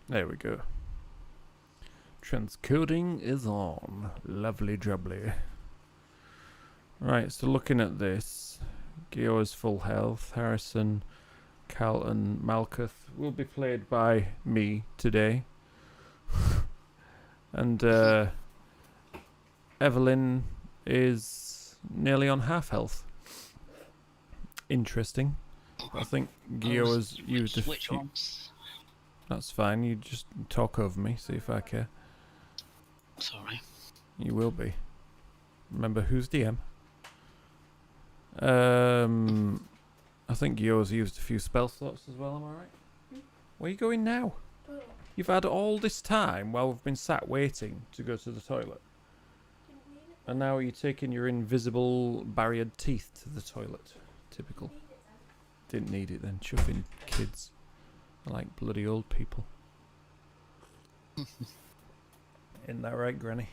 There we go. Transcoding is on. Lovely jubbly. Right, so looking at this, Gio is full health. Harrison, Cal, and Malkuth will be played by me today. And Evelyn is nearly on half health. Interesting. I think Gio has used a few. Which ones? That's fine. You just talk over me. See if I care. Sorry. You will be. Remember who's DM. I think Gio's used a few spell slots as well. Am I right? Where are you going now? You've had all this time while we've been sat waiting to go to the toilet. And now you're taking your invisible barriered teeth to the toilet. Typical. Didn't need it then. Chuffing kids. I like bloody old people. Isn't that right, Granny?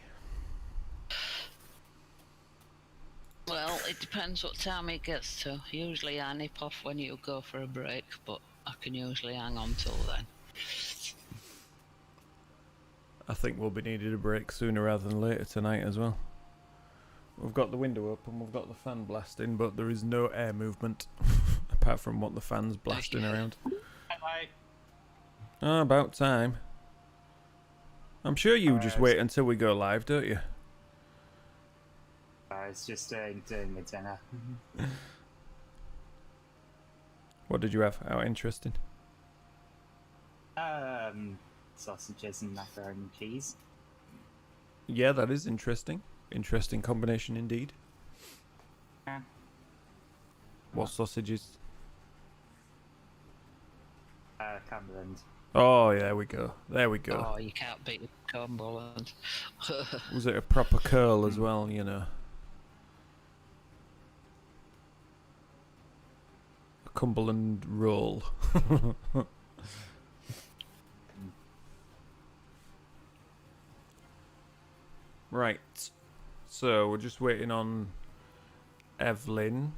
Well, it depends what time it gets to. Usually I nip off when you go for a break, but I can usually hang on till then. I think we'll be needing a break sooner rather than later tonight as well. We've got the window open, we've got the fan blasting, but there is no air movement apart from what the fan's blasting around. Bye. Oh, about time. I'm sure you just wait until we go live, don't you? I was just doing the dinner. What did you have? How interesting. Sausages and macaroni and cheese. Yeah, that is interesting. Interesting combination indeed. Yeah. What sausages? Cumberland. Oh, yeah, there we go. There we go. Oh, you can't beat the Cumberland. Was it a proper curl as well, you know? A Cumberland roll. Right. So, we're just waiting on Evelyn.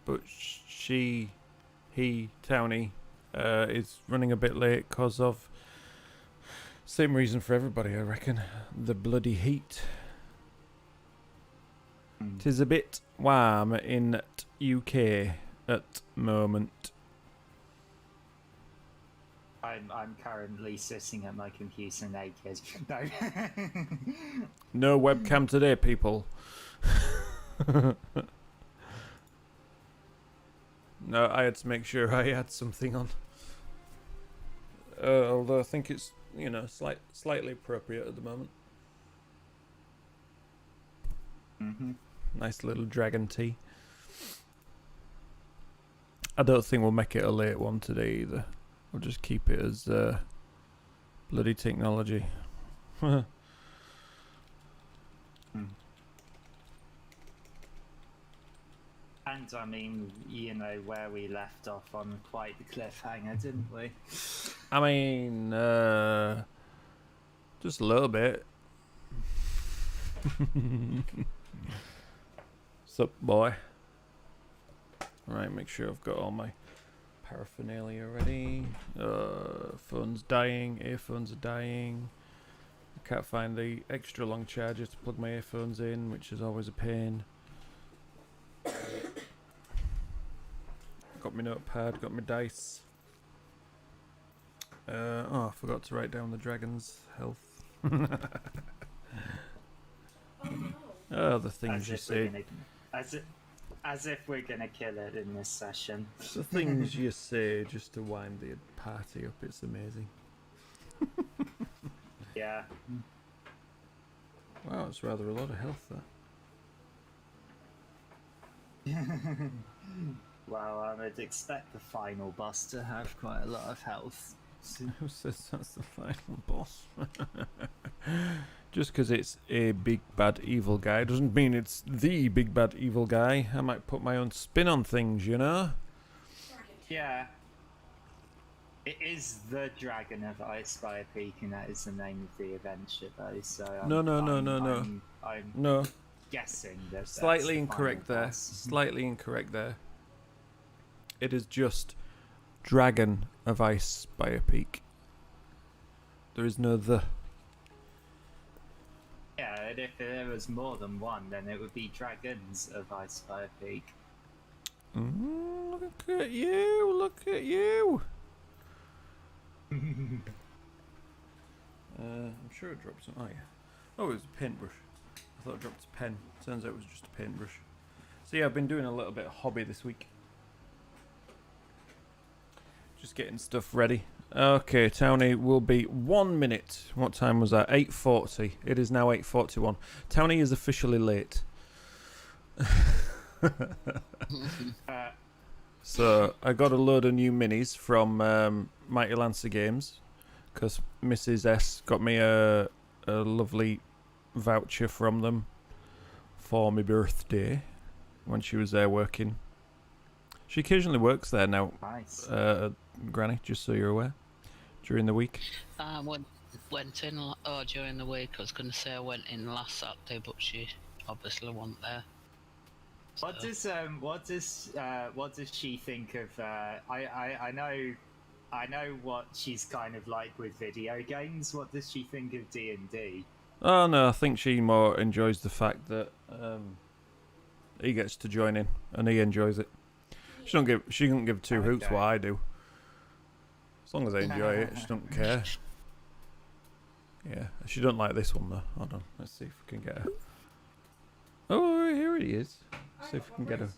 But he, Townie, is running a bit late because of same reason for everybody, I reckon. The bloody heat. 'Tis a bit warm in UK at moment. I'm currently sitting at my computer naked. No. No webcam today, people. No, I had to make sure I had something on. Although I think it's, you know, slightly appropriate at the moment. Nice little dragon tea. I don't think we'll make it a late one today either. We'll just keep it as bloody technology. And I mean, you know, where we left off on quite the cliffhanger, didn't we? I mean, just a little bit. Sup, boy? Right, make sure I've got all my paraphernalia ready. Phone's dying, earphones are dying. I can't find the extra long charger to plug my earphones in, which is always a pain. Got my notepad, got my dice. I forgot to write down the dragon's health. Oh, the things you say. As if we're gonna kill it in this session. The things you say just to wind the party up, it's amazing. Yeah. Wow, it's rather a lot of health there. Well, I would expect the final boss to have quite a lot of health. Who says that's the final boss? Just because it's a big bad evil guy doesn't mean it's the big bad evil guy. I might put my own spin on things, you know? Yeah. It is the Dragon of Icespire Peak, and that is the name of the adventure, though. So No. I'm No. guessing that Slightly that's the incorrect final there. boss. Slightly incorrect there. It is just Dragon of Icespire Peak. There is no the. Yeah, and if there was more than one, then it would be Dragons of Icespire Peak. Look at you! Look at you! I'm sure it dropped some. Oh yeah. Oh, it was a paintbrush. I thought it dropped a pen. Turns out it was just a paintbrush. So yeah, I've been doing a little bit of hobby this week. Just getting stuff ready. Okay, Townie will be 1 minute. What time was that? 8:40. It is now 8:41. Townie is officially late. So I got a load of new minis from Mighty Lancer Games because Mrs. S got me a lovely voucher from them for my birthday when she was there working. She occasionally works there now. Nice. Granny, just so you're aware, during the week. Went in during the week. I was going to say I went in last Saturday, but she obviously wasn't there. What does she think of? I know what she's kind of like with video games. What does she think of D&D? Oh no, I think she more enjoys the fact that he gets to join in and he enjoys it. She doesn't give two hoots what I do. As long as I enjoy it, she don't care. Yeah, she don't like this one though. Hold on, let's see if we can get her. Oh, here he is. See if we can get her.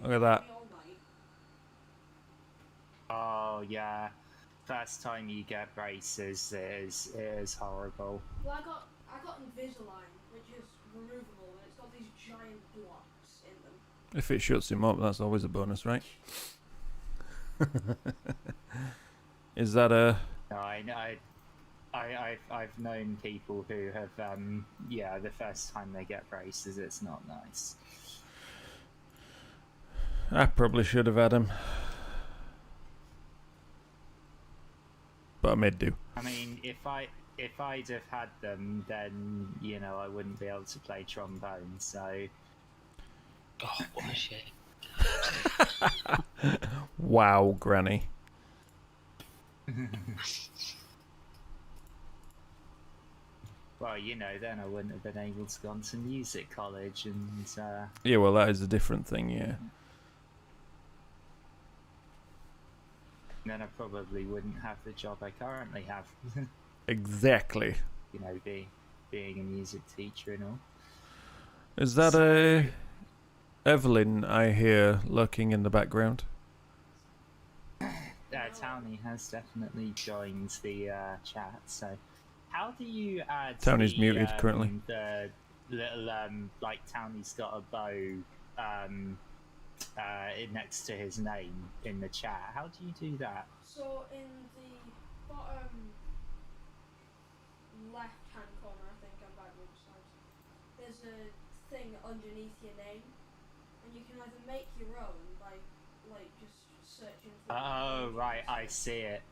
Look at that. Oh yeah, first time you get braces is horrible. Well, I got Invisalign, which is removable, and it's got these giant blocks in them. If it shuts him up, that's always a bonus, right? Is that a? No, I've known people who have the first time they get braces, it's not nice. I probably should have had him, but I made do. I mean, if I'd have had them, then I wouldn't be able to play trombone. So. Oh, what a shit. Wow, Granny. Well, then I wouldn't have been able to go on to music college and. Yeah, well, that is a different thing, yeah. Then I probably wouldn't have the job I currently have. Exactly. Being a music teacher and all. Is that a Evelyn I hear lurking in the background? Townie has definitely joined the chat. So, how do you add? Townie's muted currently. The little like Townie's got a bow next to his name in the chat. How do you do that? So in the bottom left-hand corner, I think, on backwards side, there's a thing underneath your name, and you can either make your own by just searching for. Oh right, I see it.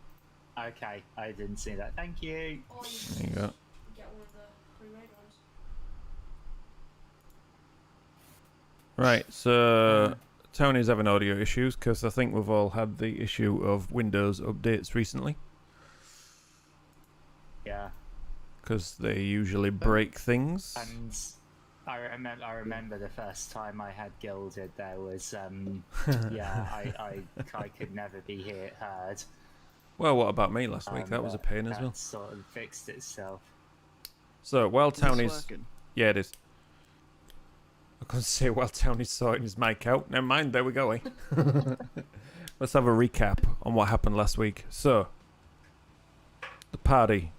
Okay, I didn't see that. Thank you. Or you There you go. get one of the pre-made ones. Right, so Tony's having audio issues because I think we've all had the issue of Windows updates recently. Yeah. Because they usually break things. And I remember the first time I had Gilded, there was I could never be heard. Well, what about me last week? That was a pain as well. That sort of fixed itself. So while Is this Tony's working? yeah, it is. I was going to say while Tony's sorting his mic out. Never mind. There we go. Eh? Let's have a recap on what happened last week. So the party.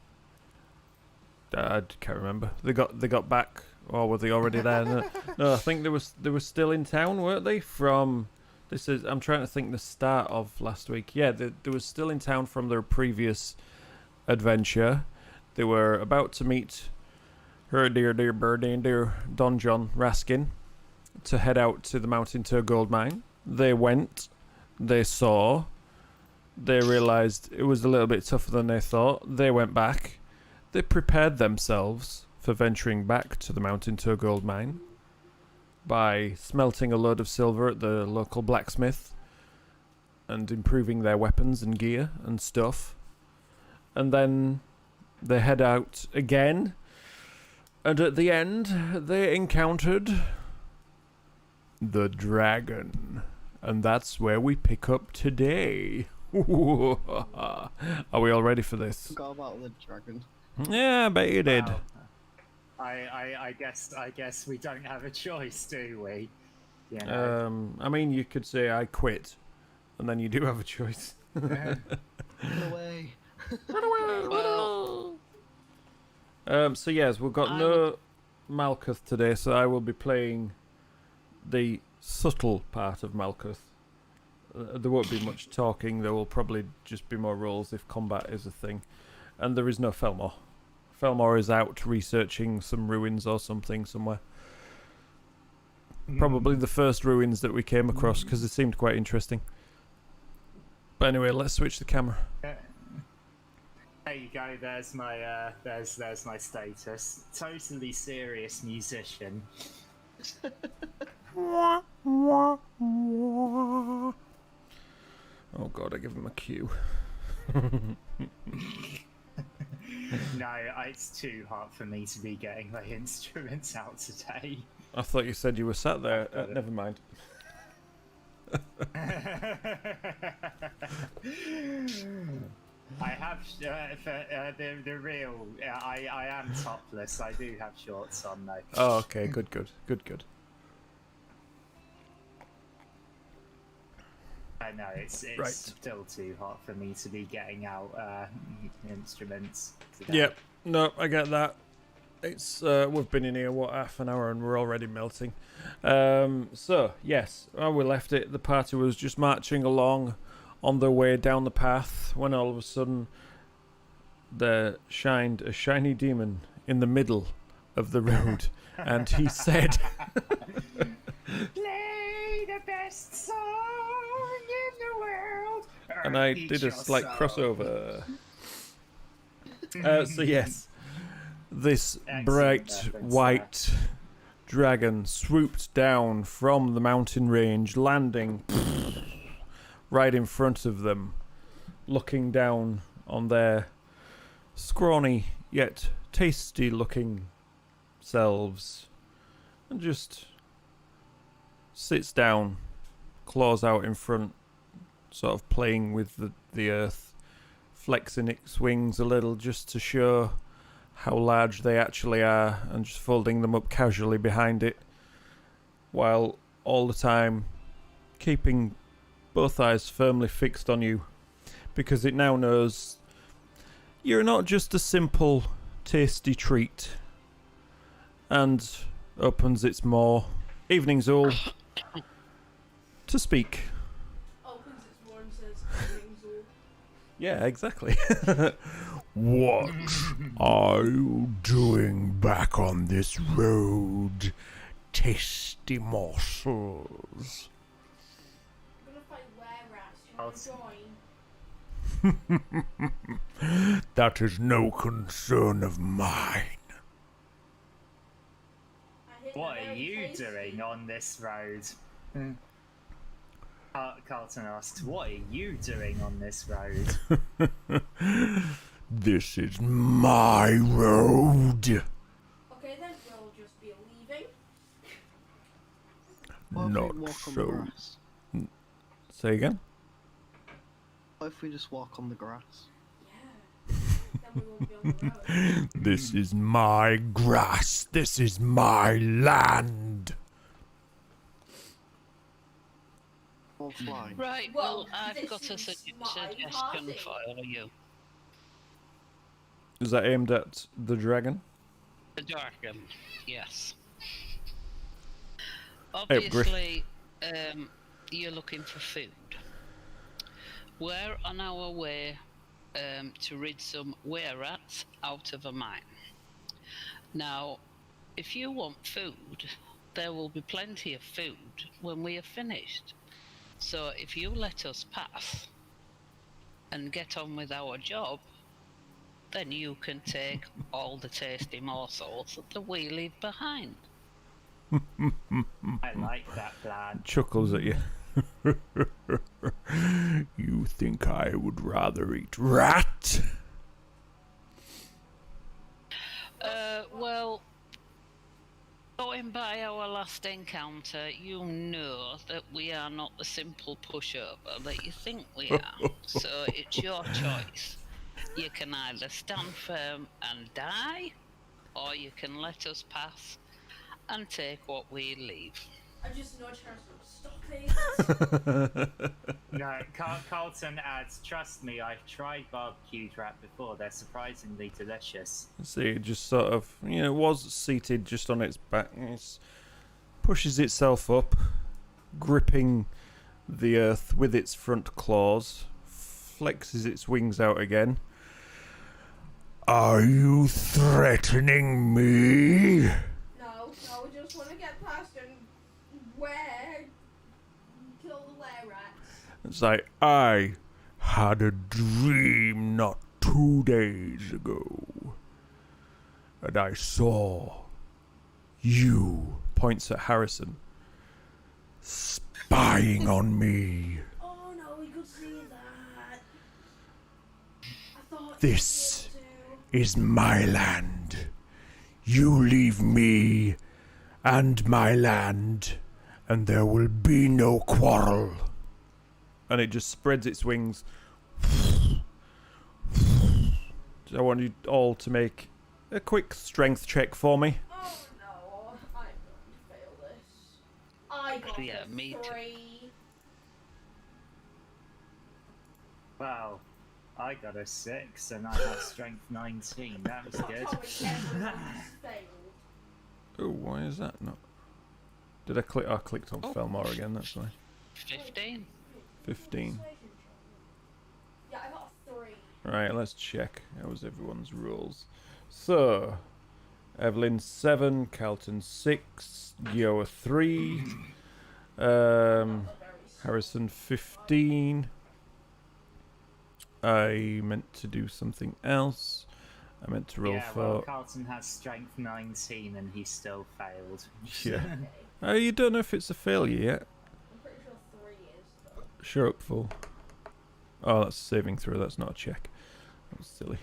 I can't remember. They got back, or were they already there? No, I think they were still in town, weren't they? From this is I'm trying to think the start of last week. Yeah, they were still in town from their previous adventure. They were about to meet her dear birdie and dear Don John Raskin to head out to the Mountain Tour Gold Mine. They went. They saw. They realised it was a little bit tougher than they thought. They went back. They prepared themselves for venturing back to the Mountain Tour Gold Mine by smelting a load of silver at the local blacksmith and improving their weapons and gear and stuff. And then they head out again. And at the end, they encountered the dragon. And that's where we pick up today. Are we all ready for this? Forgot about the dragon. Yeah, I bet you did. Well, I guess we don't have a choice, do we? You know? I mean, you could say I quit, and then you do have a choice. Run away. Well, So yes, we've got no Malkuth today, so I will be playing the subtle part of Malkuth. There won't be much talking. There will probably just be more rolls if combat is a thing. And there is no Felmor. Felmor is out researching some ruins or something somewhere. Probably the first ruins that we came across, because it seemed quite interesting. But anyway, let's switch the camera. There you go. There's my there's my status. Totally serious musician. Oh god, I give him a cue. No, it's too hard for me to be getting my instruments out today. I thought you said you were sat there. Never mind. I have for the real. I am topless. I do have shorts on though. Oh, okay. Good. I know it's Right. still too hot for me to be getting out instruments today. Yep. No, I get that. It's we've been in here half an hour and we're already melting. So yes, when we left it, the party was just marching along on their way down the path when all of a sudden there shined a shiny demon in the middle of the road, and he said, "Play the best song in the world." and I Eat did a your slight soul. crossover. So yes, this Excellent bright reference white dragon swooped down from the mountain range, landing right in front of them, looking down on their scrawny yet tasty-looking selves, and just sits down, claws out in front, sort of playing with the earth, flexing its wings a little just to show how large they actually are, and just folding them up casually behind it, while all the time keeping both eyes firmly fixed on you, because it now knows you're not just a simple tasty treat, and opens its maw, evening Zool, to speak. Opens its door and says, "Evening, Zool." Yeah, exactly. What are you doing back on this road, tasty morsels? I'm gonna fight were-rats. Do you wanna join? That is no concern of mine. I hear What they're are very you tasty. doing on this road? Carlton asked, "What are you doing on this road?" This is my road. Okay, then we'll just be leaving. What if Not we walk on so. the grass? Say again? What if we just walk on the grass? Yeah. Then we won't be on the road. This is my grass. This is my land. Or flying? right, Well, well, I've this got a is my suggestion party. for you. Is that aimed at the dragon? The dragon, yes. Hey, Griff. Obviously, you're looking for food. We're on our way to rid some were-rats out of a mine. Now, if you want food, there will be plenty of food when we are finished. So if you let us pass and get on with our job, then you can take all the tasty morsels that we leave behind. I like that plan. Chuckles at you. You think I would rather eat rat? Well, going by our last encounter, you know that we are not the simple pushover that you think we are. So it's your choice. You can either stand firm and die, or you can let us pass and take what we leave. I just nudge her, so stop it. No, Carlton adds, trust me, I've tried barbecued rat before. They're surprisingly delicious. See, it just sort of, was seated just on its back. It pushes itself up, gripping the earth with its front claws, flexes its wings out again. Are you threatening me? No, we just want to get past and kill the were-rats. It's like, I had a dream not 2 days ago, and I saw you, points at Harrison, spying on me. Oh no, we could see that. I thought This is my land. You leave me and my land, and there will be no quarrel. And it just spreads its wings. I want you all to make a quick strength check for me. Oh no, I'm going to fail this. I got Yeah, me too. 3. Wow, I got a 6 and I have strength 19. That was good. Everyone's failed. Oh, why is that not? Did I click? I clicked on Felmore again, that's why. 15. 15. Yeah, I got a 3. Right, let's check. How was everyone's rolls? So, Evelyn 7, Carlton 6, Gioa 3, Harrison 15. I meant to do something else. I meant to roll yeah, for... well, Carlton has strength 19 and he still failed. Yeah. You don't know if it's a failure yet. I'm pretty sure 3 is though. Sure up full. Oh, that's a saving throw, that's not a check. That was silly.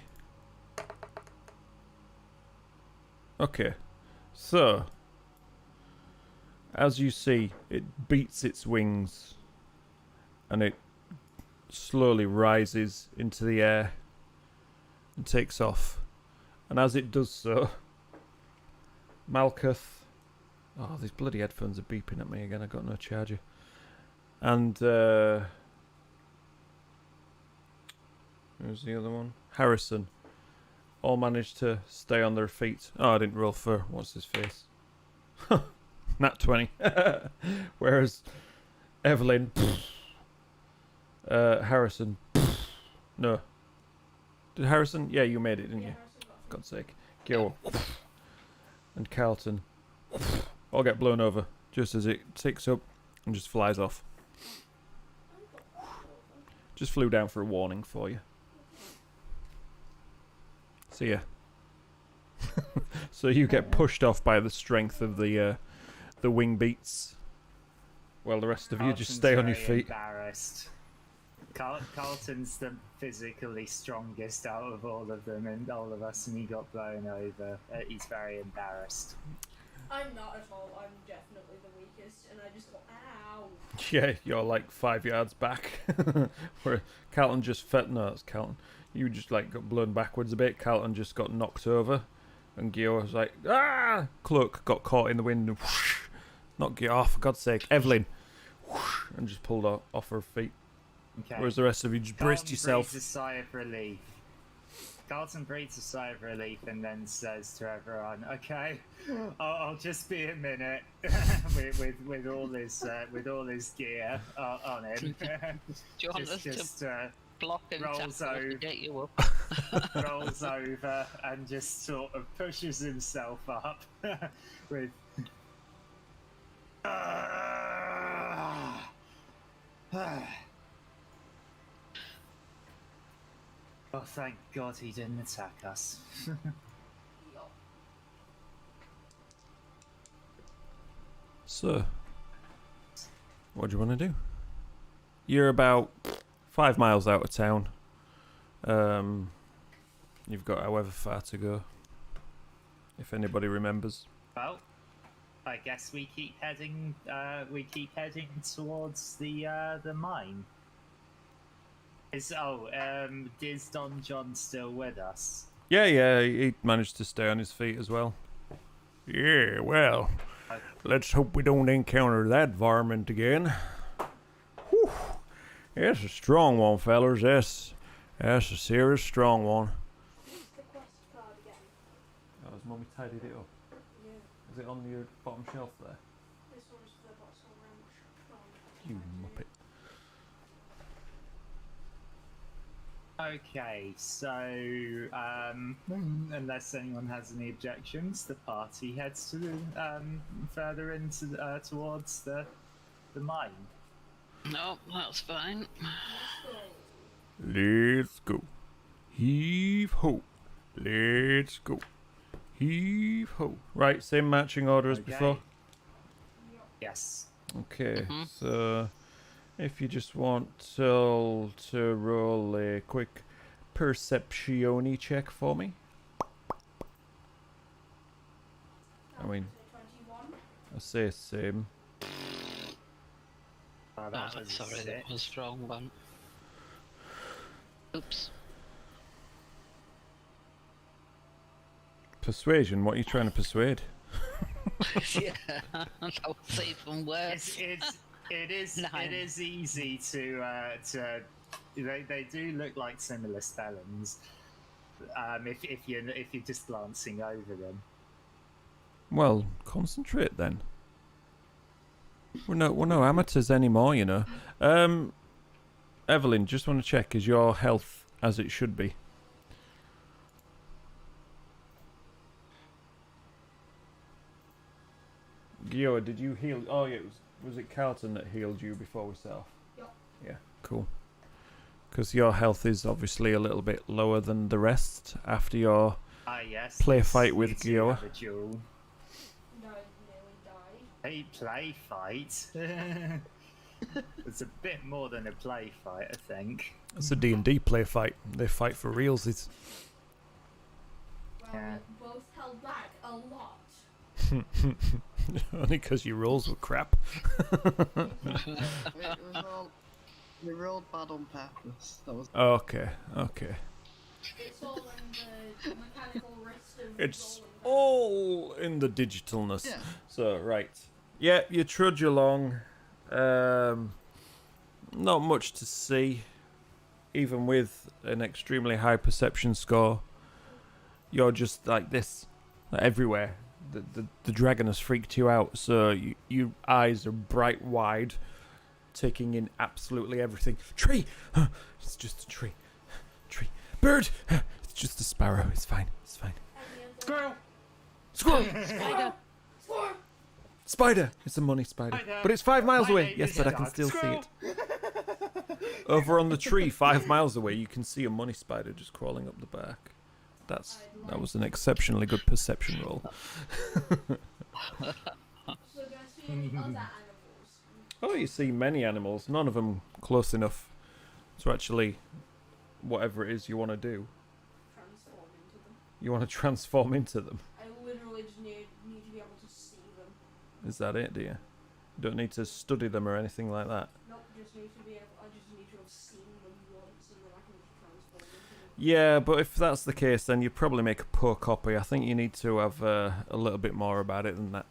Okay. So, as you see, it beats its wings and it slowly rises into the air and takes off. And as it does so, Malkuth... Oh, these bloody headphones are beeping at me again. I got no charger. And who's the other one? Harrison. All managed to stay on their feet. Oh, I didn't roll for what's his face. Nat 20. Whereas Evelyn, Harrison, no. Did Harrison? Yeah, you made it, didn't you? For God's sake. Gil and Carlton all get blown over just as it ticks up and just flies off. Just flew down for a warning for you. See ya. So you get pushed off by the strength of the wing beats, while the rest of you just stay on your feet. Embarrassed. Carlton's the physically strongest out of all of them and all of us, and he got blown over. He's very embarrassed. I'm not at all. I'm definitely the weakest, and I just go, ow. Yeah, you're like 5 yards back. Where Carlton just felt... No, that's Carlton. You just like got blown backwards a bit. Carlton just got knocked over. And Gio was like, ah! Cloak got caught in the wind and whoosh, knocked Gio off, for God's sake. Evelyn! Whoosh, and just pulled off her feet. Okay. Whereas the rest of you just braced yourself. Breathes a sigh of relief. Carlton breathes a sigh of relief and then says to everyone, "Okay, I'll just be a minute with all his gear on him." Do you want us to block and rolls tackle over, to get you up? rolls over and just sort of pushes himself up with. Oh, thank God he didn't attack us. So, what do you want to do? You're about 5 miles out of town. You've got however far to go. if anybody remembers. Well, I guess we keep heading. We keep heading towards the mine. Is Don John still with us? Yeah, he managed to stay on his feet as well. Yeah, well, let's hope we don't encounter that varmint again. Whew. That's a strong one, fellers. That's a serious strong one. The quest card again. Oh, has Mummy tidied it up? Yeah. Is it on your bottom shelf there? This one's the bottom range. You muppet. Okay, so unless anyone has any objections, the party heads to further into towards the mine. No, that's fine. Let's go. Heave ho. Let's go. Heave ho. Right, same matching order as before. Yes. Okay, so if you just want to roll a quick perceptione check for me. I mean, 21. I say same. Oh, Oh, that was sorry, sick. that was a strong one. Oops. Persuasion, what are you trying to persuade? Yeah, that was even worse. It is easy to they do look like similar spellings. If you're just glancing over them. Well, concentrate then. We're no amateurs anymore, you know. Evelyn, just want to check, is your health as it should be? Gio, did you heal? Oh yeah, was it Carlton that healed you before we set off? Yep. Yeah, cool. Because your health is obviously a little bit lower than the rest after your Yes. play fight with we do Gioa. have a duel. No, nearly died. A play fight. It's a bit more than a play fight, I think. It's a D&D play fight. They fight for realsies. Well, Yeah. we both held back a lot. Only because your rolls were crap. We rolled bad on purpose. That was. Okay. It's all in the mechanical wrist of It's rolling all in the digitalness. Yeah. So, right. Yeah, you trudge along. Not much to see. Even with an extremely high perception score, you're just like this, like everywhere. The dragon has freaked you out, so your eyes are bright wide, taking in absolutely everything. Tree! It's just a tree. Tree. Bird! It's just a sparrow. It's fine. Squirrel! Squirrel! Spider! Spider! It's a money spider. But it's 5 miles My away. name Yes, is but I can Dog. still see Squirrel! it. Over on the tree, 5 miles away, you can see a money spider just crawling up the bark. That was an exceptionally good perception roll. So do I see any other animals? Oh, you see many animals. None of them close enough to actually, whatever it is you want to do. Transform into them. You want to transform into them. I literally just need to be able to see them. Is that it, do you? You don't need to study them or anything like that. Nope, just need to be able. I just need to have seen them once, and then I can just transform into them. Yeah, but if that's the case, then you probably make a poor copy. I think you need to have a little bit more about it than that.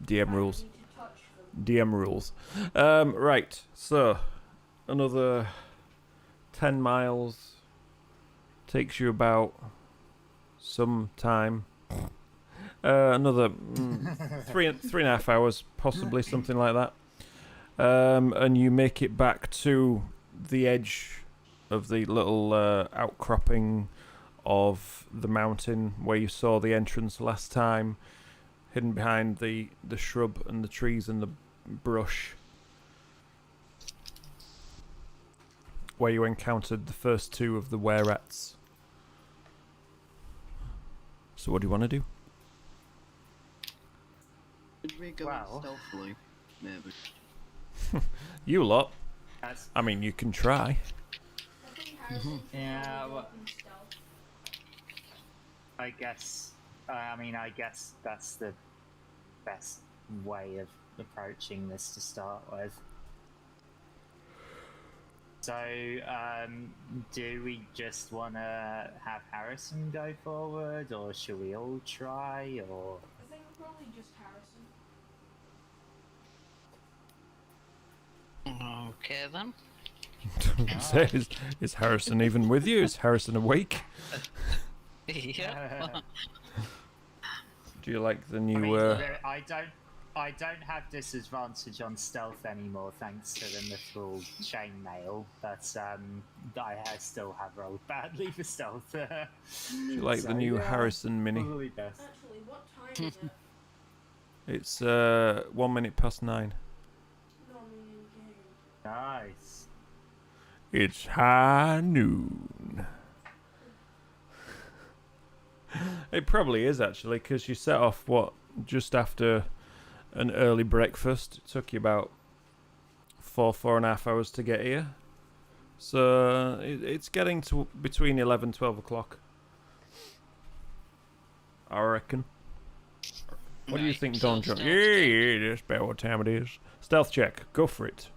DM rules. I need to touch them. DM rules. Right, so another 10 miles takes you about some time. Another three and a half hours, possibly something like that. And you make it back to the edge of the little outcropping of the mountain where you saw the entrance last time, hidden behind the shrub and the trees and the brush, where you encountered the first two of the were-rats. So what do you want to do? Did we go Wow. stealthily? Maybe. You lot. That's, I mean, you can try. I think Harrison Yeah, can well- open stealth. I guess I mean, I guess that's the best way of approaching this to start with. So, do we just want to have Harrison go forward, or should we all try, or... I think probably just Harrison. Okay then. Say, is Harrison even with you? Is Harrison awake? Yeah. Do you like the I new? mean, I don't have disadvantage on stealth anymore thanks to the mithril chainmail, but I still have rolled badly for stealth. Do you like the new Harrison mini? Probably best. Actually, what time is it? It's 1 minute past 9. No, I mean in game. Nice. It's high noon. It probably is actually, because you set off just after an early breakfast. It took you about 4.5 hours to get here, so it's getting to between 11-12 o'clock, I reckon. What do you think, Don John? Yeah, that's about what time it is. Stealth check, go for it.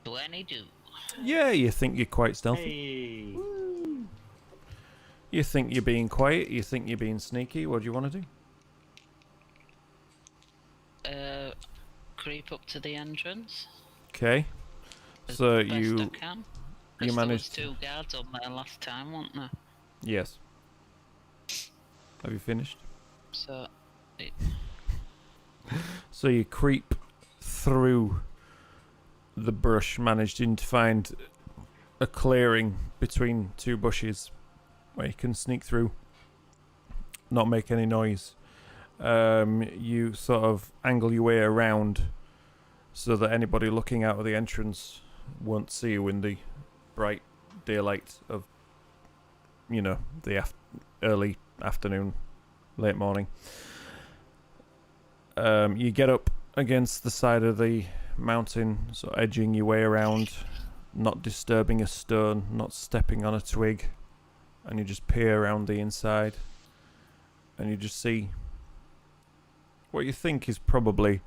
22. Yeah, you think you're quite stealthy. Hey. You think you're being quiet. You think you're being sneaky. What do you want to do? Creep up to the entrance. Okay. As So best I you can. 'Cause there was managed. 2 guards up there last time, weren't there? Yes. Have you finished? So, So you creep through the brush, managing to find a clearing between 2 bushes where you can sneak through, not make any noise. You sort of angle your way around so that anybody looking out of the entrance won't see you in the bright daylight of, the early afternoon, late morning. You get up against the side of the mountain, so edging your way around, not disturbing a stone, not stepping on a twig, and you just peer around the inside, and you just see what you think is probably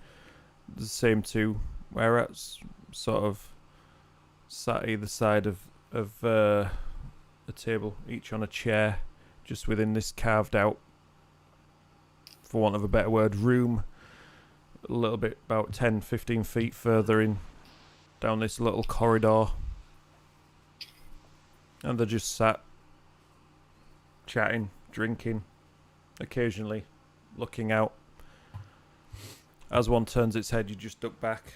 the same 2 whereas sort of sat either side of a table, each on a chair, just within this carved out, for want of a better word, room, a little bit about 10-15 feet further in down this little corridor, and they're just sat chatting, drinking, occasionally looking out. As one turns its head, you just duck back.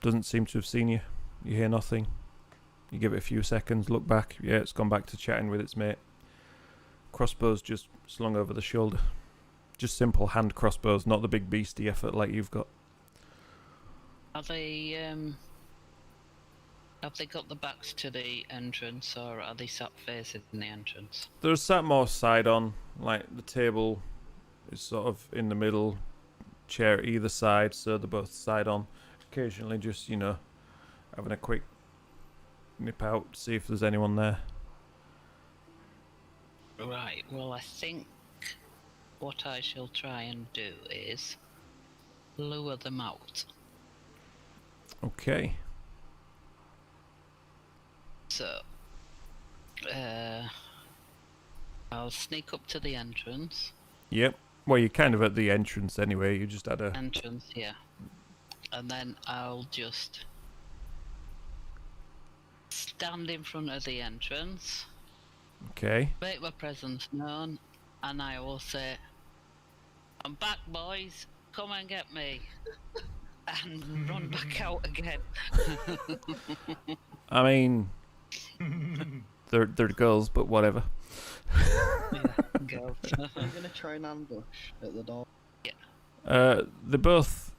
Doesn't seem to have seen you. You hear nothing. You give it a few seconds, look back. Yeah, it's gone back to chatting with its mate. Crossbows just slung over the shoulder. Just simple hand crossbows, not the big beastie effort like you've got. have they got the backs to the entrance, or are they sat facing the entrance? They're sat more side on, like the table is sort of in the middle, chair either side, so they're both side on. Occasionally just, having a quick nip out, see if there's anyone there. Right, well, I think what I shall try and do is lure them out. Okay. So, I'll sneak up to the entrance. Yep. Well, you're kind of at the entrance anyway. You just had a... Entrance, yeah. And then I'll just stand in front of the entrance, Okay. make my presence known, and I will say, "I'm back, boys. Come and get me." And run back out again. I mean, they're girls, but whatever. Go. I'm gonna try and ambush at the door. They both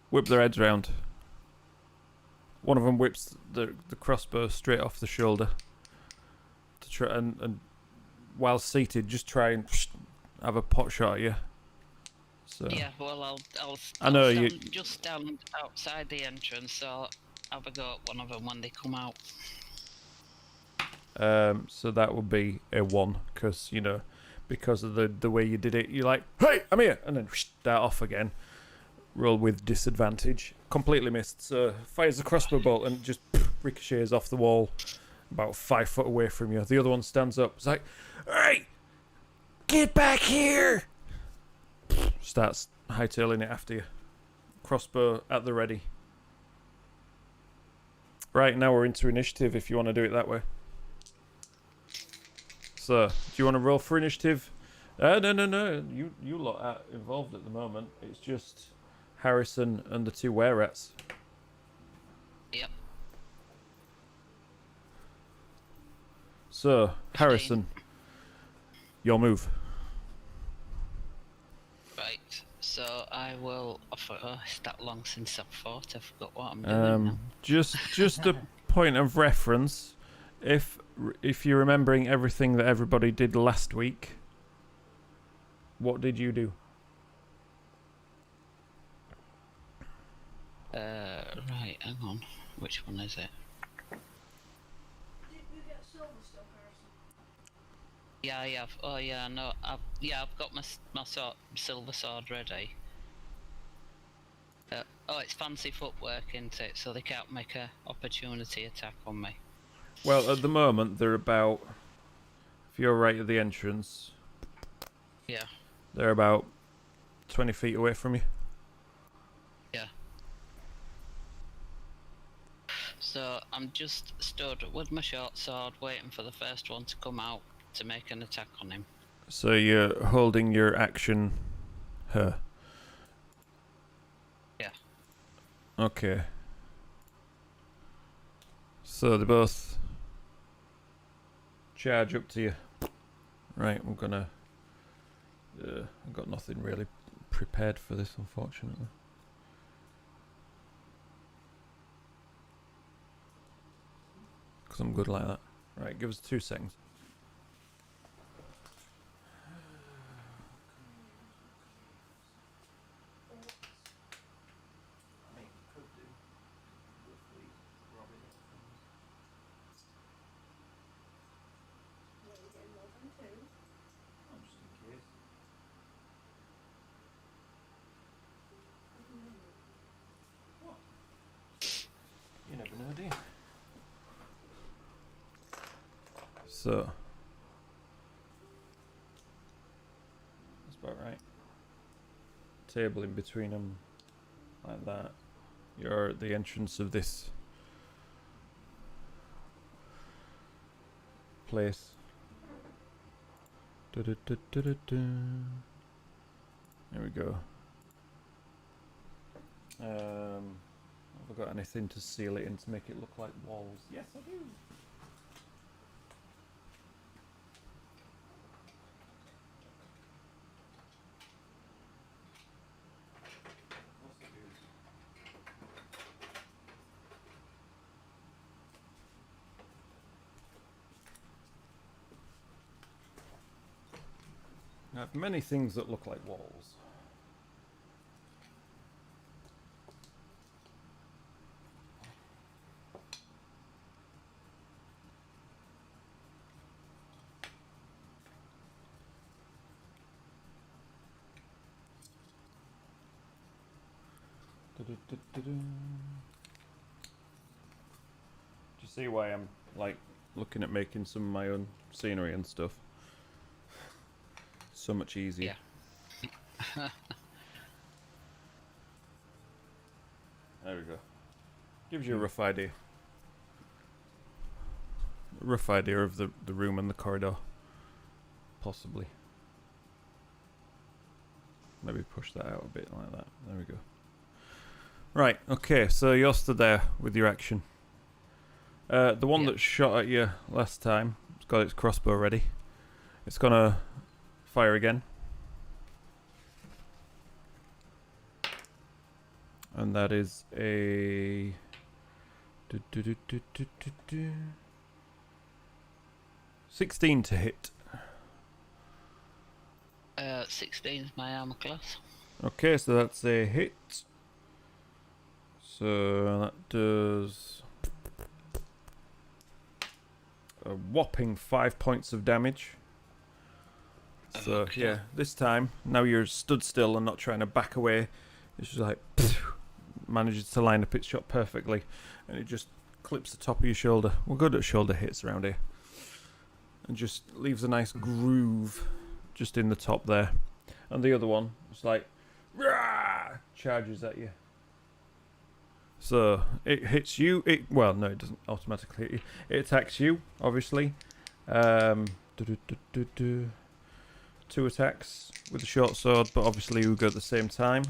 whip their heads round. One of them whips the crossbow straight off the shoulder to try and while seated, just try and have a pot shot at you. So Yeah, well, I'll I know just stand outside the entrance, so I'll have a go at one of them when they come out. So that would be a 1, because, you know, because of the way you did it, you're like, hey, I'm here, and then start off again. Roll with disadvantage. Completely missed, so fires a crossbow bolt and just ricochets off the wall about 5 foot away from you. The other one stands up. It's like, hey, get back here! Starts hightailing it after you. Crossbow at the ready. Right, now we're into initiative if you want to do it that way. So, do you want to roll for initiative? No. You lot are involved at the moment. It's just Harrison and the 2 were-rats. Yep. So, Harrison, your move. Right. So I will offer. Oh, it's that long since I've fought. I forgot what I'm doing now. Just a point of reference. If you're remembering everything that everybody did last week, what did you do? Right. Hang on. Which one is it? Did you get silver stuff, Harrison? Yeah, I have. Oh yeah, no. I've got my silver sword ready. It's fancy footwork, isn't it? So they can't make a opportunity attack on me. Well, at the moment, they're about... If you're right at the entrance... Yeah. They're about 20 feet away from you. Yeah. So I'm just stood with my short sword waiting for the first one to come out to make an attack on him. So you're holding your action... her. Yeah. Okay. So they both... charge up to you. Right, I'm gonna... I've got nothing really prepared for this, unfortunately. Because I'm good like that. Right, give us 2 seconds. Yeah, you're getting more than 2. You never know, do you? So that's about right. Table in between them, like that. You're at the entrance of this place. Du-du-du-du-du-du. There we go. Have I got anything to seal it in to make it look like walls? Yes, I do. I have many things that look like walls. Do you see why I'm like looking at making some of my own scenery and stuff? So much easier. Yeah. There we go. Gives you a rough idea. A rough idea of the room and the corridor. Possibly. Maybe push that out a bit like that. There we go. Right, okay, so you're stood there with your action. The one that shot at you last time, it's got its crossbow ready. It's gonna fire again. And that is a... 16 to hit. 16 is my armor class. Okay, so that's a hit. So that does a whopping 5 points of damage. So Okay. yeah, this time now you're stood still and not trying to back away. It's just like manages to line up its shot perfectly, and it just clips the top of your shoulder. We're good at shoulder hits around here, and just leaves a nice groove just in the top there. And the other one is like rah, charges at you. So it hits you. Well, no, it doesn't automatically hit you. It attacks you, obviously. 2 attacks with the short sword, but obviously we go at the same time.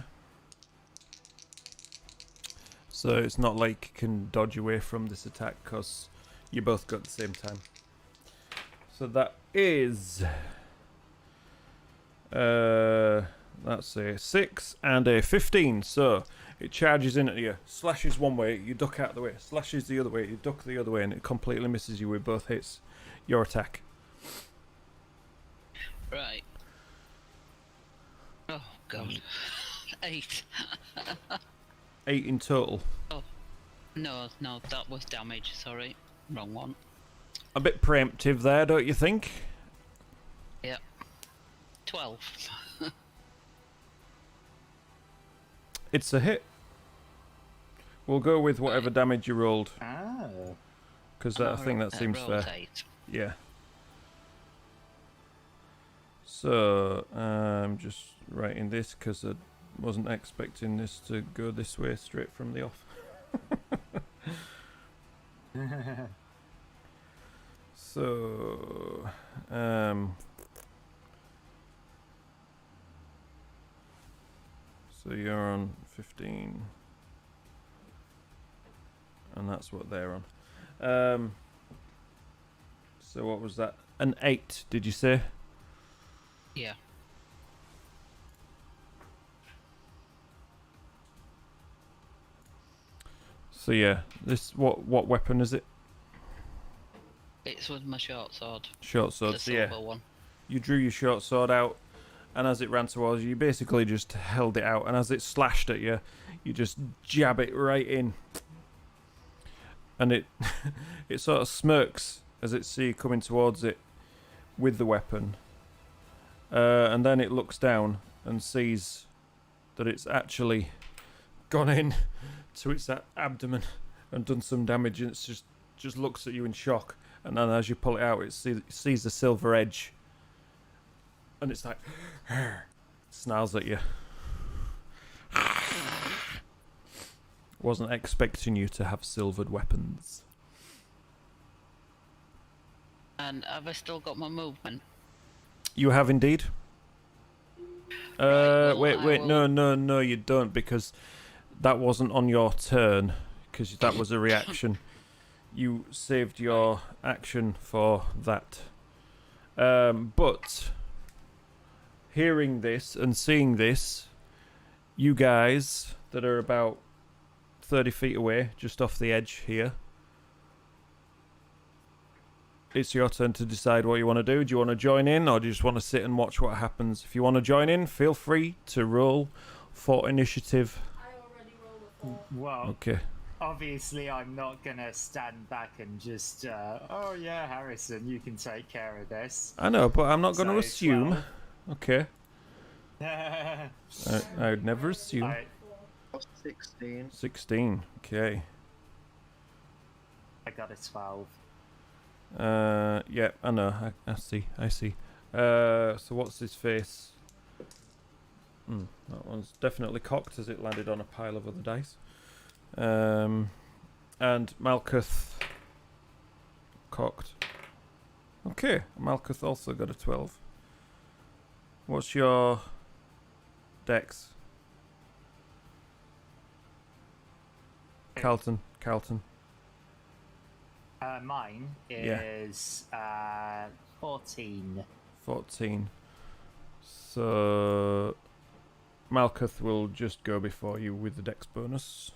So it's not like you can dodge away from this attack because you both go at the same time. So that is that's a 6 and a 15. So it charges in at you, slashes one way, you duck out of the way, slashes the other way, you duck the other way, and it completely misses you with both hits. Your attack. Right. Oh God. 8. 8 in total. No, that was damage. Sorry, wrong one. A bit preemptive there, don't you think? Yep. 12. It's a hit. We'll go with whatever damage you rolled, Oh. because I think that seems rolled fair. 8. Yeah. So, I'm just writing this because I wasn't expecting this to go this way straight from the off. So, so you're on 15, and that's what they're on. So what was that? An 8, did you say? Yeah. So yeah, this what weapon is it? It's with my short sword. Short sword. The So yeah, silver one. you drew your short sword out, and as it ran towards you, you basically just held it out, and as it slashed at you, you just jab it right in, and it it sort of smirks as it sees you coming towards it with the weapon, and then it looks down and sees that it's actually gone in to its abdomen and done some damage, and it's just looks at you in shock, and then as you pull it out, it sees the silver edge, and it's like snarls at you. Wasn't expecting you to have silvered weapons. And have I still got my movement? You have indeed. well, Wait, I will- no, you don't, because that wasn't on your turn, because that was a reaction. You saved your action for that. But hearing this and seeing this, you guys that are about 30 feet away, just off the edge here, it's your turn to decide what you want to do. Do you want to join in, or do you just want to sit and watch what happens? If you want to join in, feel free to roll for initiative. I already rolled a 4. Well, Okay. obviously I'm not gonna stand back and just, oh yeah, Harrison, you can take care of this. I know, but I'm not going to So, assume. Okay. 12. I would never assume. I 16. 16. Okay. got a 12. Yeah, I know. I see. So what's his face? That one's definitely cocked as it landed on a pile of other dice. And Malkuth cocked. Okay, Malkuth also got a 12. What's your dex? Carlton. Mine Yeah. is 14. 14. So Malkuth will just go before you with the dex bonus.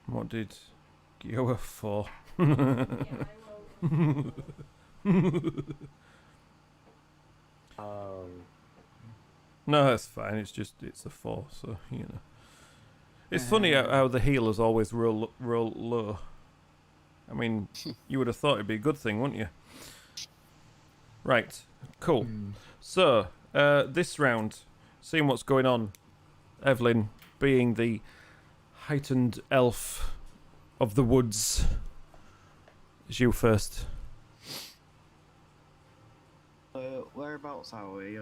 What did Gioa for? Yeah, I rolled. Oh. No, that's fine. It's a 4, so you know. It's funny how the healers always roll low. I mean, you would have thought it'd be a good thing, wouldn't you? Right, cool. So, this round, seeing what's going on, Evelyn, being the heightened elf of the woods, is you first. Whereabouts are we?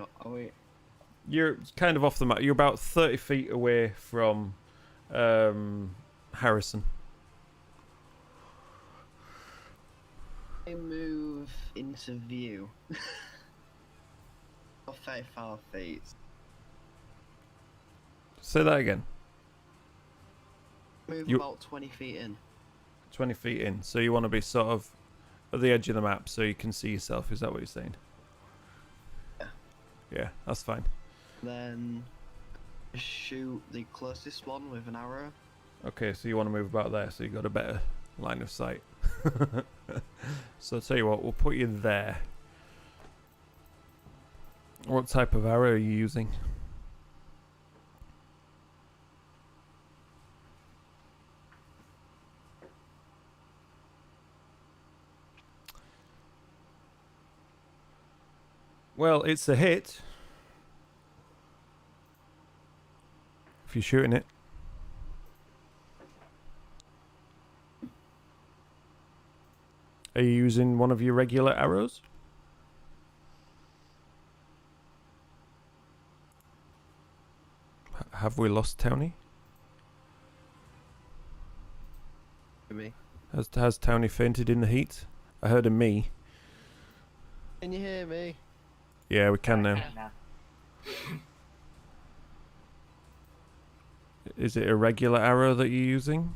You're kind of off the map. You're about 30 feet away from Harrison. I move into view. Of 35 feet. Say that again. Move You- about 20 feet in. 20 feet in. So you want to be sort of at the edge of the map so you can see yourself. Is that what you're saying? Yeah. Yeah, that's fine. Then shoot the closest one with an arrow. Okay, so you want to move about there so you got a better line of sight. So I'll tell you what, we'll put you there. What type of arrow are you using? Well, it's a hit. If you're shooting it. Are you using one of your regular arrows? Have we lost Townie? Me. Has Townie fainted in the heat? I heard a me. Can you hear me? Yeah, we can now. Now. Is it a regular arrow that you're using?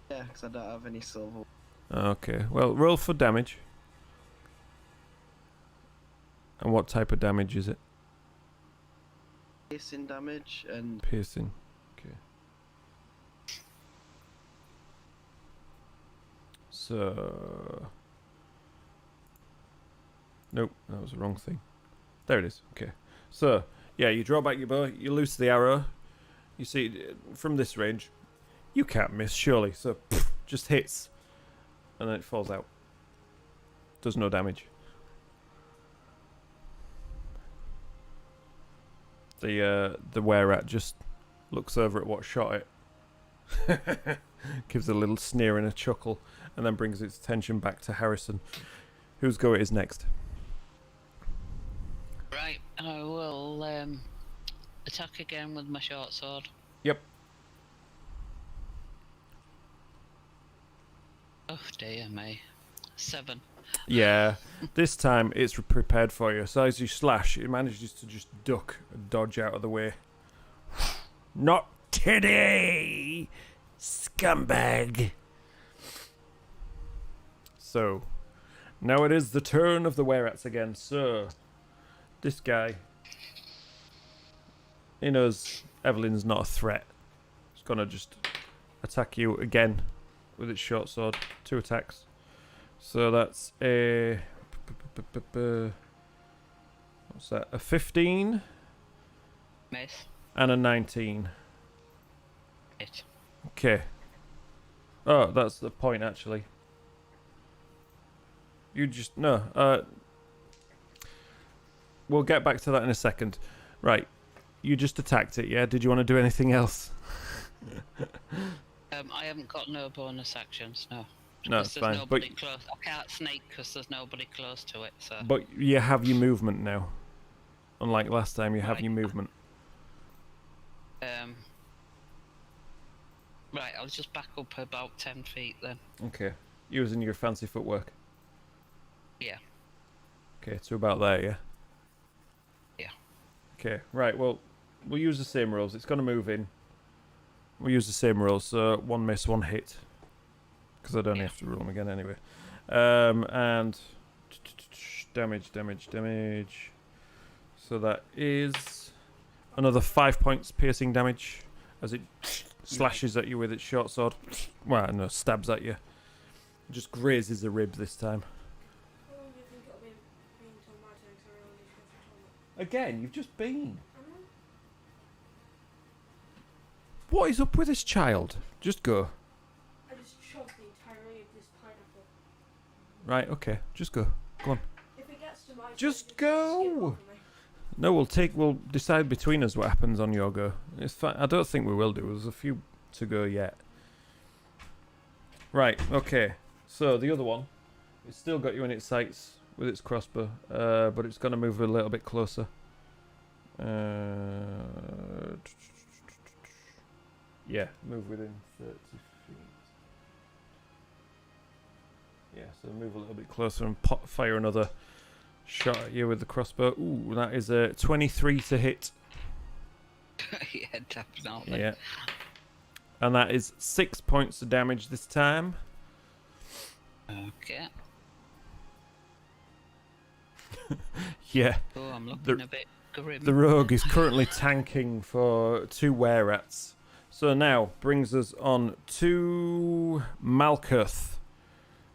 Yeah, because I don't have any silver. Okay, well, roll for damage. And what type of damage is it? Piercing damage and Piercing. Okay. So... Nope, that was the wrong thing. There it is. Okay. So, yeah, you draw back your bow, you loose the arrow. You see, from this range, you can't miss, surely. So, just hits. And then it falls out. Does no damage. The were-rat just looks over at what shot it. Gives a little sneer and a chuckle. And then brings its attention back to Harrison. Whose go it is next? Right, I will attack again with my short sword. Yep. Oh dear me. 7. Yeah, this time it's prepared for you. So as you slash, it manages to just duck and dodge out of the way. Not today, scumbag. So, now it is the turn of the were-rats again. So, this guy, he knows Evelyn's not a threat. It's gonna just attack you again with its short sword. 2 attacks. So that's a... What's that? A 15 Miss. and a 19. Hit. Okay. Oh, that's the point, actually. You just... No. We'll get back to that in a second. Right. You just attacked it, yeah? Did you want to do anything else? I haven't got no bonus actions, no. No, Because it's there's fine. nobody close. I can't sneak because there's nobody close to it, so... But you have your movement now. Unlike last time, you have Right. your movement. Right, I'll just back up about 10 feet then. Okay. Using your fancy footwork. Yeah. Okay, so about there, yeah? Yeah. Okay, right, well, we'll use the same rules. It's going to move in. We'll use the same rules, so 1 miss, 1 hit. Because I'd only have to roll them again anyway. And... Damage. So that is... Another 5 points piercing damage. As it slashes at you with its short sword. Well, no, stabs at you. Just grazes the rib this time. How long do you think it'll be until my turn? 'Cause I really need to go to the toilet. Again, you've just been. I know. What is up with this child? Just go. I just chugged the Right, okay. Just go. Go on. If it gets to my turn, Just skip go. over me. No, we'll decide between us what happens on your go. It's fine. I don't think we will do. There's a few to go yet. Right, okay. So the other one, it's still got you in its sights with its crossbow, but it's going to move a little bit closer. Yeah, move within 30 feet. Yeah, so move a little bit closer and fire another shot at you with the crossbow. Ooh, that is a 23 to hit. Yeah, definitely. Yeah. And that is 6 points of damage this time. Okay. Yeah. Oh, I'm looking a bit grim. The rogue is currently tanking for 2 were-rats. So now brings us on to Malkuth.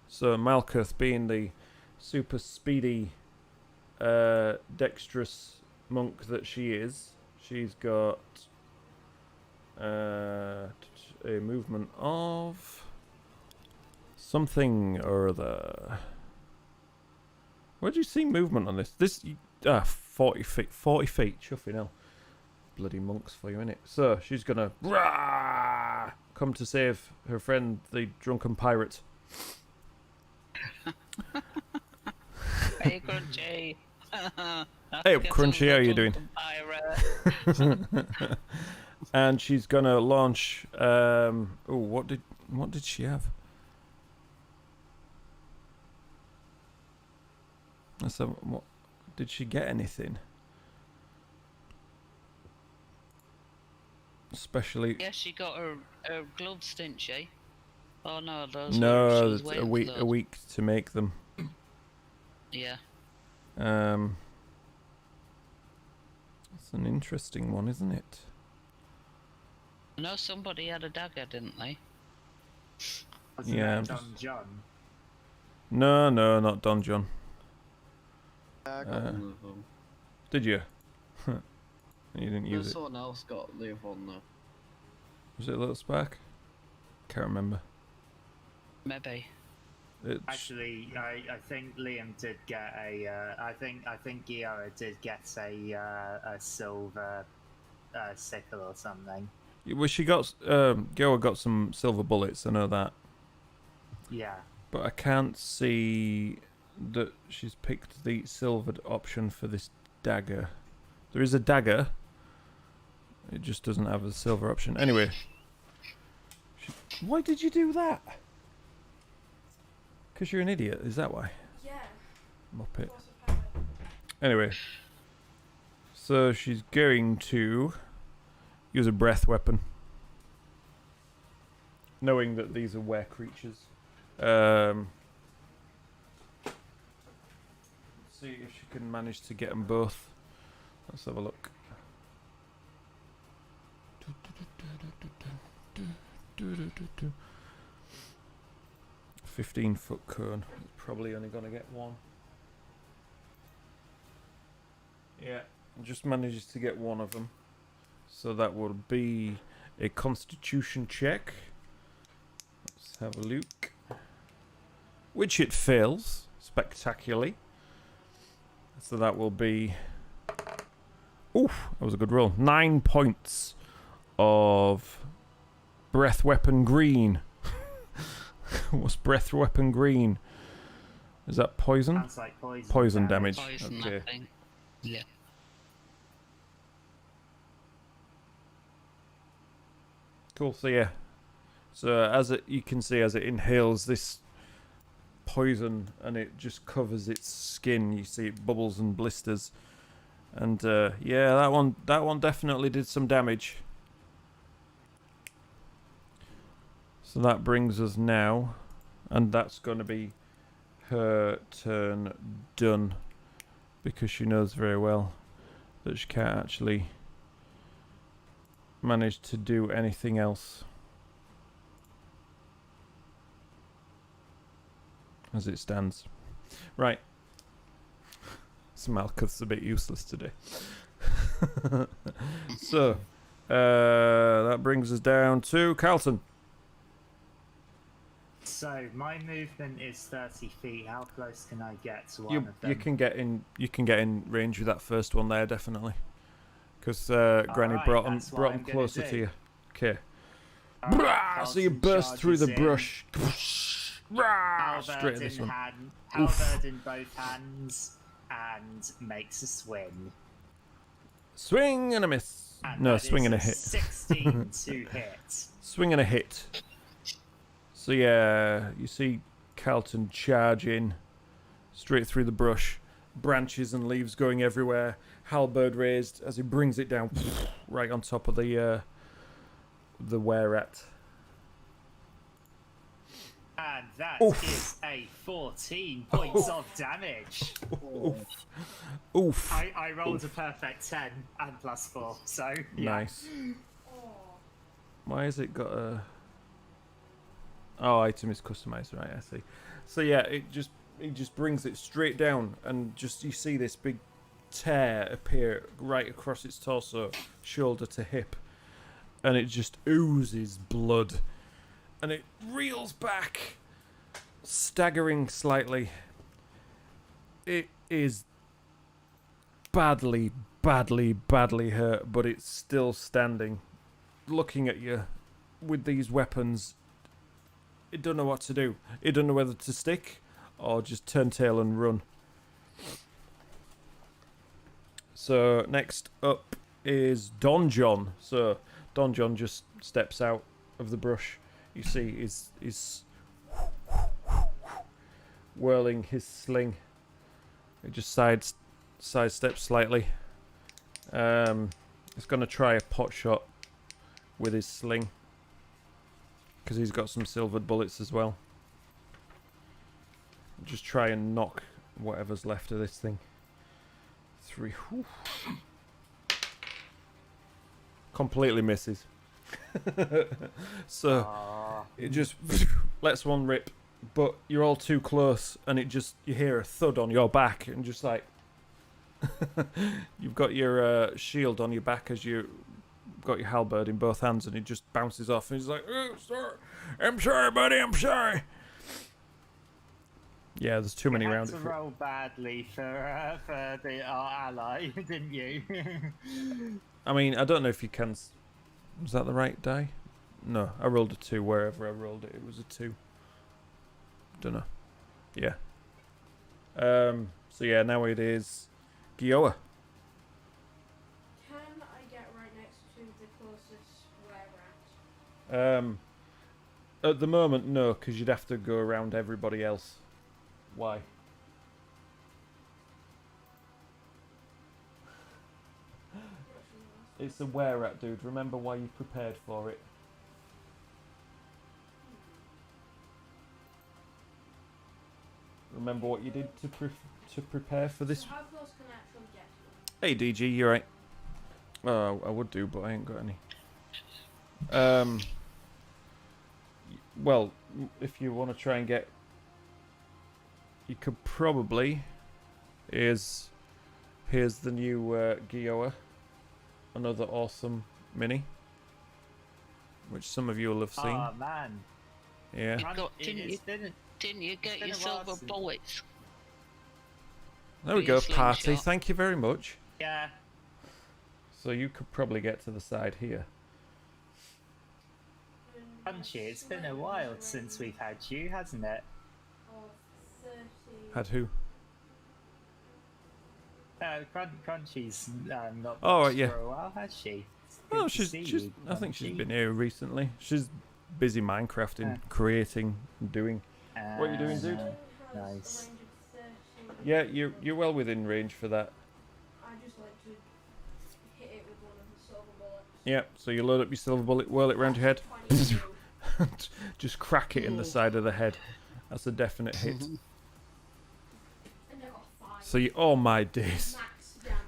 So Malkuth, being the super speedy, dexterous monk that she is, she's got a movement of something or other. Where do you see movement on this? 40 feet. 40 feet. Chuffing hell. Bloody monks for you, innit? So she's gonna come to save her friend, the drunken pirate. Hey, Crunchy. Hey, Crunchy, how you doing? And she's gonna launch. What did she have? So what did she get? Anything? Especially. Yeah, she got her gloves, didn't she? Oh no, those. No, were, it's a week to make them. Yeah. It's an interesting one, isn't it? I know somebody had a dagger, didn't they? Wasn't Yeah, that I'm Don John? No, not Don John. I got one of them. Did you? You didn't No, use it. someone else got the other one though. Was it a little spark? Can't remember. Maybe. Actually, I think Liam did get a. I think Giora did get a silver sickle or something. Well, she got. Goa got some silver bullets. I know that, Yeah. but I can't see that she's picked the silvered option for this dagger. There is a dagger. It just doesn't have a silver option. Anyway. Why did you do that? Because you're an idiot. Is that why? Yeah. Muppet. What's the power? Anyway. So she's going to use a breath weapon. Knowing that these are were creatures. Let's see if she can manage to get them both. Let's have a look. 15-foot cone. Probably only gonna get one. Yeah, just manages to get one of them. So that will be a Constitution check. Let's have a look. Which it fails spectacularly. So that will be. Oof, that was a good roll. 9 points of breath weapon green. What's breath weapon green? Is that poison? Sounds like poison. Poison damage. Poison, Okay. I think. Yeah. Cool. So yeah. So you can see as it inhales this poison and it just covers its skin, you see it bubbles and blisters. And yeah, that one definitely did some damage. So that brings us now, and that's going to be her turn done, because she knows very well that she can't actually manage to do anything else as it stands. Right. Malkuth's a bit useless today. So, that brings us down to Carlton. So my movement is 30 feet. How close can I get to one You of them? you can get in range with that first one there definitely, because Granny Alright, brought him that's what I'm gonna closer do. to you. Okay. Alright, So you Carlton burst through the charges in, brush. Straight halberd at this in one. hand, Oof. halberd in both hands, and makes a swing. Swing and a miss. And No, that swing is and a hit. 16 to hit. Swing and a hit. So yeah, you see Carlton charge in straight through the brush, branches and leaves going everywhere. Halberd raised as he brings it down right on top of the were-rat. And that Oof. is a 14 points of damage. Oof. I rolled a perfect 10 and +4, so yeah. Nice. Oh, Why has it got a... Oh, item is customized, right, I see. So yeah, it just brings it straight down, and just you see this big tear appear right across its torso, shoulder to hip, and it just oozes blood, and it reels back, staggering slightly. It is badly hurt, but it's still standing, looking at you with these weapons. It don't know what to do. It don't know whether to stick or just turn tail and run. So next up is Don John. So Don John just steps out of the brush. You see is whirling his sling. It just sidesteps slightly. He's gonna try a pot shot with his sling, because he's got some silvered bullets as well. Just try and knock whatever's left of this thing. 3. Whew. Completely misses. So it just lets one rip, but you're all too close, and you hear a thud on your back, and just like you've got your shield on your back as you got your halberd in both hands, and it just bounces off, and he's like, "Oh, sorry. I'm sorry, buddy, I'm sorry." Yeah, there's too many around You it. had to roll badly for our ally, didn't you? I mean, I don't know if you can. Was that the right die? No, I rolled a 2 wherever I rolled it. It was a 2. Don't know. Yeah. So yeah, now it is Gioa. can I get right next to the closest were-rat? At the moment, no, because you'd have to go around everybody else. Why? It's a were-rat, dude. Remember why you prepared for it. Remember what you did to prepare for this. So how close can I actually get to them? Hey, DG, you're right. Oh, I would do, but I ain't got any. Well, if you want to try and get, you could probably. Here's the new Gioa, another awesome mini, which some of you will have seen. Oh man. Yeah. Didn't you get been your a while silver since- bullets? There we With go, your party. slingshot. Thank you very much. Yeah. So you could probably get to the side here. Punchy, it's been a while since we've had you, hasn't it? Of 30. Had who? Crunchy's not Oh, much right, yeah. for a while, has she? It's Oh, good to see she's. you, I think she's Crunchy. been here recently. She's busy Minecrafting, Yeah. creating, and doing. What you doing, dude? Has Nice. a range of 30. Yeah, you're well within range for that. I just like to hit it with one of the silver bullets. Yeah, so you load up your silver bullet, whirl it round your head, 22. just crack it in the side of the head. That's a definite hit. And I got 5. So you, oh my days. Max damage.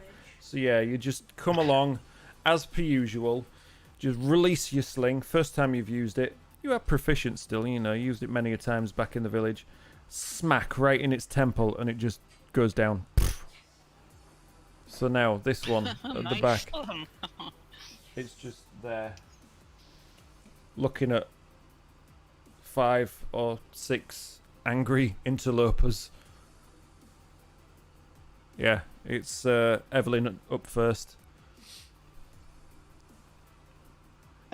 So yeah, you just come along, as per usual, just release your sling. First time you've used it, you are proficient still, you know, used it many a times back in the village. Smack right in its temple, and it just goes down. So now this one at the Nice back, one. it's just there, looking at 5 or 6 angry interlopers. Yeah, it's Evelyn up first.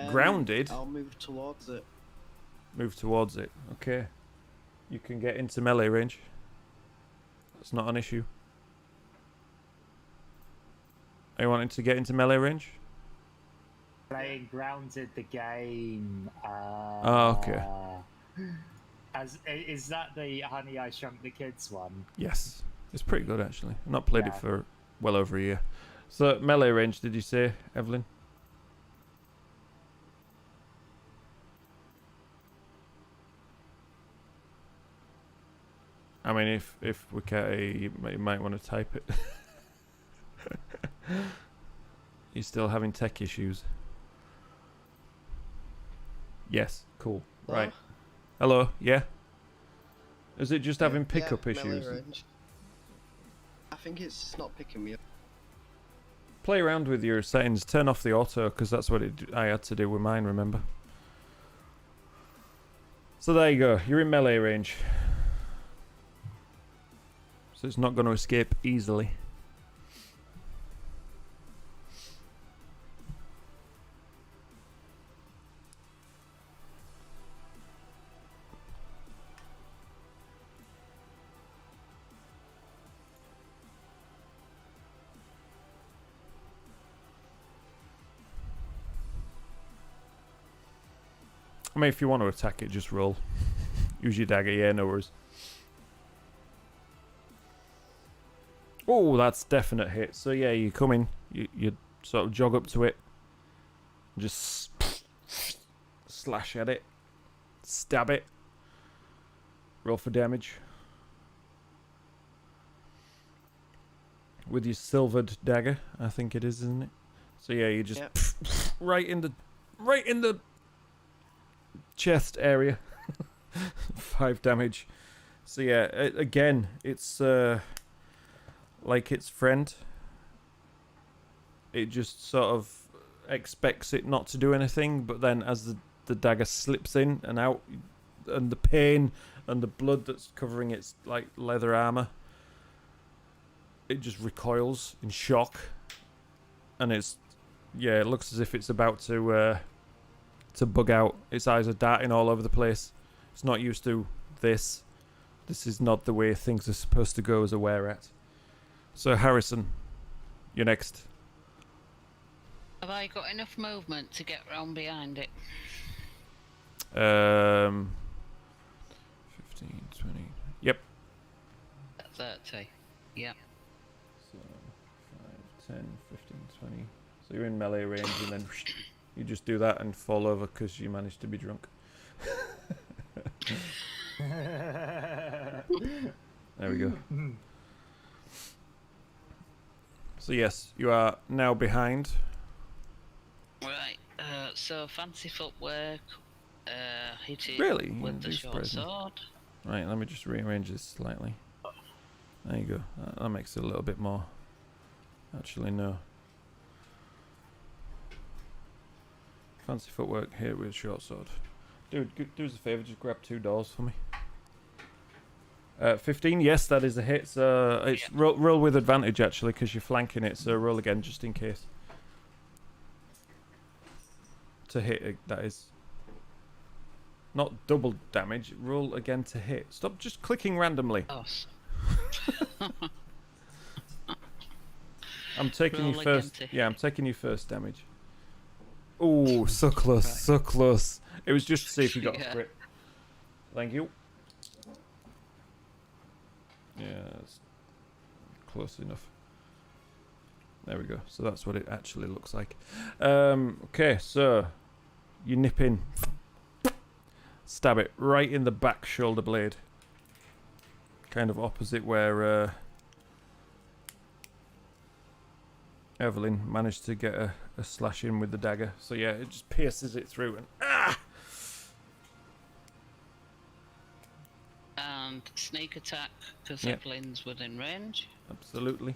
Grounded? I'll move towards it. Move towards it. Okay. You can get into melee range. That's not an issue. Are you wanting to get into melee range? Playing Grounded the game. Oh, okay. Is that the Honey I Shrunk the Kids one? Yes. It's pretty good, actually. I've not played it Yeah. for well over a year. So, melee range, did you say, Evelyn? I mean, if we can't, you might want to type it. You're still having tech issues. Yes, cool. Right. Hello, yeah? Is it just having pickup melee issues? range. I think it's just not picking me up. Play around with your settings. Turn off the auto, because that's what I had to do with mine, remember? So there you go. You're in melee range. So it's not going to escape easily. I mean, if you want to attack it, just roll. Use your dagger, yeah, no worries. Oh, that's definite hit. So yeah, you come in, you sort of jog up to it, just slash at it, stab it, roll for damage. With your silvered dagger, I think it is, isn't it? So yeah, you just right in the chest area. 5 damage. So yeah, again, it's like its friend. It just sort of expects it not to do anything, but then as the dagger slips in and out, and the pain and the blood that's covering its like leather armor, it just recoils in shock, and it looks as if it's about to bug out. Its eyes are darting all over the place. It's not used to this. This is not the way things are supposed to go as a were-rat. So Harrison, you're next. Have I got enough movement to get round behind it? 15, 20. Yep. 30. Yep. So 5, 10, 15, 20. So you're in melee range, and then you just do that and fall over because you managed to be drunk. There we go. So yes, you are now behind. Right, so fancy footwork, hit it Really? with the You're short surprising. sword. Right, let me just rearrange this slightly. There you go. That makes it a little bit more. Actually, no. Fancy footwork here with short sword. Dude, do us a favour, just grab 2 doors for me. 15, yes, that is a hit. So it's roll with advantage actually, because you're flanking it. So roll again just in case. To hit it, that is. Not double damage. Roll again to hit. Stop just clicking randomly. Oh. I'm taking Roll you again first. to Yeah, I'm taking you first damage. Oh, so close, so close. It was just to see if you got a crit. Thank you. Yeah, that's close enough. There we go. So that's what it actually looks like. Okay, so you nip in, stab it right in the back shoulder blade, kind of opposite where Evelyn managed to get a slash in with the dagger. So yeah, it just pierces it through and And sneak attack, because Yep. Evelyn's within range. absolutely.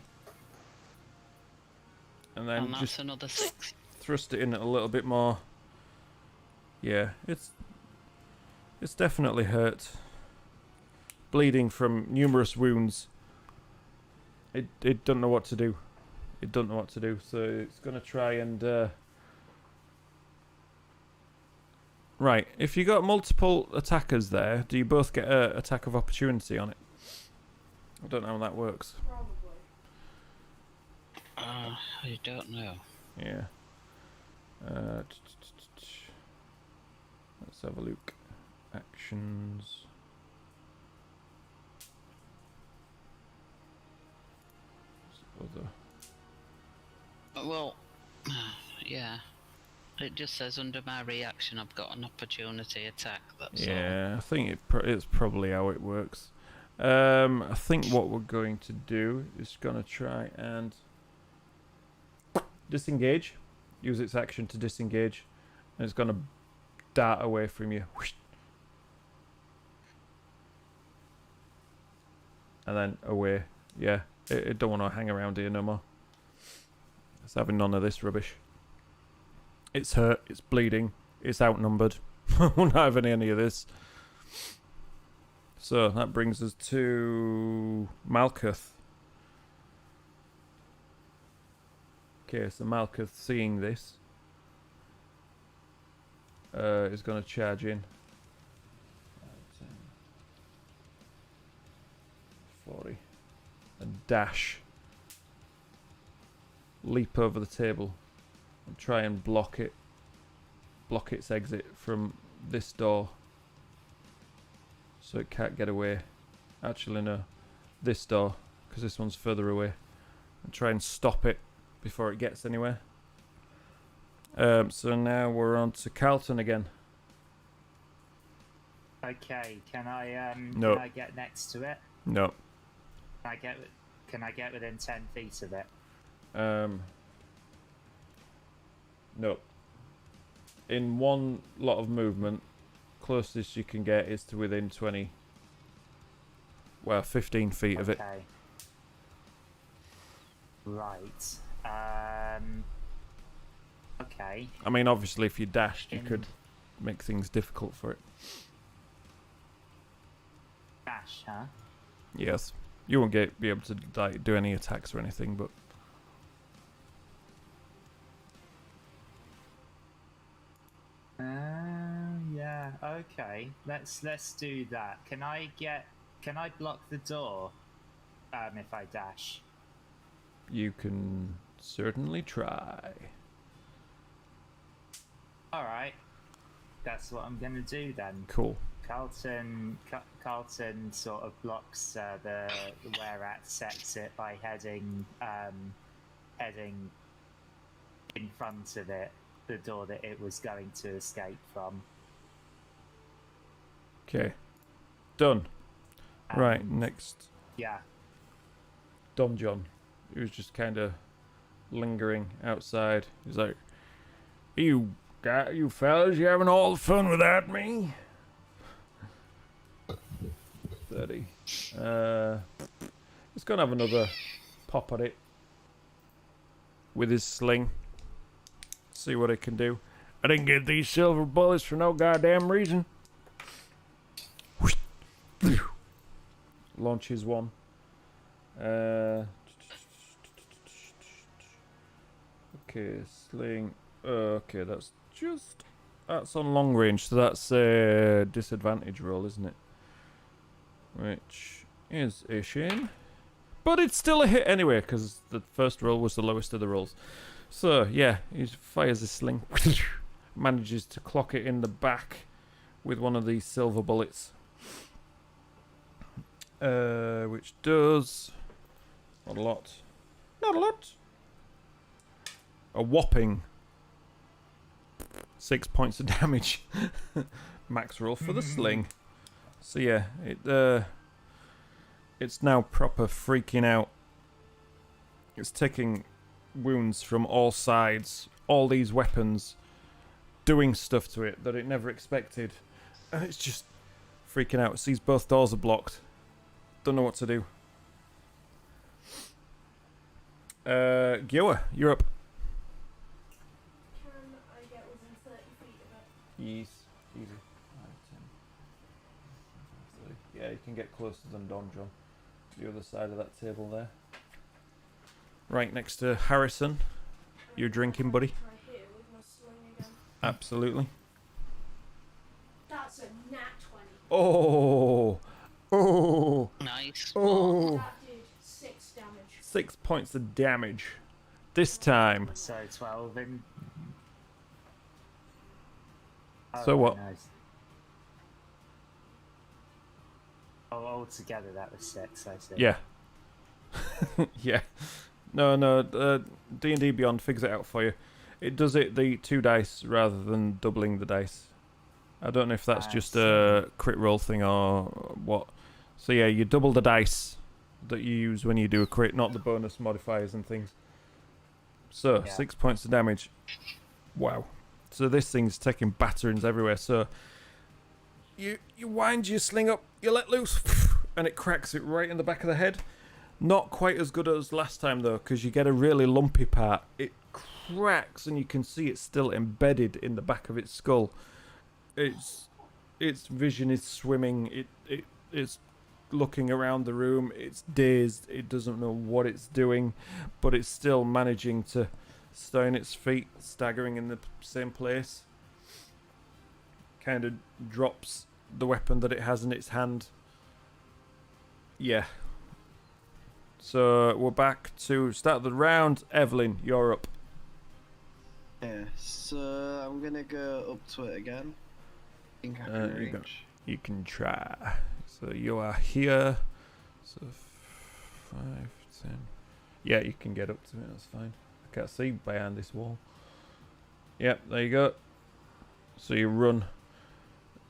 And then And that's just another 6. thrust it in a little bit more. Yeah, it's It's definitely hurt. Bleeding from numerous wounds. It don't know what to do. It don't know what to do, so it's gonna try and right, if you got multiple attackers there, do you both get a attack of opportunity on it? I don't know how that works. Probably. I don't know. Yeah. Let's have a look. Actions. Other. Well, yeah. It just says under my reaction I've got an opportunity attack. That's all. Yeah, I think it's probably how it works. I think what we're going to do is gonna try and disengage. Use its action to disengage, and it's gonna dart away from you. And then away. Yeah, it don't want to hang around here no more. It's having none of this rubbish. It's hurt, it's bleeding, it's outnumbered. We're not having any of this. So that brings us to Malkuth. Okay, so Malkuth, seeing this, is going to charge in. 10, 40. And dash. Leap over the table. And try and block it. Block its exit from this door. So it can't get away. Actually, no. This door. Because this one's further away. And try and stop it before it gets anywhere. So now we're on to Carlton again. Okay, can I No. can I get next to it? No. Can I get within 10 feet of it? No. In one lot of movement, closest you can get is to within 20. Well, 15 feet of it. Okay. Right. Okay. I mean, obviously, if you dashed, you could make things difficult for it. Dash, huh? Yes. You won't be able to like do any attacks or anything, but Yeah. Okay. Let's do that. Can I block the door? If I dash. you can certainly try. All right. That's what I'm gonna do then. Cool. Carlton sort of blocks the where-at exit by heading in front of it, the door that it was going to escape from. Okay. Done. Right, next. Yeah. Dom John, he was just kind of lingering outside. He's like, you fellas, you having all the fun without me? 30. He's gonna have another pop at it with his sling. See what it can do. I didn't get these silver bullets for no goddamn reason. Launches one. Okay, sling. Okay, that's on long range, so that's a disadvantage roll, isn't it? Which is a shame. But it's still a hit anyway, because the first roll was the lowest of the rolls. So, yeah, he fires a sling. Manages to clock it in the back with one of these silver bullets. Which does... Not a lot. Not a lot. A whopping 6 points of damage. Max roll for the sling. So yeah, it's now proper freaking out. It's taking wounds from all sides. All these weapons doing stuff to it that it never expected. And it's just freaking out. It sees both doors are blocked. Don't know what to do. Gioa, you're up. Can I get within 30 feet of it? Yes, easy. Yeah, you can get closer than Don John. The other side of that table there. Right next to Harrison. You're drinking, buddy? Try here with my sling again. Absolutely. That's a nat 20. Oh! Oh! Nice. Oh! That did 6 damage. 6 points of damage. This time. So 12 in. So right, what? Nice. Oh, altogether that was 6, I see. Yeah. Yeah. No, D&D Beyond figures it out for you. It does it the 2 dice rather than doubling the dice. I don't know if that's just a crit roll thing or what. So yeah, you double the dice that you use when you do a crit, not the bonus modifiers and things. So, Yeah. 6 points of damage. Wow. So this thing's taking batterings everywhere. So you wind your sling up, you let loose, and it cracks it right in the back of the head. Not quite as good as last time though, because you get a really lumpy part. It cracks and you can see it's still embedded in the back of its skull. Its vision is swimming. It's looking around the room. It's dazed. It doesn't know what it's doing, but it's still managing to stay on its feet, staggering in the same place. Kind of drops the weapon that it has in its hand. Yeah. So we're back to start the round. Evelyn, you're up. Yeah, so I'm gonna go up to it again. I think I can You go. reach. You can try. So you are here. So 5, 10. Yeah, you can get up to it. That's fine. I can't see behind this wall. Yep, there you go. So you run,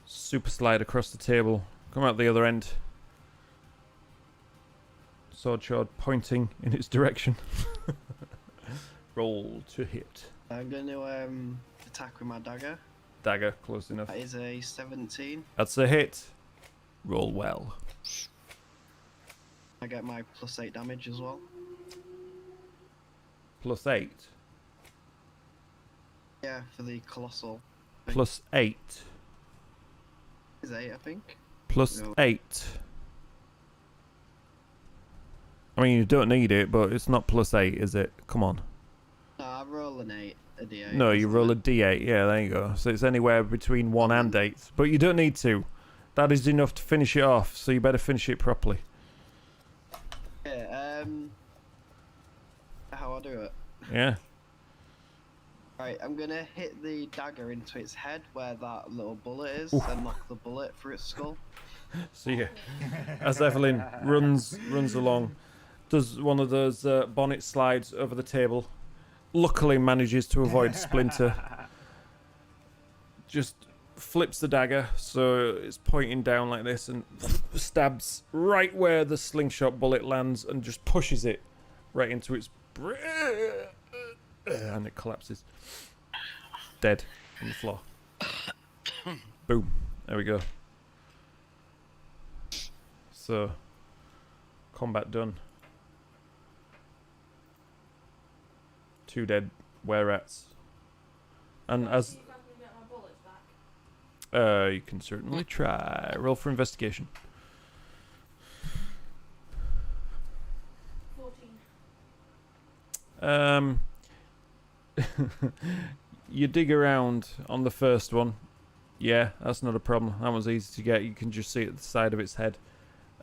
super slide across the table, come out the other end. Sword shard pointing in its direction. Roll to hit. I'm gonna attack with my dagger. Dagger, close enough. That is a 17. That's a hit. Roll well. I get my +8 damage as well. +8. Yeah, for the colossal. +8. Is 8, I think. No. +8. I mean, you don't need it, but it's not +8, is it? Come on. No, I roll an 8, a d8. No, you isn't roll a it? d8. Yeah, there you go. So it's anywhere between 1 and 8. But you don't need to. That is enough to finish it off, so you better finish it properly. Yeah, how I do it? Yeah. Right, I'm gonna hit the dagger into its head where that little bullet is Oof. and knock the bullet through its skull. So yeah, as Evelyn runs along, does one of those bonnet slides over the table. Luckily manages to avoid Splinter. Just flips the dagger so it's pointing down like this and stabs right where the slingshot bullet lands and just pushes it right into its and it collapses. Dead on the floor. Boom. There we go. So, combat done. 2 dead were-rats. And as See if I can get my bullets back. you can certainly try. Roll for investigation. 14. You dig around on the first one. Yeah, that's not a problem. That one's easy to get. You can just see at the side of its head.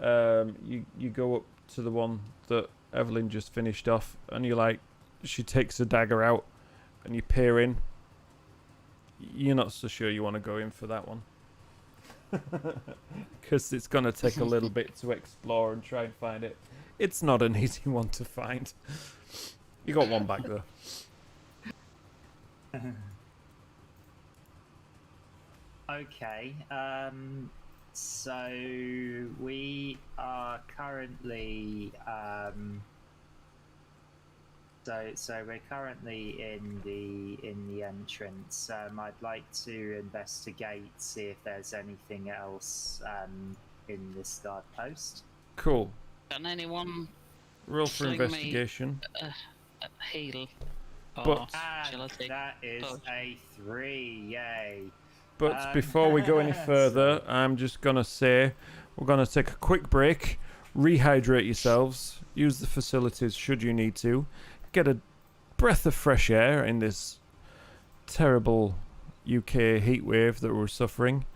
You go up to the one that Evelyn just finished off, and you like, she takes a dagger out, and you peer in. You're not so sure you want to go in for that one. Because it's going to take a little bit to explore and try and find it. It's not an easy one to find. You got one back though. Okay, so we are currently so we're currently in the entrance. I'd like to investigate, see if there's anything else in this guard post. Cool. Can anyone Roll for Fling me. investigation. heal? Or But- shall I take That is dodge? a 3, yay. But before we go any further, I'm just going to say we're going to take a quick break, rehydrate yourselves, use the facilities should you need to, get a breath of fresh air in this terrible UK heat wave that we're suffering,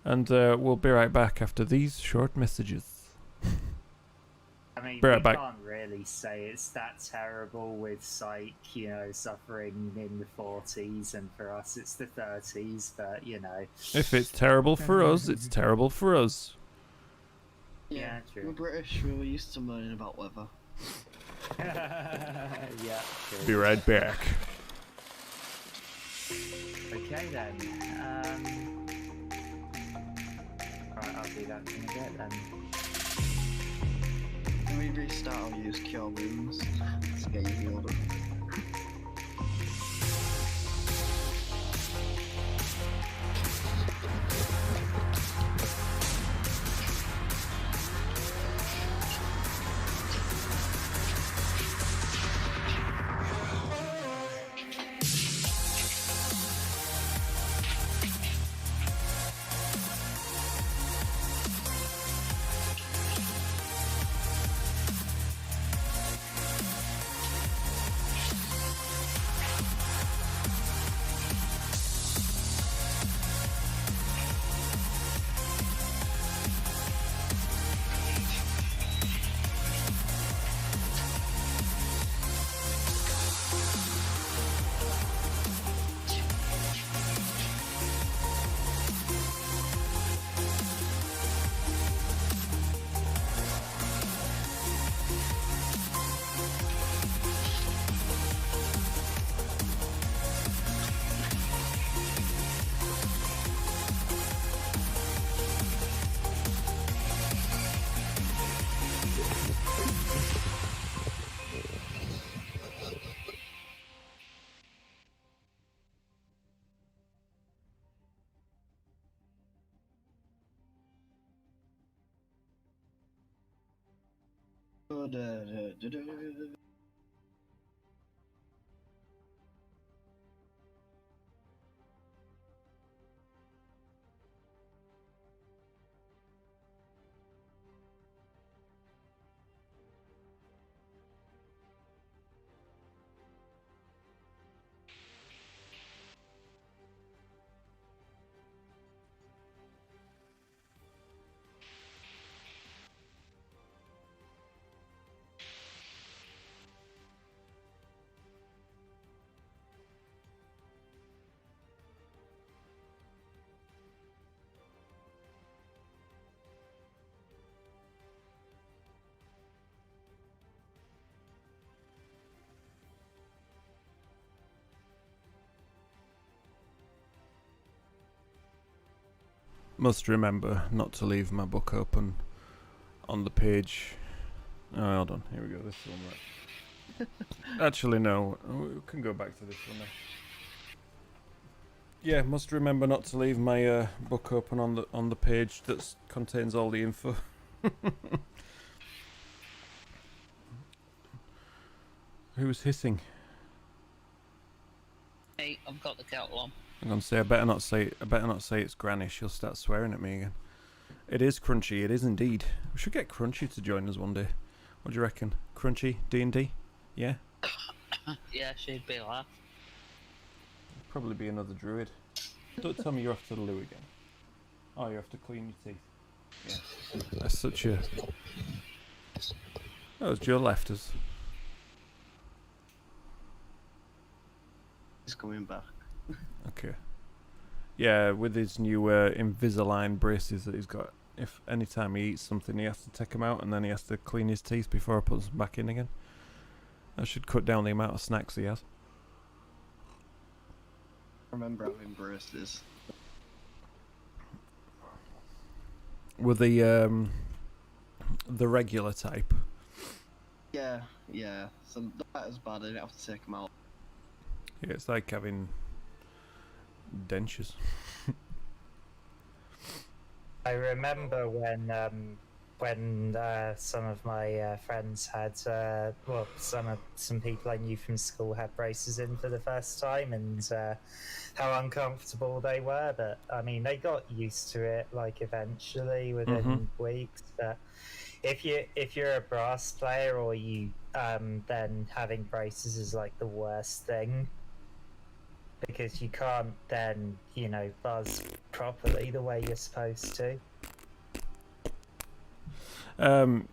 and we'll be right back after these short messages. I mean, Be right we back. can't really say it's that terrible with Psyche, suffering in the 40s, and for us it's the 30s, but, If it's terrible for us, it's terrible for us. Yeah, We're true. British, we're used to moaning about weather. Yeah, true. Be right back. Okay then. Right, I'll do that in a bit then. Can we restart or use cure wounds to get you healed up? Must remember not to leave my book open on the page. Oh, hold on. Here we go. This one. Right. Actually, no. We can go back to this one now. Yeah, must remember not to leave my book open on the page that contains all the info. Who's hissing? Hey, I've got the kettle on. I'm gonna say I better not say it's Granny. She'll start swearing at me again. It is Crunchy. It is indeed. We should get Crunchy to join us one day. What do you reckon? Crunchy D&D? Yeah. Yeah, she'd be laugh. Probably be another druid. Don't tell me you're off to the loo again. Oh, you have to clean your teeth. Yeah. That's such a. Oh, it's Joe left us. He's coming back. Okay. Yeah, with his new Invisalign braces that he's got, if any time he eats something, he has to take them out and then he has to clean his teeth before he puts them back in again. That should cut down the amount of snacks he has. I remember having braces. With the regular type. Yeah. So not as bad. I didn't have to take them out. Yeah, it's like having dentures. I remember when when some of my friends had, well, some people I knew from school had braces in for the first time, and how uncomfortable they were. But I mean, they got used to it, like eventually within weeks. But if you're a brass player, or you then having braces is like the worst thing, because you can't then buzz properly the way you're supposed to.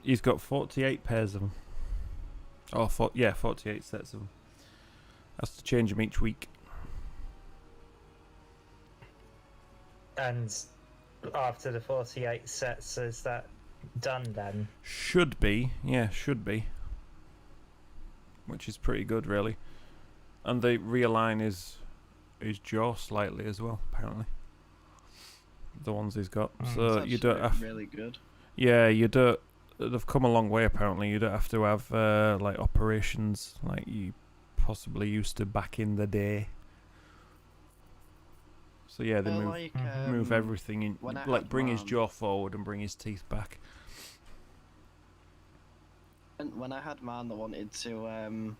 He's got 48 pairs of them. Oh, 48 sets of them. Has to change them each week. And after the 48 sets, is that done then? Should be, yeah, should be. Which is pretty good, really. And they realign his jaw slightly as well, apparently. The ones he's got. So you don't have... really good. Yeah, you don't... They've come a long way, apparently. You don't have to have, like, operations like you possibly used to back in the day. So, yeah, they move everything in. Like, bring his jaw forward and bring his teeth back. And when I had mine, they wanted to...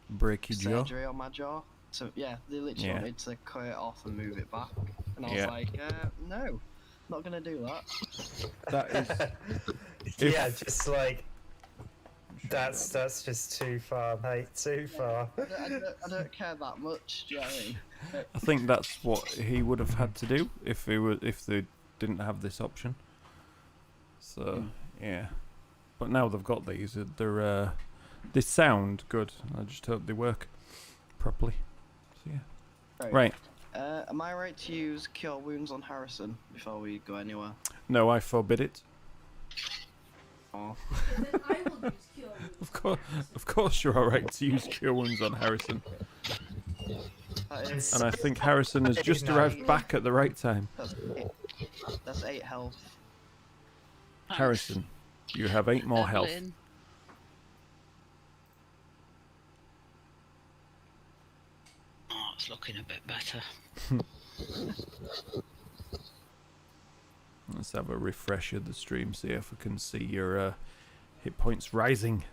break your jaw? Surgery on my jaw. So, yeah, they literally wanted to cut it off and move it back. And I was like, no. Not gonna do that. That is... Yeah, just like... That's just too far, mate. Too far. I don't care that much, do you know what I mean? I think that's what he would have had to do if they didn't have this option. So, yeah. But now they've got these. They sound good. I just hope they work properly. So, yeah. Right. Am I right to use Cure Wounds on Harrison before we go anywhere? No, I forbid it. Oh. Then I will use Cure Wounds. Of course you're alright to use Cure Wounds on Harrison. And I think Harrison has just arrived back at the right time. That's 8 health. Harrison, you have 8 more health. Oh, it's looking a bit better. Let's have a refresh of the stream, see if we can see your hit points rising.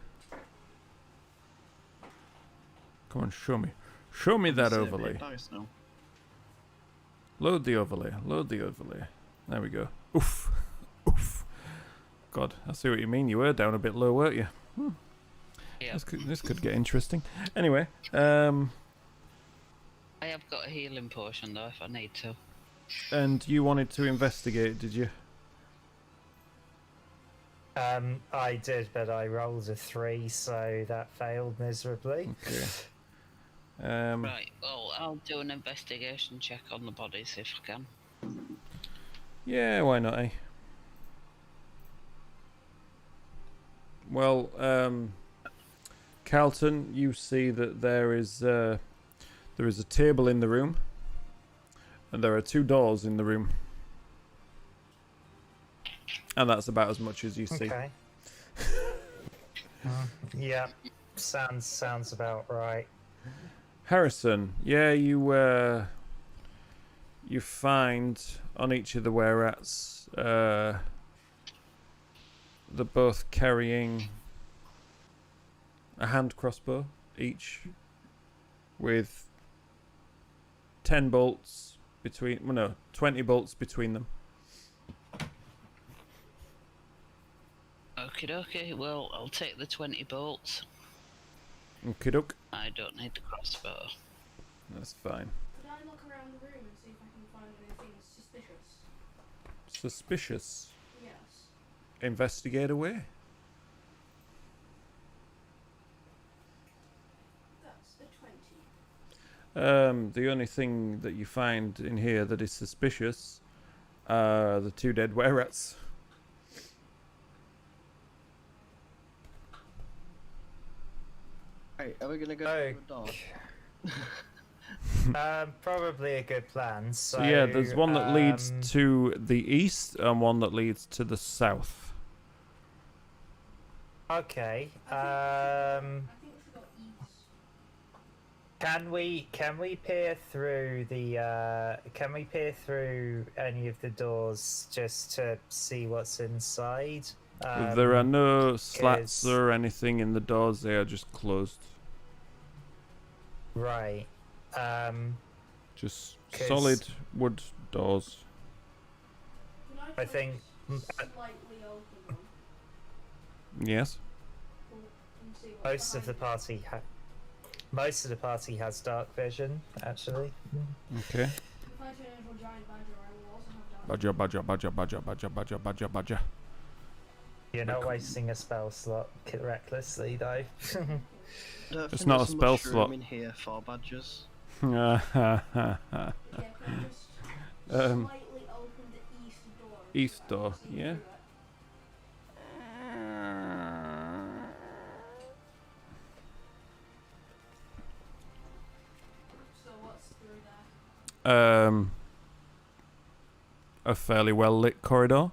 Come on, show me. Show me that overlay. Load the overlay. Load the overlay. There we go. Oof. Oof. God, I see what you mean. You were down a bit low, weren't you? Yeah. This could get interesting. Anyway, I have got a healing potion though, if I need to. And you wanted to investigate, did you? I did, but I rolled a 3, so that failed miserably. Okay. Right, well, I'll do an investigation check on the bodies if I can. Yeah, why not, eh? Well, Carlton, you see that there is a table in the room, and there are 2 doors in the room, and that's about as much as you see. Okay. Yeah, sounds about right. Harrison, yeah, you find on each of the were-rats, they're both carrying a hand crossbow each, with 10 bolts between, well, no, 20 bolts between them. Okie dokie, well, I'll take the 20 bolts. Okie doke. I don't need the crossbow. That's fine. Could I look around the room and see if I can find anything suspicious? Suspicious. Yes. Investigate away. That's a 20. The only thing that you find in here that is suspicious are the 2 dead were-rats. Right, are we gonna go through the door? Probably a good plan. So, So yeah, there's one that leads to the east and one that leads to the south. Okay. I think we should go east. Can we peer through the any of the doors just to see what's inside? There are no slats 'cause- or anything in the doors. They are just closed. Right. Just 'Cause- solid wood doors. Can I I try think- to slightly open them Yes. and see what's Most of the behind party has dark vision, actually. Okay. it? If I turn into a giant badger, I will also have dark. Badger. You're not wasting a spell slot recklessly, though. I don't It's think not a there's spell much room slot. in here for badgers. Yeah, can I just Um, slightly open the east door? East so I can door, see yeah. through it? So what's through there? A fairly well lit corridor.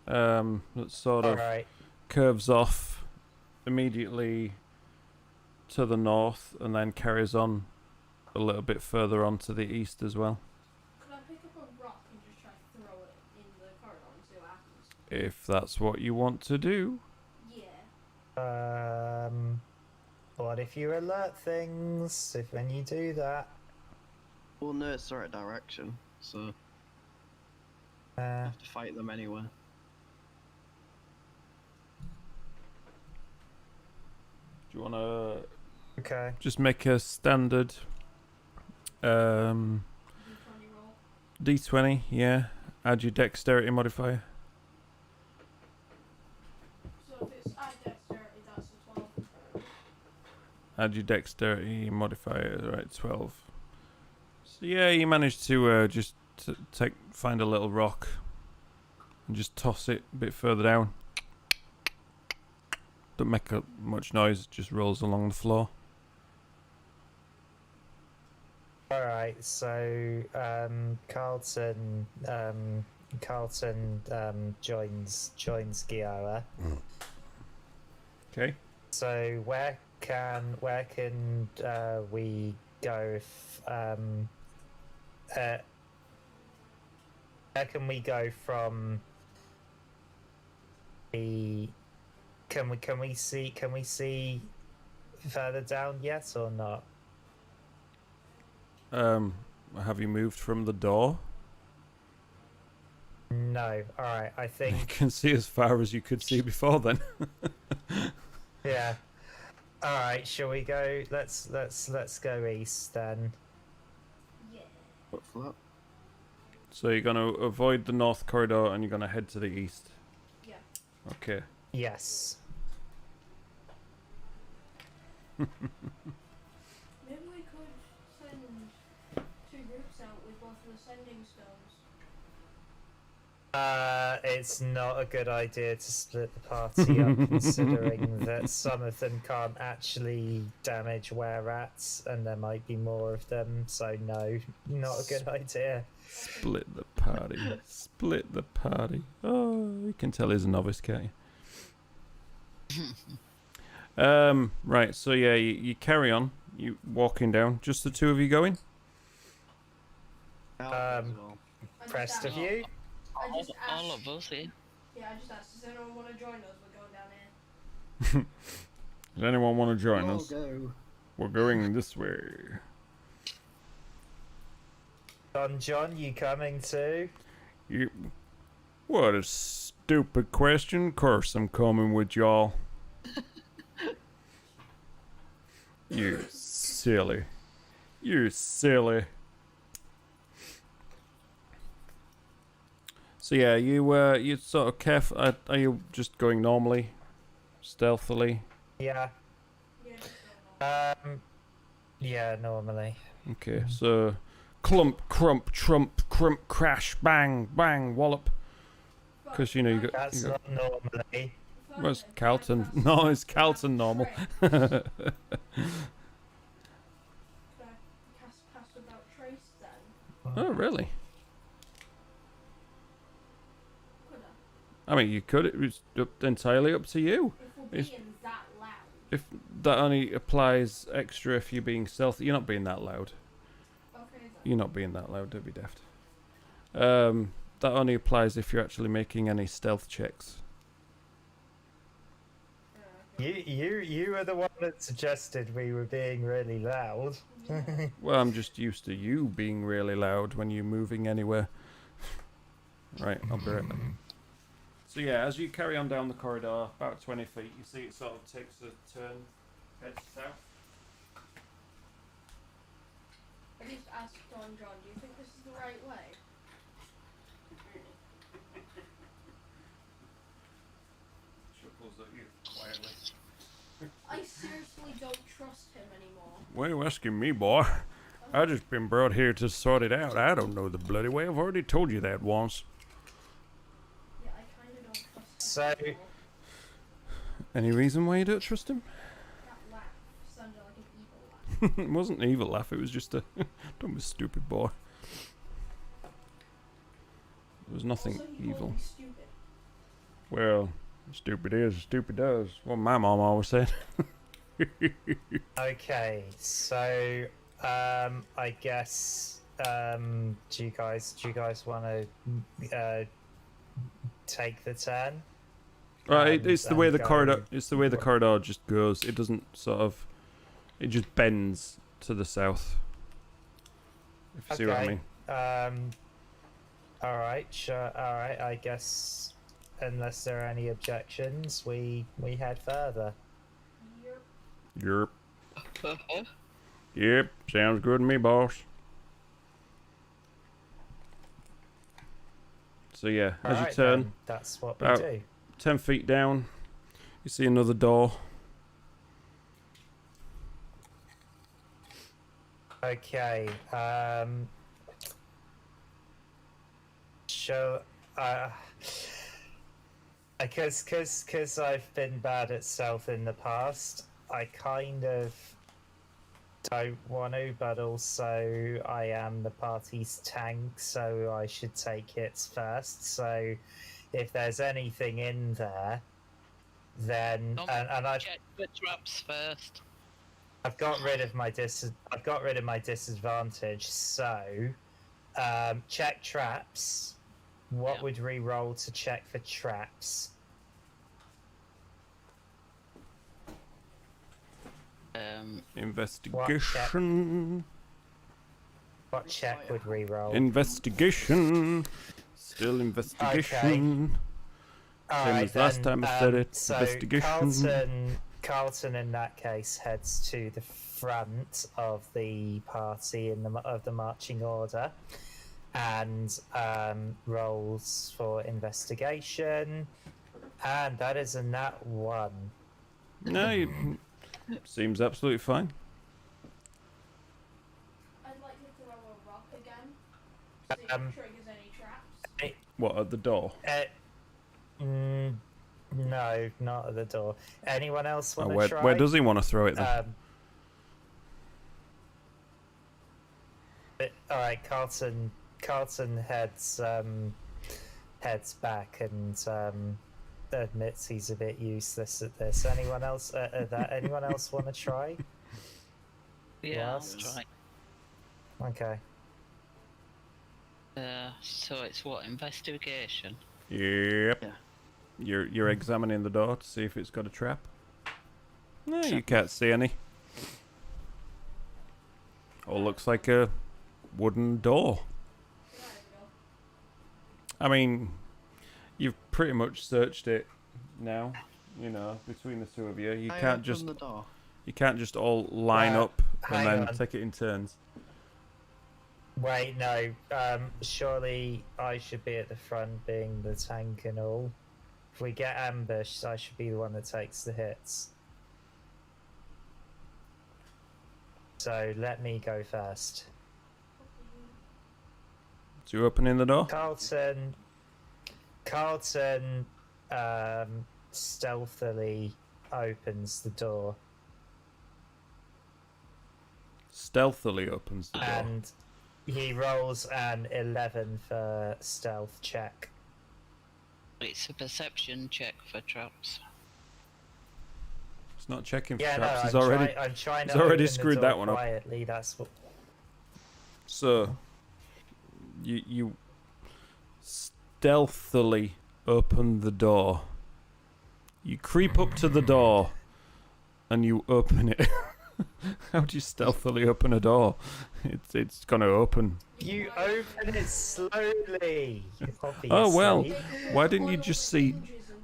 That sort of Alright. curves off immediately to the north and then carries on a little bit further on to the east as well. Could I pick up a rock and just try to throw it in the corridor and see what happens? If that's what you want to do. Yeah. What if you alert things? If when you do that, Well, no, it's the right direction, so I have to fight them anyway. Do you want to okay. just make a standard D20 roll. D20? Yeah. Add your dexterity modifier. So if it's at dexterity, that's a 12. Add your dexterity modifier. Right, 12. So yeah, you managed to just find a little rock and just toss it a bit further down. Don't make much noise. It just rolls along the floor. Alright, so Carlton joins Giara. Okay. So where can we go if where can we go from the can we see further down yet or not? Have you moved from the door? No. Alright, I You think can see as far as you could see before then. yeah. Alright, shall we go let's go east then. Yeah. What for that? So you're going to avoid the north corridor and you're going to head to the east. Yeah. Okay. Yes. Maybe we could send 2 groups out with both of the sending stones. It's not a good idea to split the party up, considering that some of them can't actually damage were-rats, and there might be more of them, so no, not a good idea. Split the party. Split the party. Oh, you can tell he's a novice, can't you? Right, so yeah, you carry on. You walking down. Just the two of you going? As I well. just Rest of asked- you? I just All asked. of us here. Yeah, I just asked, does anyone want to join us? We're going down here. Does anyone want to join We'll us? go. We're going this way. John, you coming too? You. What a stupid question. Of course I'm coming with y'all. You silly. You silly. So yeah, you sort of careful. Are you just going normally, stealthily? Yeah. Yeah, just go normal. Yeah, normally. Okay, so clump, crump, trump, crump, crash, bang, bang, wallop. Because you know you got. That's You got not normally. where's Carlton? No, it's Carlton normal. Could I cast about trace then? Oh really? Could I? I mean, you could. It was entirely up to you. If we're It's- being that loud. If that only applies extra if you're being stealthy. You're not being that loud. Okay then. You're not being that loud. Don't be daft. that only applies if you're actually making any stealth checks. You were the one that suggested we were being really loud. Well, I'm just used to you being really loud when you're moving anywhere. Right, I'll be right back. So yeah, as you carry on down the corridor, about 20 feet, you see it sort of takes a turn, heads south. I just asked Don John, do you think this is the right way? Chuckles at you quietly. I seriously don't trust him anymore. Why are you asking me, boy? I just been brought here to sort it out. I don't know the bloody way. I've already told you that once. Yeah, I kinda don't trust him So, anymore. Any reason why you don't trust him? That laugh sounded like an evil laugh. It wasn't an evil laugh. It was just a don't be stupid, boy. There was nothing Also, he called evil. me stupid. Well, stupid is, stupid does. What my mom always said. okay, so I guess do you guys want to take the turn? Right, it's the way the go- corridor. It's the way the corridor just goes. It doesn't sort of. It just bends to the south. If you see what I mean. All right, sure. All right, I guess unless there are any objections, we head further. Yep. Yep. Yep. Sounds good to me, boss. So yeah, as you Alright turn then, that's what we about do. 10 feet down, you see another door. Okay. So, because I've been bad at stealth in the past, I kind of don't want to, but also I am the party's tank, so I should take hits first. So, if there's anything in there, then and I've Check the traps first. I've got rid of my disadvantage. So, check traps. What Yeah. would re-roll to check for traps? Investigation. What check would re-roll? Investigation. Still investigation. Same as last time I said it. So Investigation. Carlton in that case heads to the front of the party of the marching order, and rolls for investigation, and that is a nat 1. No, seems absolutely fine. I'd like to throw a rock again. See if it triggers any traps. What, at the door? No, not at the door. Anyone else want to Oh, try? where does he want to throw it then? All right, Carlton heads back and admits he's a bit useless at this. Anyone else anyone else want to try? Yeah, Yes. I'll try. Okay. So it's what, investigation? Yep. Yeah. You're examining the door to see if it's got a trap. No, you can't see any. All looks like a wooden door. There we go. I mean, you've pretty much searched it now. You know, between the two of you, you I can't open just the door. all line up and hang then on. take it in turns. Wait, no. Surely I should be at the front, being the tank and all. If we get ambushed, I should be the one that takes the hits. So let me go first. So you opening the door? Carlton stealthily opens the door, Stealthily opens the door. and he rolls an 11 for stealth check. It's a perception check for traps. It's not checking for Yeah, traps. no, He's I'm trying to he's already open the screwed door that one up. quietly. That's what. So you stealthily open the door. You creep up to the door and you open it. How do you stealthily open a door? It's gonna open. You open it slowly. Oh well. obviously. Why didn't you just see?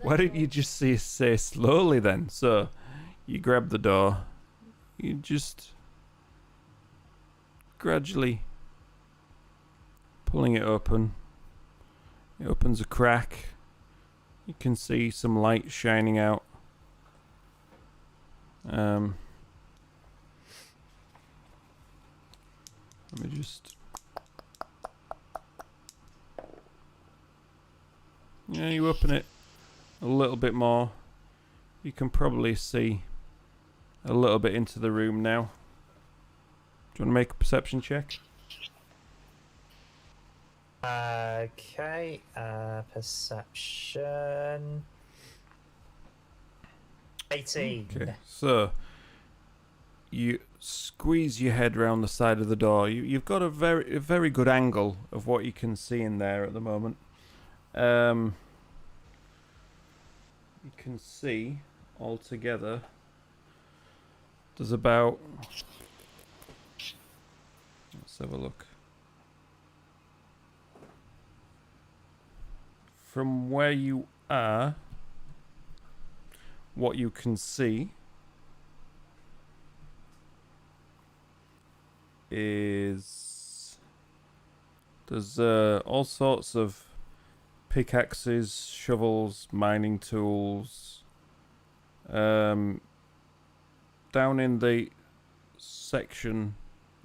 Why didn't you just say slowly then? So you grab the door. You just gradually pulling it open. It opens a crack. You can see some light shining out. Let me just... Yeah, you open it a little bit more. You can probably see a little bit into the room now. Do you want to make a perception check? Okay, perception. 18. Okay, so you squeeze your head round the side of the door. You've got a very good angle of what you can see in there at the moment. You can see altogether there's about, let's have a look. From where you are, what you can see is there's all sorts of pickaxes, shovels, mining tools. Down in the section,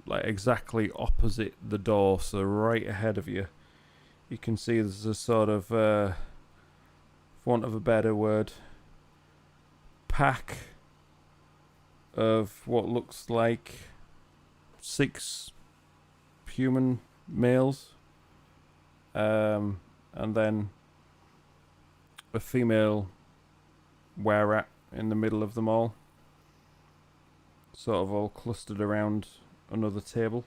like exactly opposite the door, so right ahead of you, you can see there's a sort of, for want of a better word, pack of what looks like 6 human males, and then a female were-rat in the middle of them all, sort of all clustered around another table.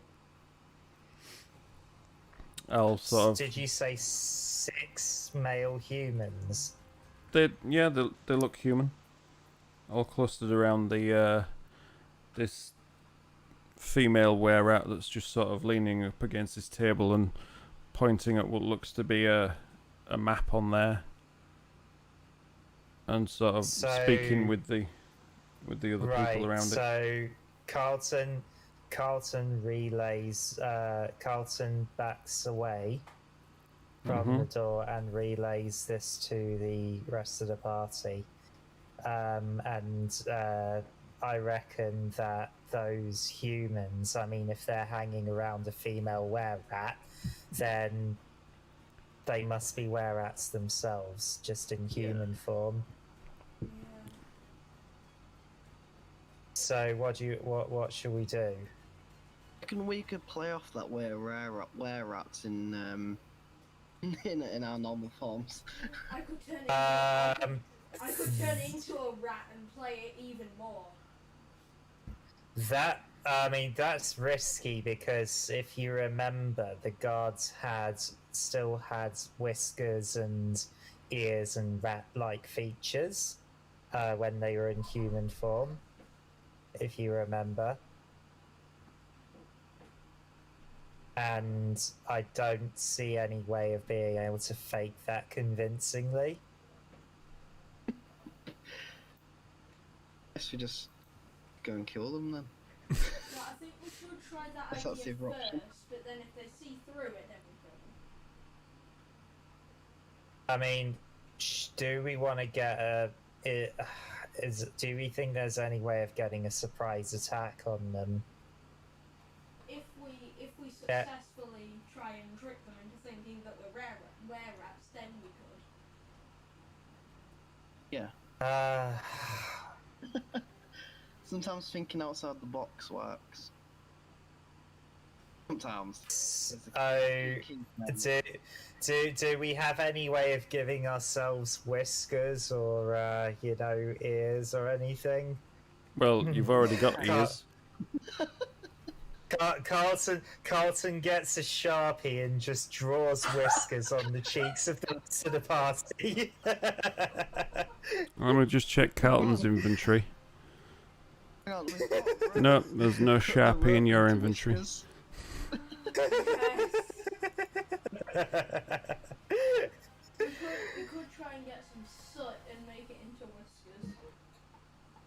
I'll sort of... Did you say 6 male humans? They look human. All clustered around the this female were-rat that's just sort of leaning up against this table and pointing at what looks to be a map on there, and sort of speaking with the other people around it. So Carlton relays. Carlton backs away from the door and relays this to the rest of the party. I reckon that those humans, I mean, if they're hanging around a female were-rat, then they must be were-rats themselves, just in human form. Yeah. So what should we do? I reckon we could play off that were-rats in our normal forms. I could turn it. I could turn it into a rat and play it even more. That's risky, because if you remember, the guards still had whiskers and ears and rat-like features when they were in human form, if you remember. And I don't see any way of being able to fake that convincingly. Guess we just go and kill them then. Yeah, I think we should try that That's idea the option. first, but then if they see through it, then we kill them. I mean, do we want to get do we think there's any way of getting a surprise attack on them? If we successfully try and trick them into thinking that we're were-rats, then we could. Yeah. Sometimes thinking outside the box works. Sometimes. Do we have any way of giving ourselves whiskers or ears or anything? Well, you've already got ears. Carlton gets a Sharpie and just draws whiskers on the cheeks of the rest of the party. I'm gonna just check Carlton's inventory. Hang on, we've got No, there's no Sharpie in your Rope inventory. whiskers. You could try and get some soot and make it into whiskers.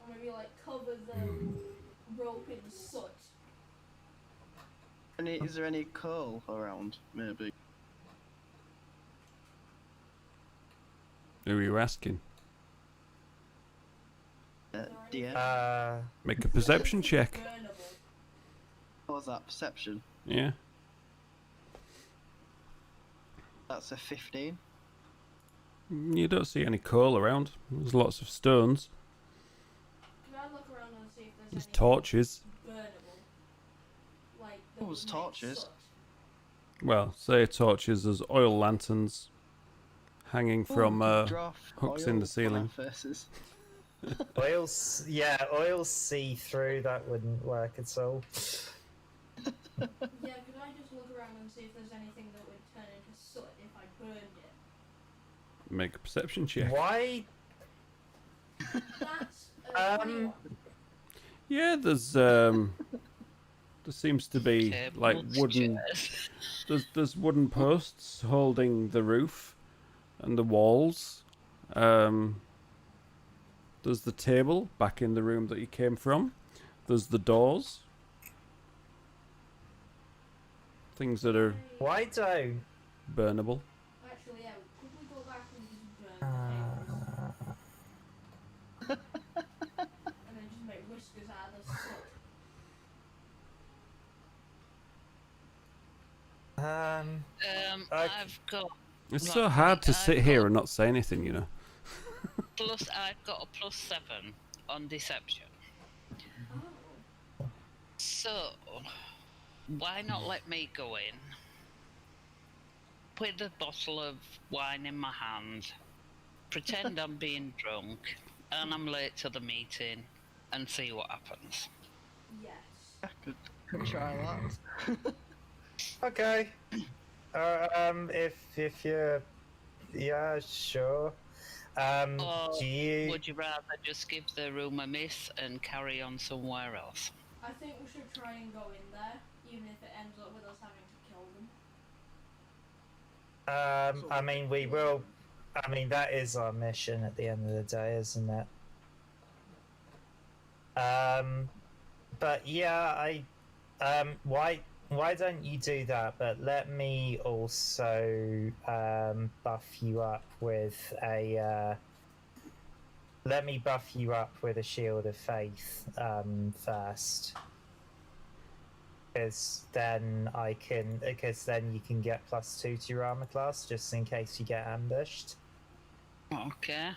Or maybe like cover the rope in soot. Is there any coal around? Maybe. Who are you asking? DM. Make a perception check. Burnable. What was that? Perception. Yeah. That's a 15. You don't see any coal around. There's lots of stones. Can I look around and see if there's There's any torches. burnable? Like Oh, there's that would make torches. soot? Well, say torches. There's oil lanterns hanging from hooks in the ceiling. Faces. Oil see through. That wouldn't work at all. Yeah, could I just look around and see if there's anything that would turn into soot if I burned it? Make a perception check. Why? That's a 21. Yeah, there seems to be like Tables, wooden. chairs. There's wooden posts holding the roof and the walls. There's the table back in the room that you came from. There's the doors. Things that are Why don't? burnable. Actually, yeah, could we go back and just burn the tables? And then just make whiskers out of the soot? I've got It's Right, so hard to I've sit here got- and not say anything, you know. I've got a +7 on deception. Oh. So, why not let me go in with a bottle of wine in my hand, pretend I'm being drunk, and I'm late to the meeting, and see what happens? Yes. I could try that. Okay. If you're, yeah, sure. Or Do you? would you rather just give the room a miss and carry on somewhere else? I think we should try and go in there, even if it ends up with us having to kill them. I mean, we will. I mean, that is our mission at the end of the day, isn't it? But yeah, why don't you do that? But let me also buff you up with a. Let me buff you up with a shield of faith first, because then you can get +2 to your armor class just in case you get ambushed. Okay.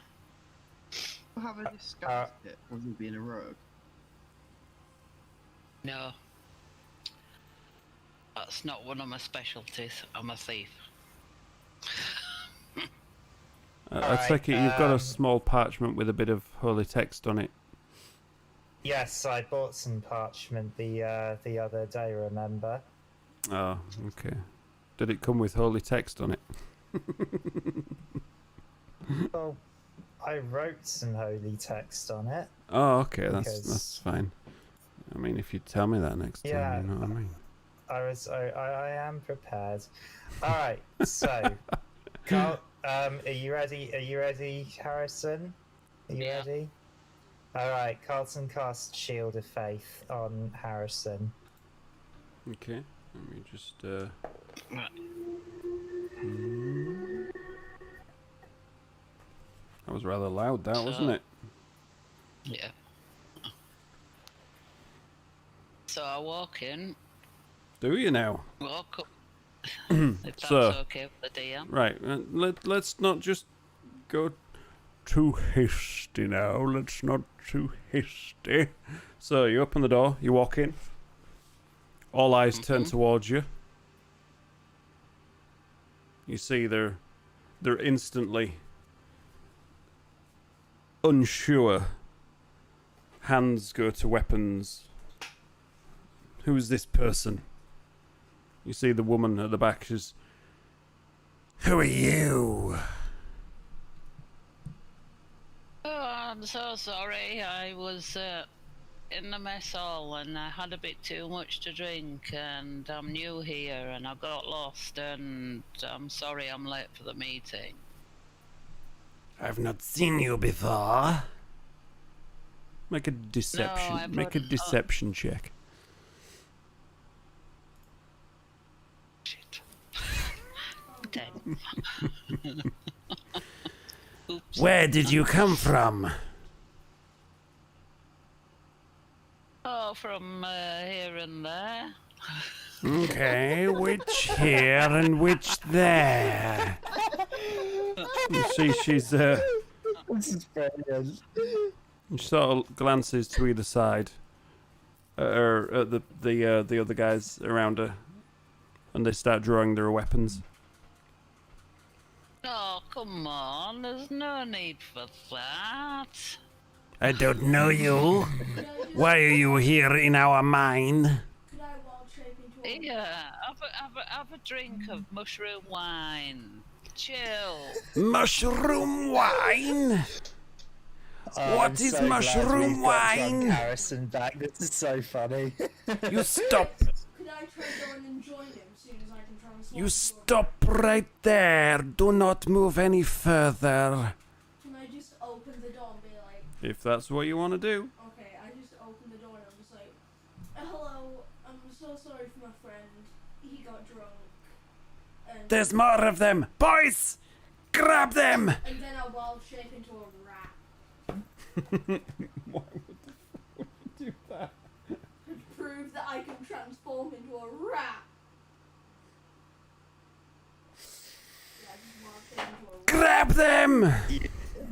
Have a disguise kit with you being a rogue. No. That's not one of my specialties. I'm a thief. I Alright, take it you've got a small parchment with a bit of holy text on it. Yes, I bought some parchment the other day. Remember? Oh, okay. Did it come with holy text on it? Well, I wrote some holy text on it. Oh, okay, that's Because- fine. I mean, if you tell me that next time, Yeah. you know what I mean. I am prepared. All right, so, Carl, are you ready? Are you ready, Harrison? Are you Yeah. ready? All right, Carlton cast Shield of Faith on Harrison. Okay, let me just. Right. That was rather loud, that wasn't it? Yeah. So I walk in, Do you now? walk up. If that's So- okay with the DM. Right, let's not just go too hasty now. Let's not too hasty. So you open the door, you walk in. All eyes turn towards you. You see they're instantly unsure. Hands go to weapons. Who's this person? You see the woman at the back. She's... Who are you? Oh, I'm so sorry. I was in the mess hall and I had a bit too much to drink, and I'm new here and I got lost, and I'm sorry I'm late for the meeting. I've not seen you before. Make a deception. No, Make a deception check. Shit. 10. Oops. Where did you come from? Oh, from here and there. Okay, which here and which there? You see, she's This is brilliant. she sort of glances to either side, at the other guys around her, and they start drawing their weapons. Oh, come on. There's no need for that. I don't know you. Why are you here in our mine? Could I wild shape into a Here, have a drink of mushroom wine. Chill. Mushroom wine? Oh, What I'm is so glad mushroom we've got drunk wine? Harrison back. This is so funny. You stop. Could I try going and join him as soon as I can transform? You into a- stop right there. Do not move any further. Can I just open the door and be like, If that's what you want to do. okay, I just open the door and I'm just like, hello, I'm so sorry for my friend. He got drunk. And, There's more of them. Boys! Grab them! and then I wild shape into a rat. Why would you do that? To prove that I can transform into a rat. Yeah, I just wild shape into a rat. Grab them!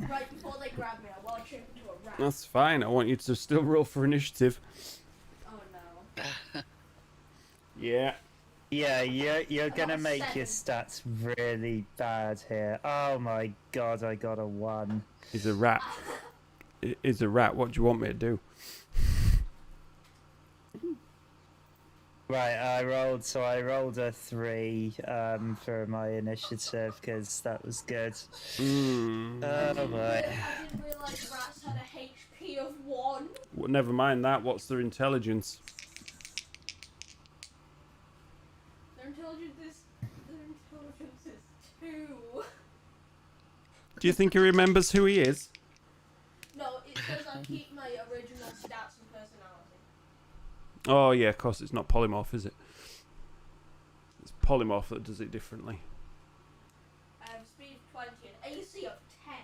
Right before they grab me, I wild shape into a rat. That's fine. I want you to still roll for initiative. Oh no. Yeah. Yeah, you're got gonna a make your 7. stats really bad here. Oh my god, I got a 1. He's a rat. He's a rat. What do you want me to do? Right, I rolled a 3 for my initiative because that was good. Oh boy. I didn't realise rats had a HP of 1. Well, never mind that. What's their intelligence? Their intelligence is 2. Do you think he remembers who he is? No, it says I keep my original stats and personality. Oh, yeah, of course. It's not polymorph, is it? It's polymorph that does it differently. I have speed of 20 and AC of 10.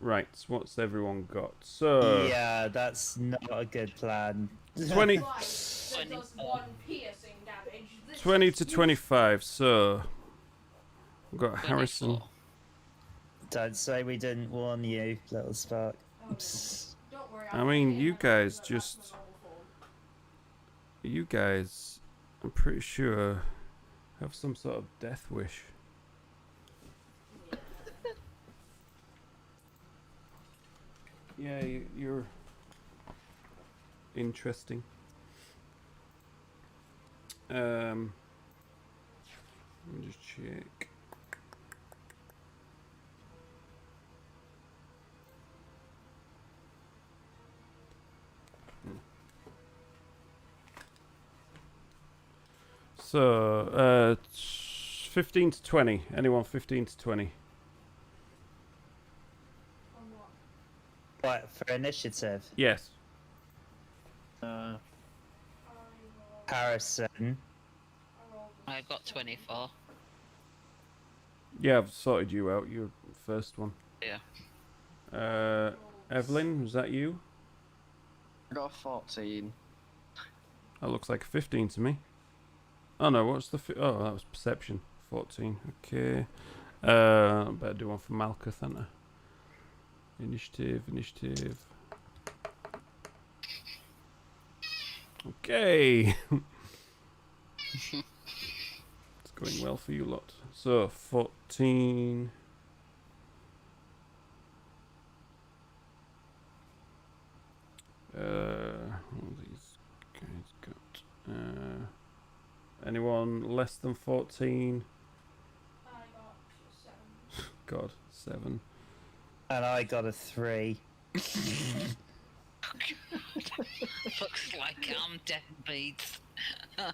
Right, so what's everyone got? So, Yeah, that's not a good plan. 20, Twice, that does 1 piercing damage. This 20 is to 25. So, we've got 24. Harrison. Don't say we didn't warn you, little Spark. Oh, Psst. don't worry, I I'll mean, get you it. guys That's just- my normal form. You guys, I'm pretty sure, have some sort of death wish. Yeah. Yeah, you're interesting. Let me just check. So, 15 to 20. Anyone 15 to 20? On what? What, for initiative? Yes. Uh, I rolled- Harrison. I rolled a I got 24. Yeah, I've sorted you out. You're the first one. Yeah. Uh, Evelyn, was that you? I got a 14. That looks like a 15 to me. Oh no, what's the... oh, that was perception. 14, okay. Better do one for Malkuth, hadn't I? Initiative. Okay. It's going well for you lot. So, 14... what are these guys Anyone less than 14? I got 7. God, 7. And I got a 3. Looks like I'm deadbeat. Yeah,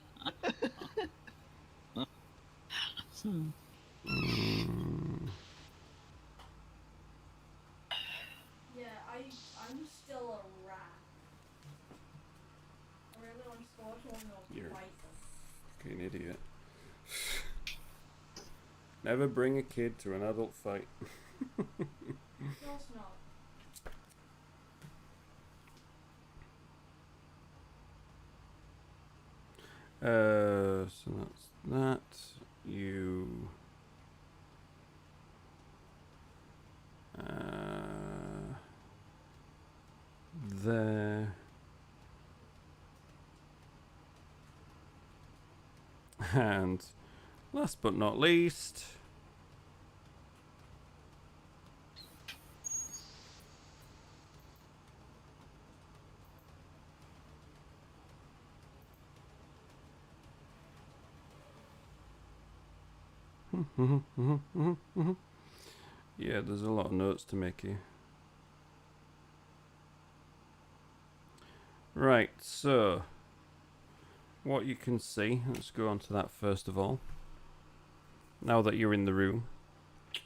I'm still a rat. I really want to score to one of You're- them fight them. Fucking idiot. Never bring a kid to an adult fight. Of course not. So that's that. You. There. And last but not least. Yeah, there's a lot of notes to make here. Right, so what you can see, let's go on to that first of all. Now that you're in the room, should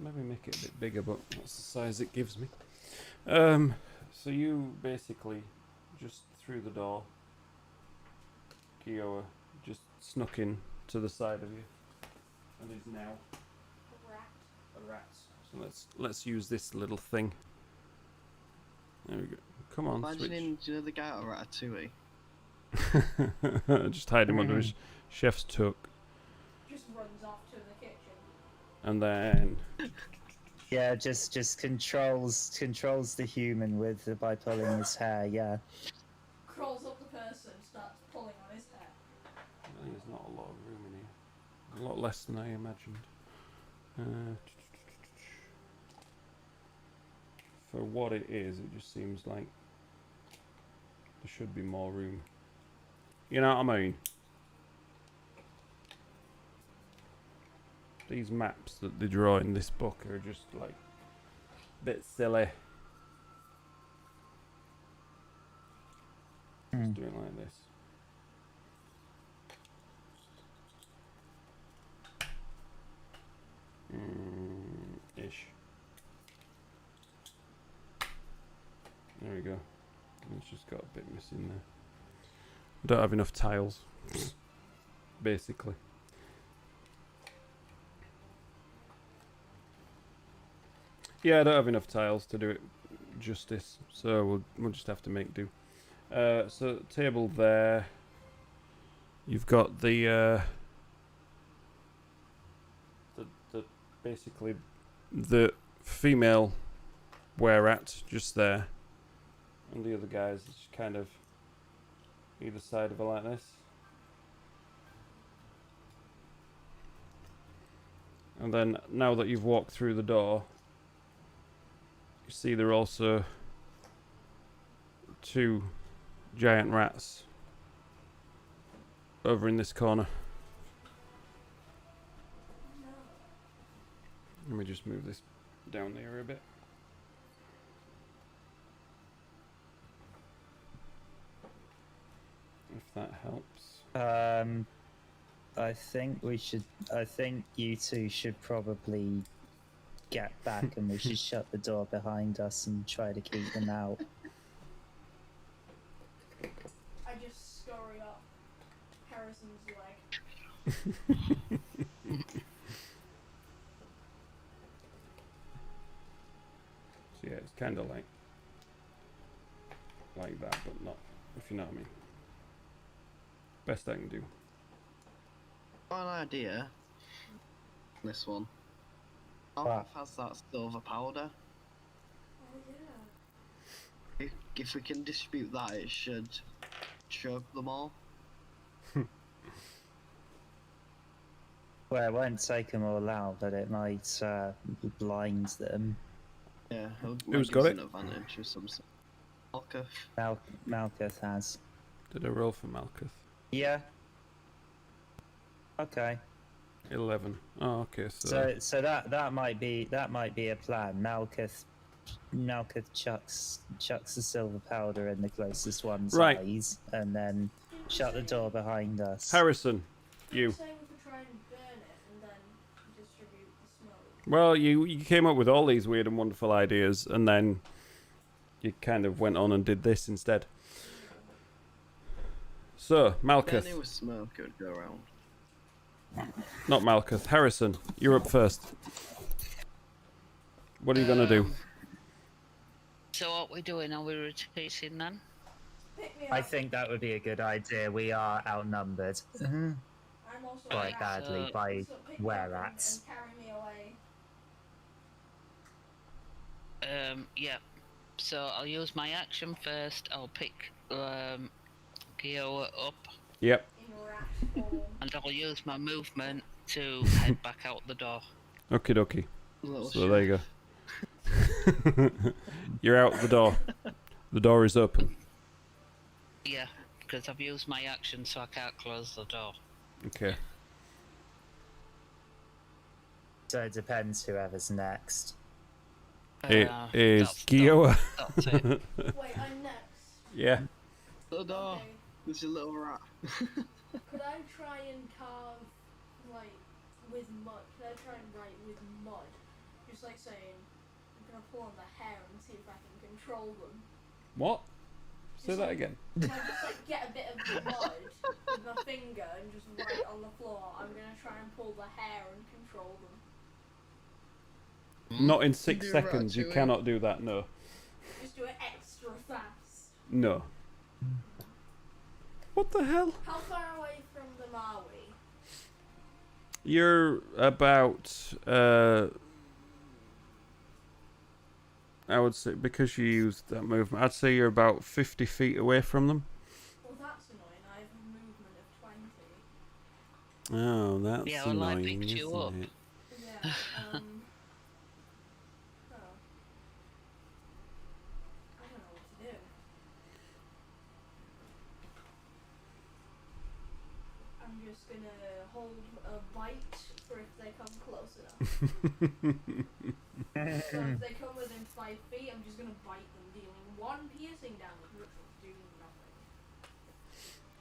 maybe make it a bit bigger, but that's the size it gives me. So you basically just through the door, Kiowa just snuck in to the side of you, and is now a rat. So let's use this little thing. There we go. Come on, Imagining, do you know the guy out of Ratatouille? switch. Just hide him under his chef's tuck, Just runs off to the kitchen. and then Yeah, just controls the human with by pulling his hair. Yeah. Crawls up the person, starts pulling on his hair. I think there's not a lot of room in here. A lot less than I imagined. For what it is, it just seems like there should be more room. You know what I mean? These maps that they draw in this book are just like a bit silly. Just do it like this. Ish. There we go. It's just got a bit missing there. I don't have enough tiles, basically. Yeah, I don't have enough tiles to do it justice, so we'll just have to make do. So table there. You've got the basically the female were-rat just there, and the other guys just kind of either side of her like this. And then now that you've walked through the door, you see there are also 2 giant rats over in this corner. No. Let me just move this down there a bit. If that helps. I think you two should probably get back, and we should shut the door behind us and try to keep them out. I just scurry up Harrison's leg. So yeah, it's kind of like that, but not, if you know what I mean. Best I can do. Got an idea. This one. What? Has that silver powder. Oh yeah. If we can distribute that, it should choke them all. Well, it won't take them all out, but it might blind them. Yeah, Who's got it? An advantage or some sort. Malkuth. Malkuth has. Did I roll for Malkuth? Yeah. Okay. 11. Oh, okay. So that might be a plan. Malkuth chucks the silver powder in the closest one's Right. eyes, and then shut the door behind us. Harrison, you. Saying we could try and burn it and then distribute the smoke. Well, you came up with all these weird and wonderful ideas, and then you kind of went on and did this instead. So, Malkuth. Then it was smoke, it would go around. Not Malkuth. Harrison, you're up first. What are you going to do? So what we're doing? Are we retreating then? Pick me up. I think that would be a good idea. We are outnumbered I'm also quite a rat, badly So- by so pick me up were-rats. and carry me away. Yeah. So I'll use my action first. I'll pick Gio up, Yep. In rat form. and I'll use my movement to head back out the door. Okie dokie. Little So there you go. You're out the door. The door is open. Yeah, because I've used my action, so I can't close the door. Okay. So it depends whoever's next. It is that's Gioa. That's it. Wait, I'm next. Yeah. The door. Okay. There's your little rat. Could I try and carve, like, with mud? Could I try and write with mud? Just like saying, I'm gonna pull on the hair and see if I can control them. What? Say that again. Can I just like get a bit of mud with my finger and just write on the floor? I'm gonna try and pull the hair and control them. Not in 6 Do seconds. You Ratatouille. cannot do that. No. Just do it extra fast. No. What the hell? How far away from them are we? You're about. I would say, because you used that movement, I'd say you're about 50 feet away from them. Well, that's annoying. I have a movement of 20. Oh, that's Yeah, well, I annoying, picked you isn't up. it? Yeah, oh. I don't know what to do. I'm just gonna hold a bite for if they come close enough. So if they come within 5 feet, I'm just gonna bite them, dealing 1 piercing damage, which will do nothing.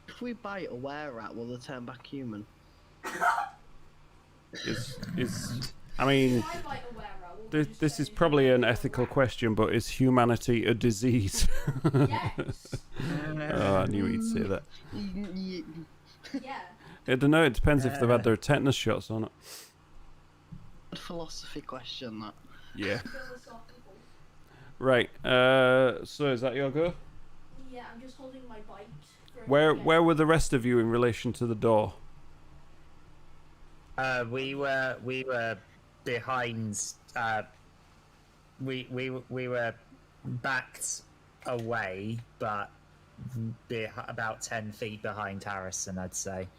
If we bite a were-rat, will they turn back human? I mean, If I bite a were-rat, will they just this turn is into probably a an were-rat? ethical question, but is humanity a disease? Yes. Oh, I knew he'd say that. Yeah. I don't know. It depends if they've had their tetanus shots or not. Good philosophy question, that. Yeah. Philosophical. Right. So is that your go? Yeah, I'm just holding my bite. For Where were the rest of you in relation to the door? We were behind. We were backed away, but about 10 feet behind Harrison, I'd say.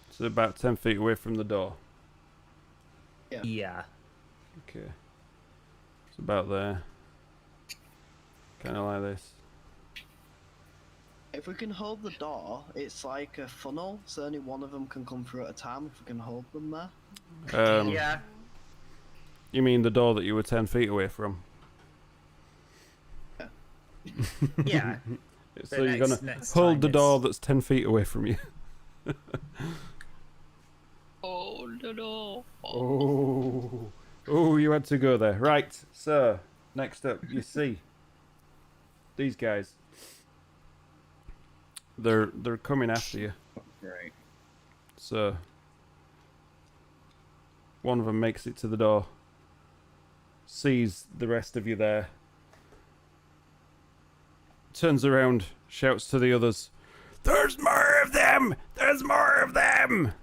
So about 10 feet away from the door. Yeah. Okay. It's about there. Kind of like this. If we can hold the door, it's like a funnel, so only one of them can come through at a time if we can hold them there. Yeah. You mean the door that you were 10 feet away from? Yeah. So you're going to next hold time the door it's- that's 10 feet away from you. Oh no! Oh. Oh, you had to go there. Right. So, next up, you see these guys. They're coming after you. Right. So, one of them makes it to the door, sees the rest of you there, turns around, shouts to the others, "There's more of them! There's more of them!"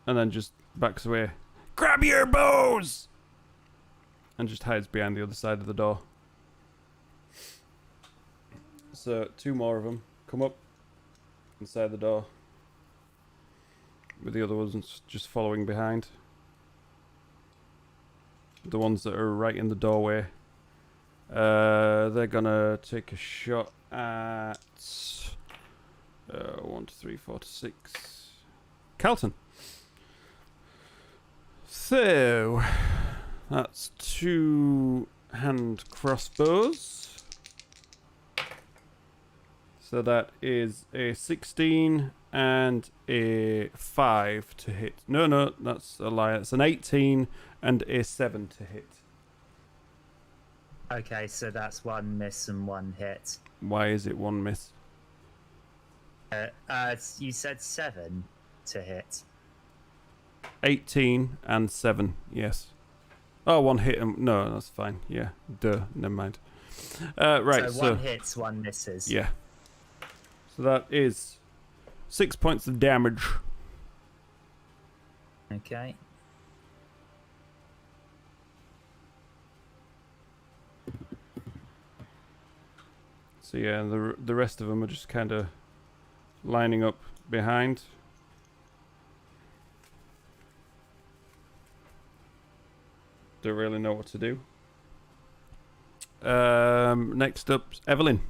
And then just backs away. "Grab your bows!" And just hides behind the other side of the door. So, 2 more of them come up inside the door, with the other ones just following behind. The ones that are right in the doorway. They're gonna take a shot at 1, 2, 3, 4, 6. Carlton. So, that's 2 hand crossbows. So that is a 16 and a 5 to hit. No, that's a lie. It's an 18 and a 7 to hit. Okay, so that's 1 miss and 1 hit. Why is it 1 miss? You said 7 to hit. 18 and 7, yes. Oh, 1 hit. No, that's fine. Yeah, duh, never mind. Right, so 1 hits, 1 misses. Yeah. So that is 6 points of damage. Okay. So yeah, the rest of them are just kind of lining up behind. Don't really know what to do. Next up, Evelyn.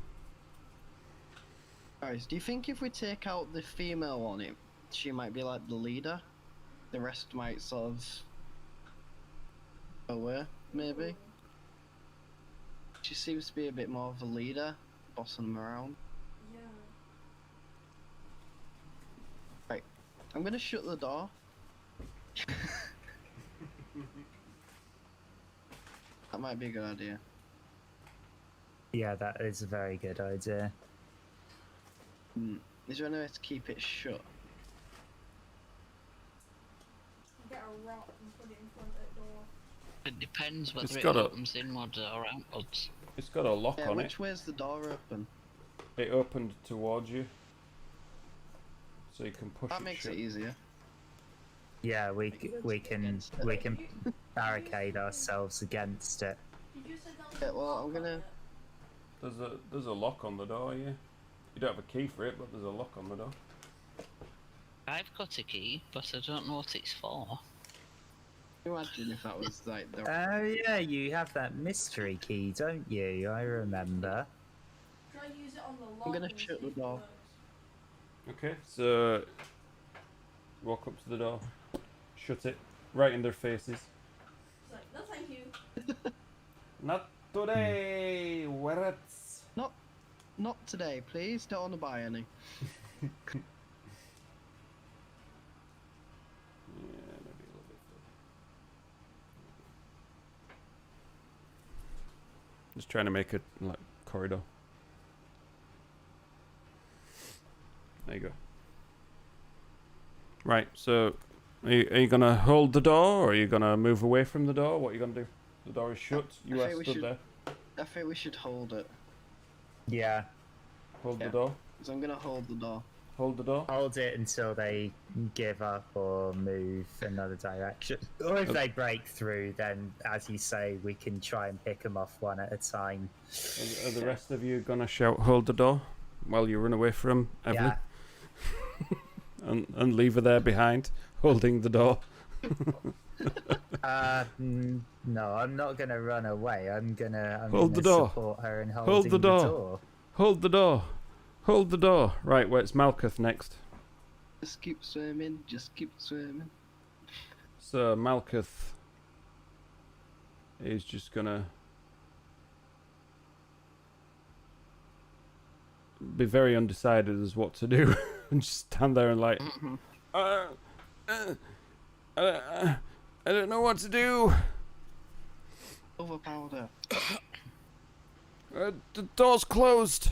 Guys, do you think if we take out the female on it, she might be like the leader? The rest might sort of go away, maybe? She seems to be a bit more of a leader, bossing them around. Yeah. Right, I'm gonna shut the door. That might be a good idea. Yeah, that is a very good idea. Is there any way to keep it shut? Get a rock and put it in front of the door. It depends whether It's it got a- opens inwards or outwards. It's got a lock Yeah, on which it. way's the door open? It opened towards you, so you can push That it makes shut. it easier. Yeah, we can barricade ourselves against it. Did you say that was Yeah, a well, lock I'm on gonna- it? There's a lock on the door, yeah. You don't have a key for it, but there's a lock on the door. I've got a key, but I don't know what it's for. Imagine if that was like the. Oh yeah, you have that mystery key, don't you? I remember. Try and use it on the lock. I'm gonna and shut see the if it door. works. Okay, so walk up to the door, shut it, right in their faces. It's like, no thank you. Not today, Werrits. Not today, please. Don't want to buy any. Yeah, maybe a little bit further. Just trying to make a like corridor. There you go. Right, so are you gonna hold the door, or are you gonna move away from the door? What are you gonna do? The door is shut. You I are think we stood should- there. I think we should hold it. Yeah, Hold Yeah. the door. So I'm gonna hold the door. Hold the door. hold it until they give up or move another direction. Or if they break through, then, as you say, we can try and pick them off one at a time. Are the rest of you gonna shout "hold the door" while you run away from Evelyn? Yeah. and leave her there behind, holding the door. No, I'm not gonna run away. I'm gonna Hold the door. support her and Hold holding the door. door. Hold the door. Hold the door. Right, well, it's Malkuth next. Just keep swimming. Just keep swimming. So Malkuth is just gonna be very undecided as what to do, and just stand there and like, I don't know what to do. Overpowered her. The door's closed.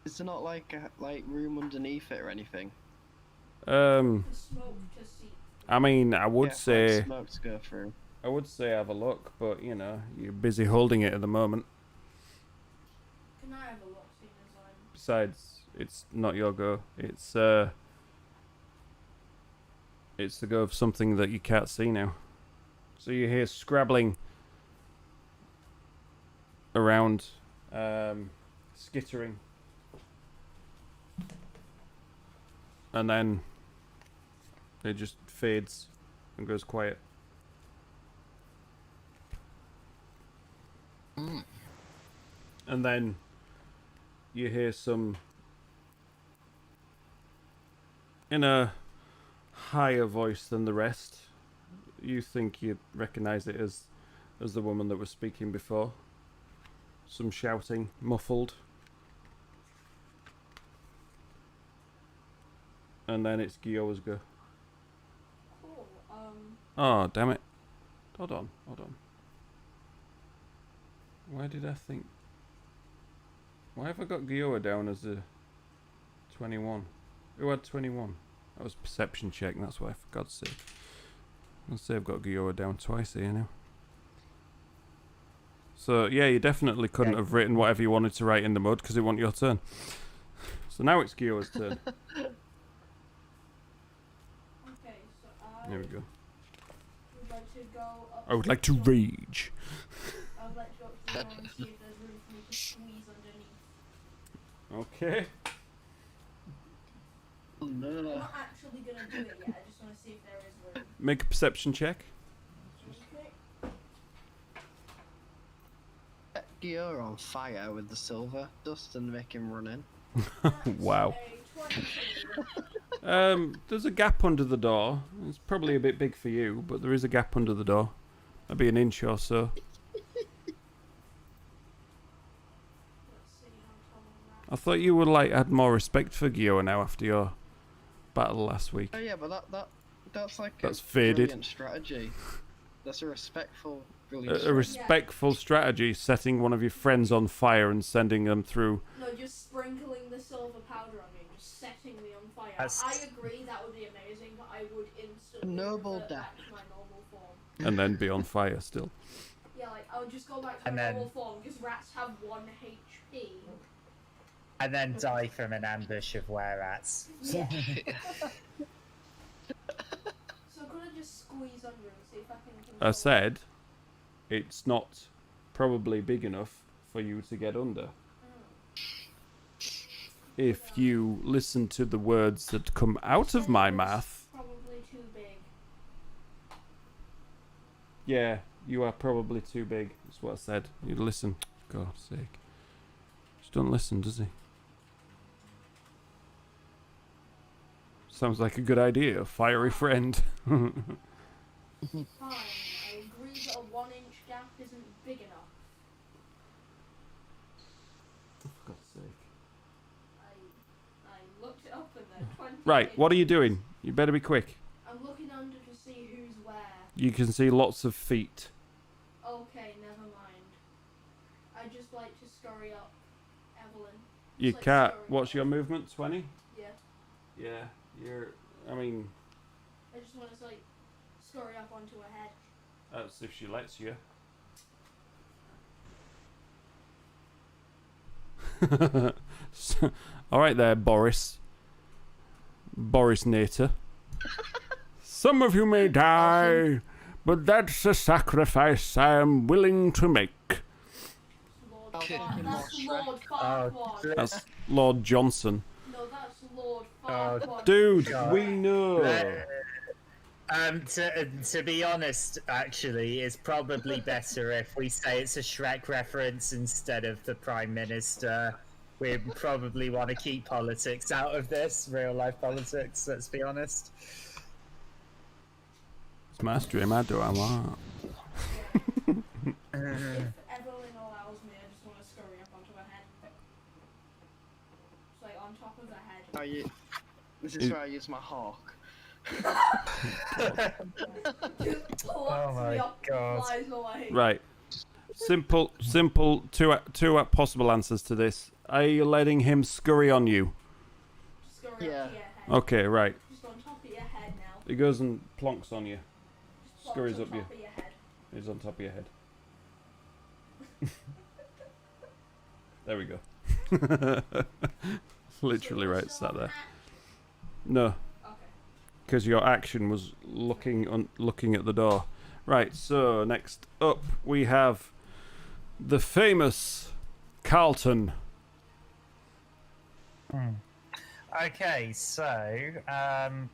Is there not like a room underneath it or anything? Um, The smoke to see. I mean, I would Yeah, say, like smoke to go through. I would say have a look, but you know, you're busy holding it at the moment. Can I have a look, seeing as I'm... Besides, it's not your go. It's the go of something that you can't see now. So you hear scrabbling around, skittering, and then it just fades and goes quiet. And then you hear some in a higher voice than the rest. You think you recognise it as the woman that was speaking before. Some shouting, muffled. And then it's Gioa's go. Cool. Oh, damn it. Hold on. Why did I think... Why have I got Gioa down as a 21? Who had 21? That was perception check, that's why, for God's sake. Let's say I've got Gioa down twice here now. So, yeah, you definitely couldn't have written whatever you wanted to write in the mud, because it wasn't your turn. So now it's Gioa's turn. Okay, so There we go. would like to go up I would to like to the door. rage. I would like to go up to the door and see if there's room for me to squeeze underneath. Okay. Oh, I'm no. not actually gonna do it yet, I just want to see if there is room. Make a perception check. Okay. Set Gear on fire with the silver dust and make him run in. Wow. That's a 22. There's a gap under the door. It's probably a bit big for you, but there is a gap under the door. Maybe an inch or so. Let's see how tall I'm I thought you would had more respect for Gio now after your battle last week. Oh yeah, but that's like That's a faded. brilliant strategy. That's a respectful, brilliant A strategy. respectful strategy, setting one of your friends on fire and sending them through. No, just sprinkling the silver powder on me and just setting me on fire. That's- I agree that would be amazing, but I would instantly Noble revert death. back to my normal form. And then be on fire still. Yeah, like I would just go back to And my then- normal form because rats have 1 HP. And then die from an ambush of were-rats. Yeah. So I'm gonna just squeeze under and see if I can control I said, it's not probably big enough for you to get under. If you listen to the words that come out of my mouth, Probably too big. yeah, you are probably too big. That's what I said. You listen. God's sake. Just don't listen, does he? Sounds like a good idea, fiery friend. Fine, I agree that a 1-inch gap isn't big enough. For God's sake. I looked it up and they're 20. Right, what are you doing? You better be quick. I'm looking under to see who's where. You can see lots of feet. Okay, never mind. I just like to scurry up Evelyn. You Like can't. scurry What's up. your movement? 20? Yeah. Yeah, you're. I mean, I just want to like scurry up onto her head. that's if she lets you. Alright there, Boris. Boris Nater. Some of you may die, but that's a sacrifice I am willing to make. Lord Okay. Farquaad. That's Shrek. Lord Farquaad. That's Lord Johnson. No, that's Lord Farquaad. Dude, God. we know. To be honest, actually, it's probably better if we say it's a Shrek reference instead of the Prime Minister. We probably want to keep politics out of this, real life politics, let's be honest. It's my stream, I do what I want. If Evelyn allows me, I just want to scurry up onto her head. It's like on top of her head. This is where I use my hawk. Just plucks Oh my me up and God. flies away. Right. Simple, two possible answers to this. Are you letting him scurry on you? Just scurry Yeah. up to your head. Okay, right. Just on top of your head now. He goes and plonks on you. Just plops Scurries on up top you. of your head. He's on top of your head. There we go. Literally So right, it's sat not there. act- No, Okay. because your action was looking at the door. Right, so next up we have the famous Carlton. Okay, so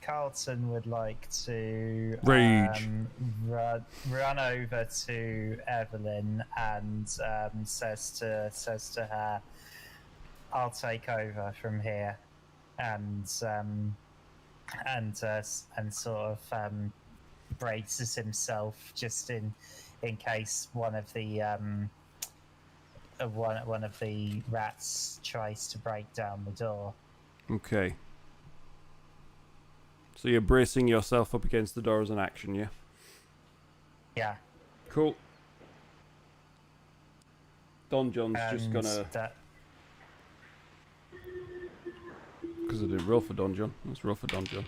Carlton would like to Rage. run over to Evelyn and says to her, "I'll take over from here," and and sort of braces himself just in case one of the one of the rats tries to break down the door. Okay. So you're bracing yourself up against the door as an action, yeah? Yeah. Cool. Don John's And just gonna... that Because I didn't roll for Don John. Let's roll for Don John.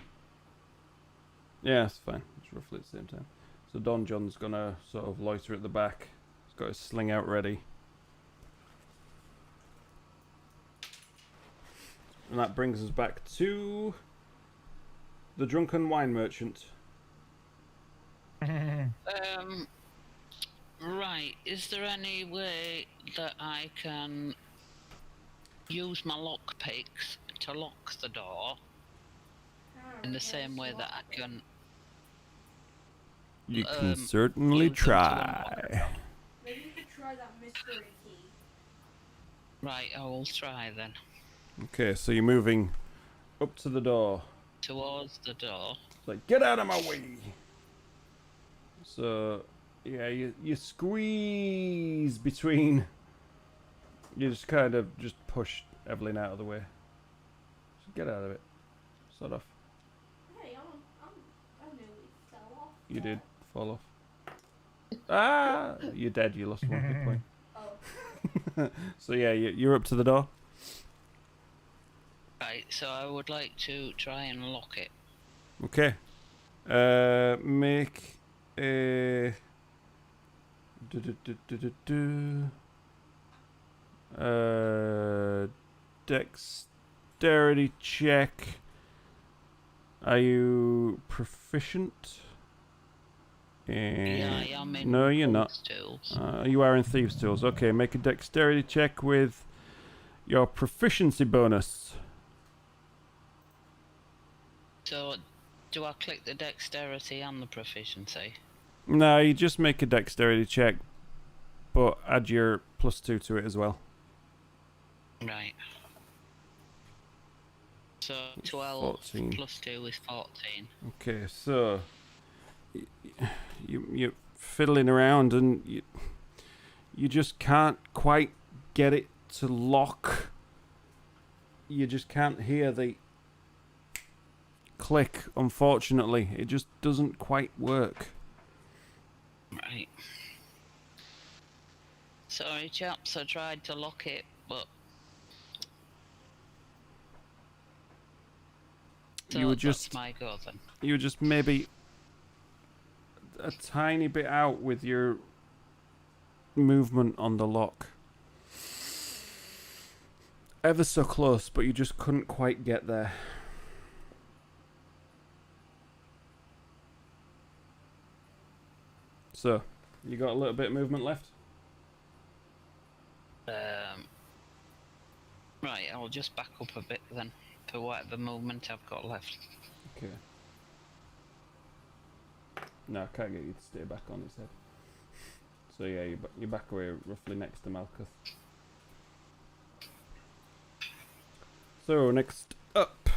Yeah, it's fine. It's roughly at the same time. So Don John's gonna sort of loiter at the back. He's got his sling out ready. And that brings us back to the drunken wine merchant. Right. Is there any way that I can use my lock picks to lock the door in the same way that I can? You can certainly use them to try. Maybe you could try that mystery key. Right. I will try then. Okay, so you're moving up to the door. Towards the door. It's like, get out of my way! So, yeah, you squeeze between... You just kind of just push Evelyn out of the way. Just get out of it. Sort of. Hey, I nearly fell off. You did fall off. Ah! You're dead, you lost 1 hit point. Oh. So yeah, you're up to the door. Right. So I would like to try and lock it. Okay. Make a... Dexterity check. Are you proficient? Yeah, I am in. No, you're not. Tools. You are in Thieves' Tools. Okay, make a dexterity check with your proficiency bonus. So, do I click the dexterity and the proficiency? No, you just make a dexterity check, but add your +2 to it as well. Right. So 12 14. plus 2 is 14. Okay, so you're fiddling around and you just can't quite get it to lock. You just can't hear the click, unfortunately. It just doesn't quite work. Right. Sorry, chaps, I tried to lock it, but... So You were that's just... my go then. You were just maybe a tiny bit out with your movement on the lock. Ever so close, but you just couldn't quite get there. So, you got a little bit of movement left? Right, I'll just back up a bit then, for whatever movement I've got left. Okay. No, I can't get you to stay back on its head. So yeah, you're back away roughly next to Malkuth. So, next up.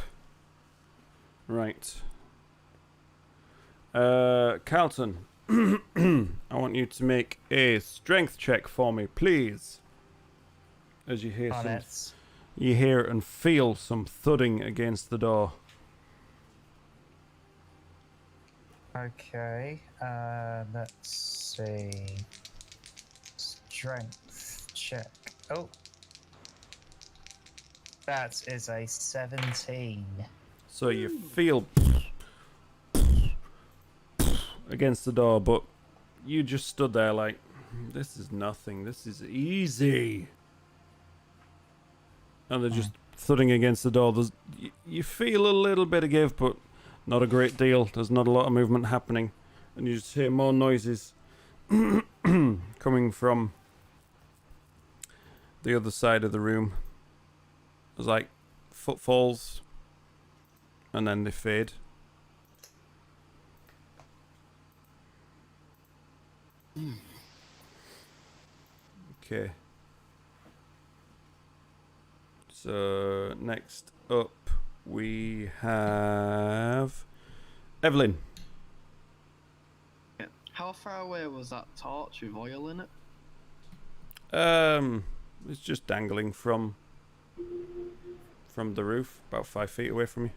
Right. Carlton. I want you to make a strength check for me, please. As you hear you hear and feel some thudding against the door. Okay, let's see. Strength check. Oh. That is a 17. So you feel against the door, but you just stood there like, this is nothing, this is easy. And they're just thudding against the door. You feel a little bit of give, but not a great deal. There's not a lot of movement happening. And you just hear more noises coming from the other side of the room. There's like footfalls, and then they fade. Okay. So next up we have Evelyn. Yeah. How far away was that torch with oil in it? It's just dangling from the roof, about 5 feet away from you.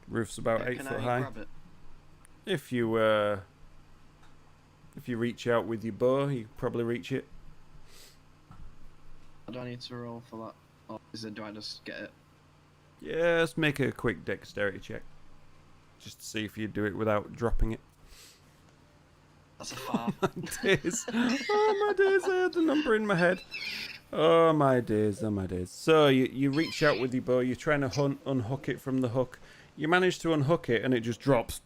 Roof's about 8 Can foot I high. grab it? If you reach out with your bow, you can probably reach it. I don't need to roll for that. Or do I just get it? Yeah, let's make a quick dexterity check. Just to see if you do it without dropping it. That's a 5. My days. Oh my days, I had the number in my head. Oh my days, oh my days. So you reach out with your bow, you're trying to unhook it from the hook. You manage to unhook it and it just drops,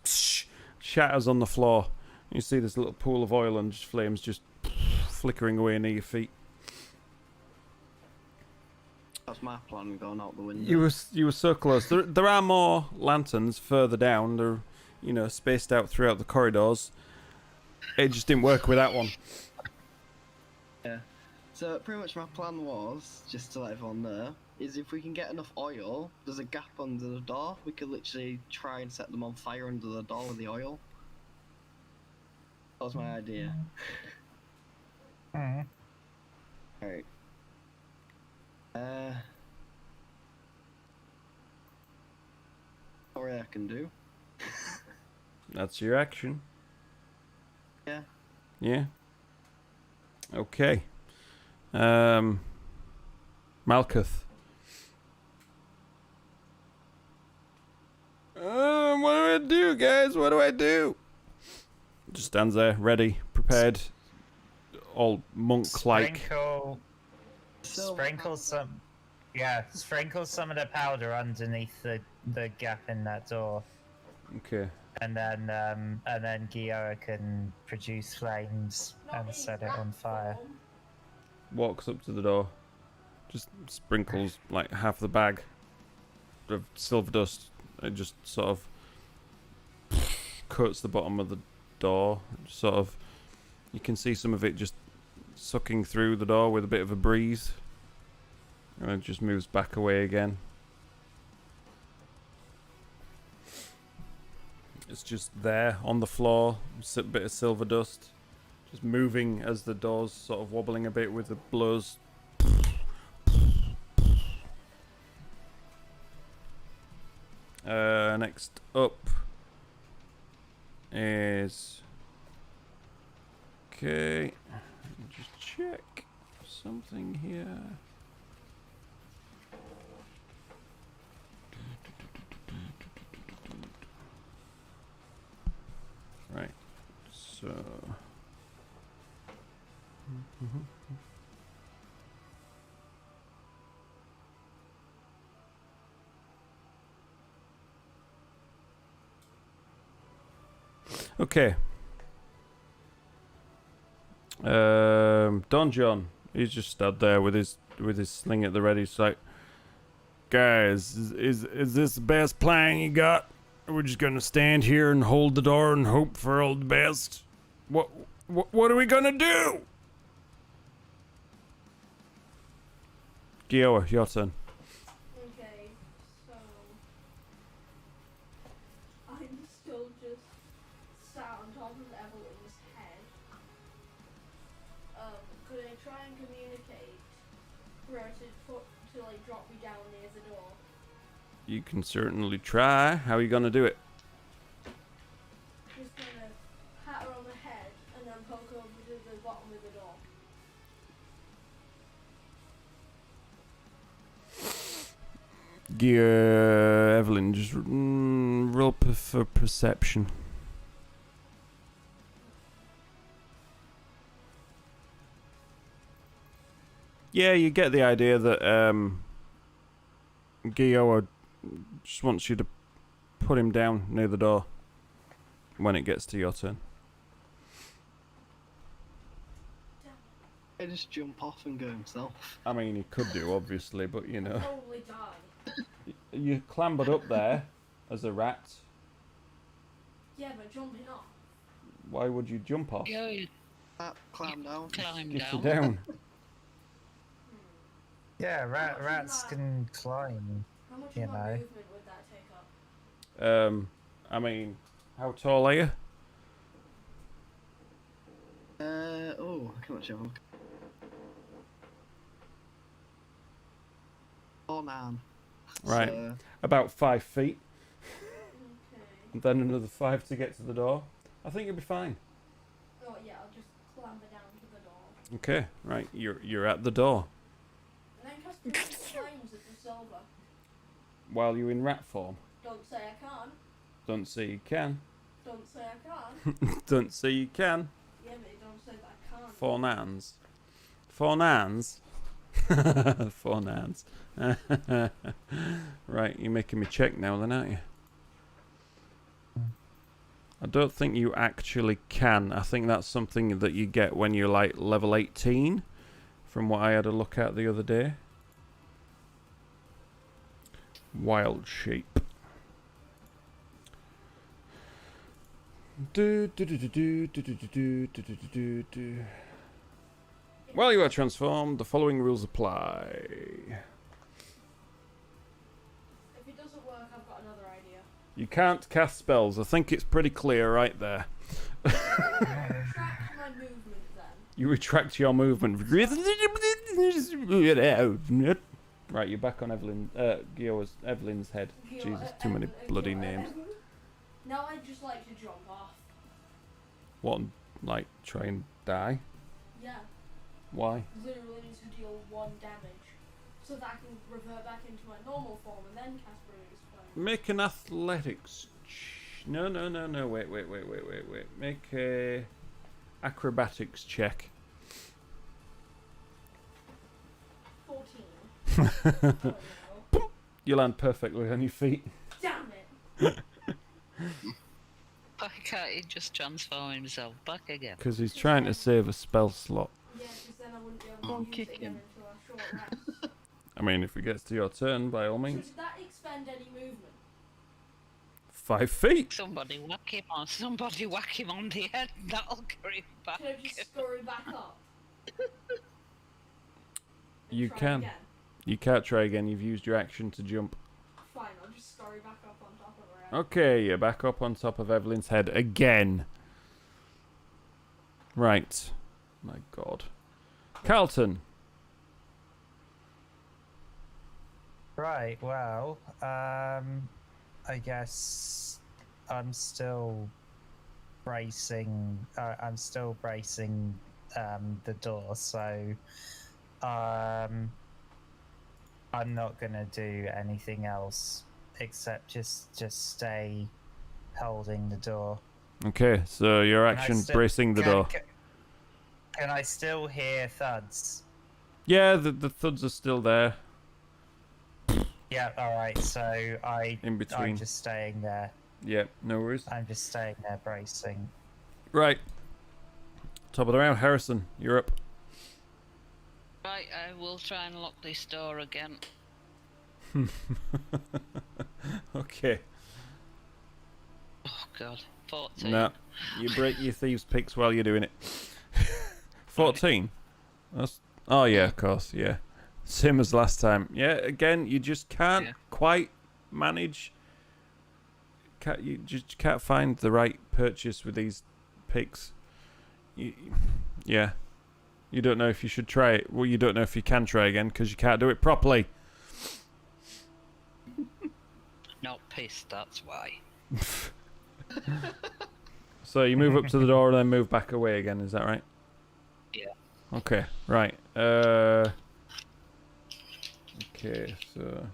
shatters on the floor. You see this little pool of oil and just flames just flickering away near your feet. That's my plan, going out the window. You were so close. There are more lanterns further down. They're spaced out throughout the corridors. It just didn't work with that one. Yeah. So pretty much my plan was, just to let everyone know, is if we can get enough oil, there's a gap under the door, we could literally try and set them on fire under the door with the oil. That was my idea. Mm. Alright. Sorry, I can do. That's your action. Yeah. Yeah. Okay. Malkuth. What do I do, guys? What do I do? Just stands there, ready, prepared, all monk-like. Sprinkle some of the powder underneath the gap in that door, Okay. and then Gio can produce flames and set it on fire. Walks up to the door, just sprinkles like half the bag of silver dust. It just sort of coats the bottom of the door. Sort of, you can see some of it just sucking through the door with a bit of a breeze, and it just moves back away again. It's just there on the floor, a bit of silver dust, just moving as the door's sort of wobbling a bit with the blows. Next up is... Okay, let me just check something here. Right, so... Okay. Don John, he's just stood there with his sling at the ready. He's like, guys, is this the best plan you got? We're just gonna stand here and hold the door and hope for all the best. What are we gonna do? Gioa, your turn. Okay, so I'm still just sat on top of Evelyn's head. Could I try and communicate for her to like drop me down near the door? You can certainly try. How are you gonna do it? Just gonna pat her on the head and then poke over to the bottom of the door. Evelyn, just roll for perception. Yeah, you get the idea that Gio just wants you to put him down near the door when it gets to your turn. I just jump off and go himself. I mean, he could do, obviously, but you know. Probably die. You clambered up there as a rat. Yeah, but jumping off. Why would you jump off? Gio, Climb down. climb Get you down. down. Yeah, rats can climb. How much much you of a know. movement would that take up? I mean, how tall are you? Oh, I can't show. Oh man. Right. So, About 5 feet. Okay. And then another 5 to get to the door. I think you'll be fine. Oh yeah, I'll just clamber down to the door. Okay, right. You're at the door. And then cast Presence Flames at the silver. While you're in rat form. Don't say I can't. Don't say you can. Don't say I can't. Don't say you can. Yeah, but don't say that I can't. Four nans. Four nans. Four nans. Right, you're making me check now then, aren't you? I don't think you actually can. I think that's something that you get when you're like level 18, from what I had a look at the other day. Wild shape. While you are transformed, the following rules apply. If it doesn't work, I've got another idea. You can't cast spells. I think it's pretty clear right there. Retract my movement then. You retract your movement. Right, you're back on Evelyn's head. Jesus, too many bloody names. Now I'd just like to jump off. What, like, try and die? Yeah, Why? literally need to deal 1 damage. So that I can revert back into my normal form and then cast Presence Flames. Make an athletics. No, wait. Make a acrobatics check. 14. Oh no. You land perfectly on your feet. Damn it! Why can't he just transform himself back again? Because he's trying to save a spell slot. Yeah, because then I wouldn't be able Don't to use kick it again him. until a short rest. I mean, if it gets to your turn, by all So means. did that expend any movement? 5 feet. Somebody whack him on the head, that'll get him back. Can I just scurry back up? And You try can. Again? You can't try again. You've used your action to jump. Fine, I'll just scurry back up on top of her head. Okay, you're back up on top of Evelyn's head again. Right. My God. Carlton. Right, well, I guess I'm still bracing. The door, so I'm not gonna do anything else except just stay holding the door. Okay, so your Can I action still- bracing the can- door. Can I still hear thuds? Yeah, the thuds are still there. Yeah, alright, so In between. I'm just staying there. Yeah, no worries. I'm just staying there bracing. Right. Top of the round, Harrison, you're up. Right, I will try and lock this door again. Okay. Oh god, 14. No, you break your thieves' picks while you're doing it. 14? Oh yeah, of course, yeah. Same as last time. Yeah, again, you just can't quite manage. You just can't find the right purchase with these picks. Yeah. You don't know if you should try it. Well, you don't know if you can try again because you can't do it properly. Not pissed, that's why. So you move up to the door and then move back away again, is that right? Yeah. Okay, right. Okay, so...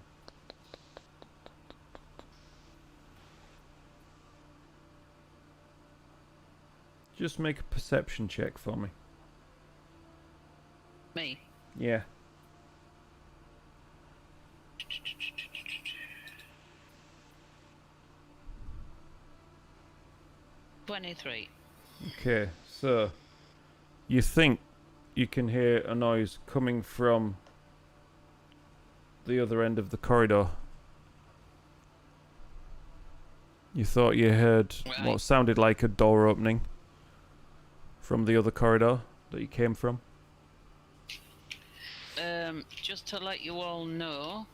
Just make a perception check for me. Me? Yeah. $23. Okay, so you think you can hear a noise coming from the other end of the corridor. You thought you heard Right. what sounded like a door opening from the other corridor that you came from. Just to let you all know,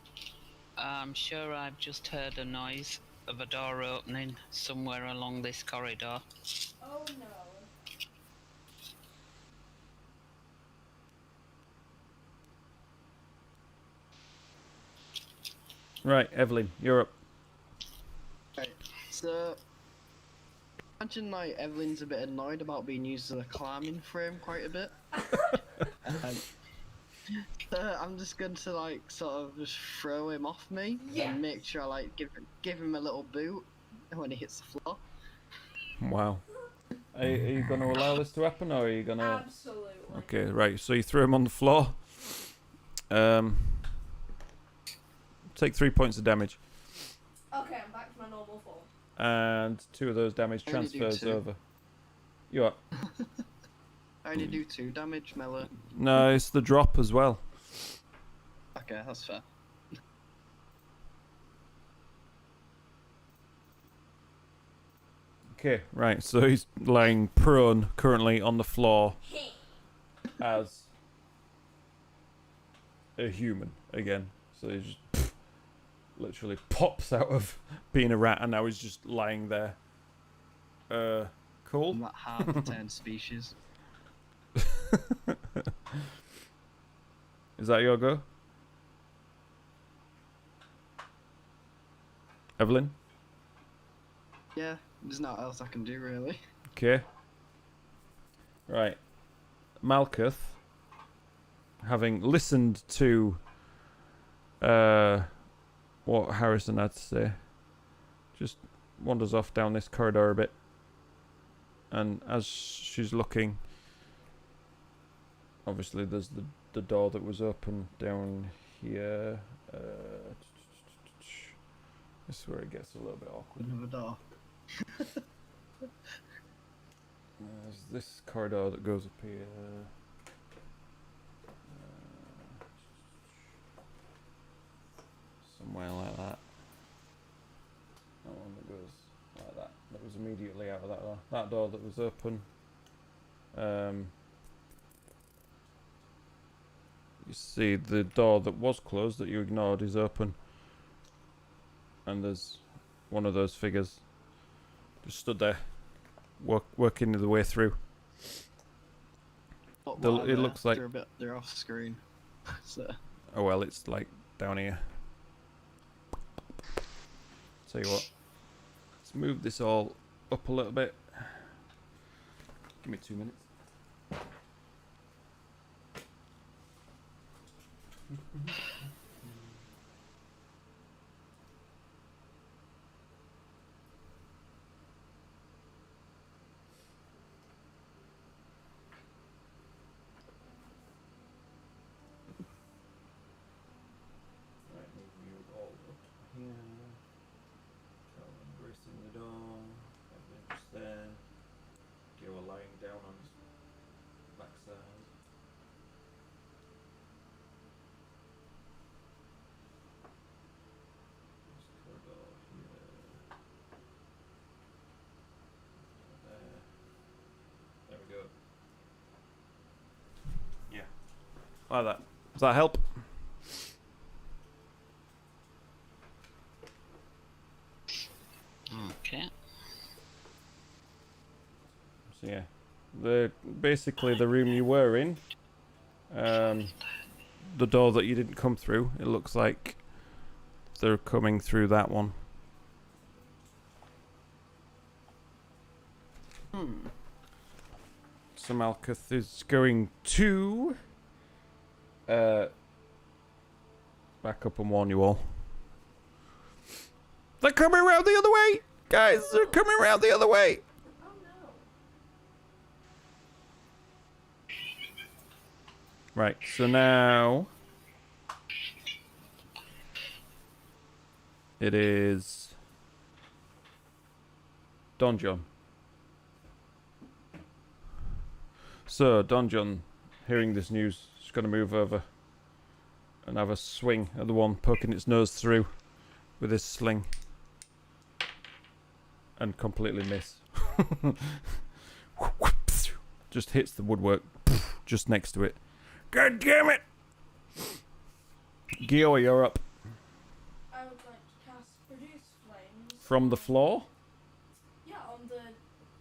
I'm sure I've just heard a noise of a door opening somewhere along this corridor. Oh no. Right, Evelyn, you're up. Right, so imagine like Evelyn's a bit annoyed about being used as a climbing frame quite a bit. So I'm just going to like sort of just throw him off me Yes. and make sure I like give him a little boot when he hits the floor. Wow. Are you going to allow this to happen, or are you going to... Absolutely. Okay, right, so you throw him on the floor. Take 3 points of damage. Okay, I'm back to my normal form. And 2 of those damage I only do transfers 2. over. You up? I only do 2 damage, Mellow. No, it's the drop as well. Okay, that's fair. Okay, right, so he's lying prone currently on the floor as a human again. So he just literally pops out of being a rat and now he's just lying there. Cool. I'm that hard to turn species. Is that your go? Evelyn? Yeah, there's not else I can do really. Okay. Right. Malkuth, having listened to what Harrison had to say, just wanders off down this corridor a bit. And as she's looking, obviously there's the door that was open down here. This is where it gets a little bit awkward. Another door. There's this corridor that goes up here. Somewhere like that. That one that goes like that. That was immediately out of that door. That door that was open. You see the door that was closed that you ignored is open. And there's one of those figures just stood there, working the way through. It looks like... They're off screen. So. Oh well, it's like down here. Tell you what, let's move this all up a little bit. Give me 2 minutes. Right, move you all up here. Embracing the door. Everything just there. You are lying down on his backside. This corridor here. There. There we go. Yeah. Like that. Does that help? Okay. So yeah, basically the room you were in, the door that you didn't come through, it looks like they're coming through that one. So Malkuth is going to back up and warn you all. They're coming around the other way! Guys, they're coming around the other way! Oh no. Right, so now it is Don John. So Don John, hearing this news, is going to move over and have a swing at the one poking its nose through with his sling. And completely miss. Just hits the woodwork just next to it. God damn it! Gio, you're up. I'm would like to cast produce flames. From the floor? Yeah, on the.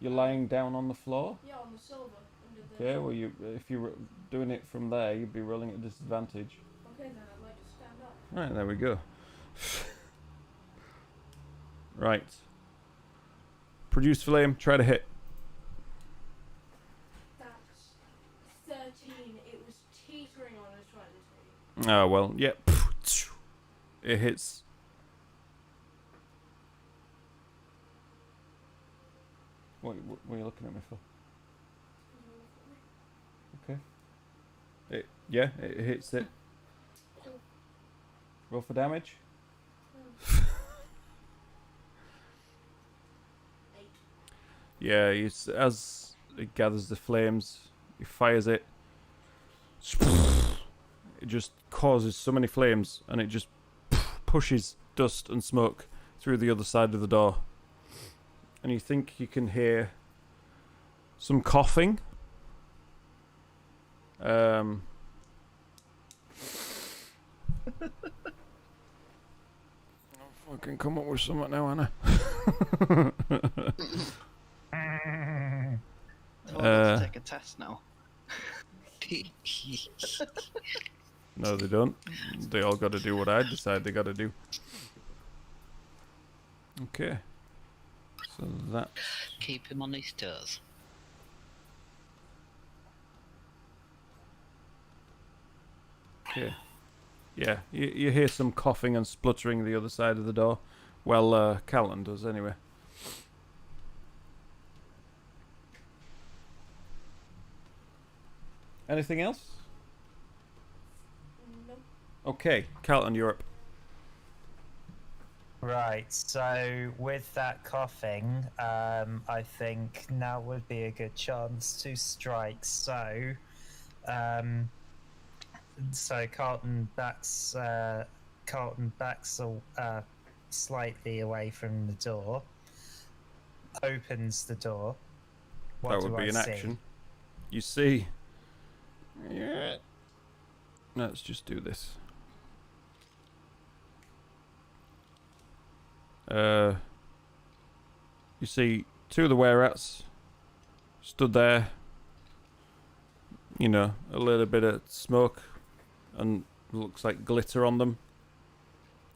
You're lying down on the floor? Yeah, on the silver. Under the. Okay, well, if you were doing it from there, you'd be rolling at a disadvantage. Okay, then I'd like to stand up. Right, there we go. Right. Produce flame, try to hit. That's 13. It was teetering on a 20. Oh, well, yep. It hits. What are you looking at me for? Okay. It hits it. Roll for damage. 8. Yeah, as it gathers the flames, he fires it. It just causes so many flames, and it just pushes dust and smoke through the other side of the door. And you think you can hear some coughing. I can come up with something now, Anna. Let's take a test now. No, they don't. They all got to do what I decide they got to do. Okay. So that. Keep him on his toes. Okay. Yeah, you hear some coughing and spluttering the other side of the door. Well, Callan does anyway. Anything else? No. Okay, Callan, you're up. Right, so with that coughing, I think now would be a good chance to strike. So Carlton backs slightly away from the door, opens the door. What That do would be I an see? action. You see. Yeah. Let's just do this. You see two of the were-rats stood there. You know, a little bit of smoke and looks like glitter on them.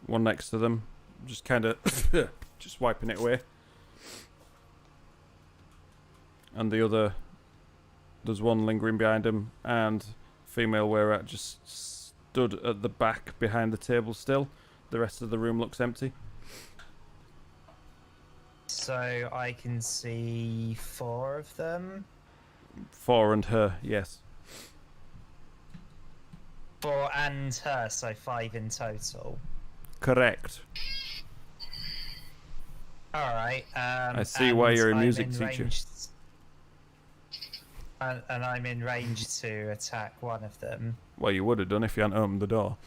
One next to them, just kind of just wiping it away. And the other, there's one lingering behind him, and female were-rat just stood at the back behind the table still. The rest of the room looks empty. So I can see 4 of them. 4 and her, yes. 4 and her, so 5 in total. Correct. Alright. I see why you're a music teacher. And I'm in range to attack one of them. Well, you would have done if you hadn't opened the door.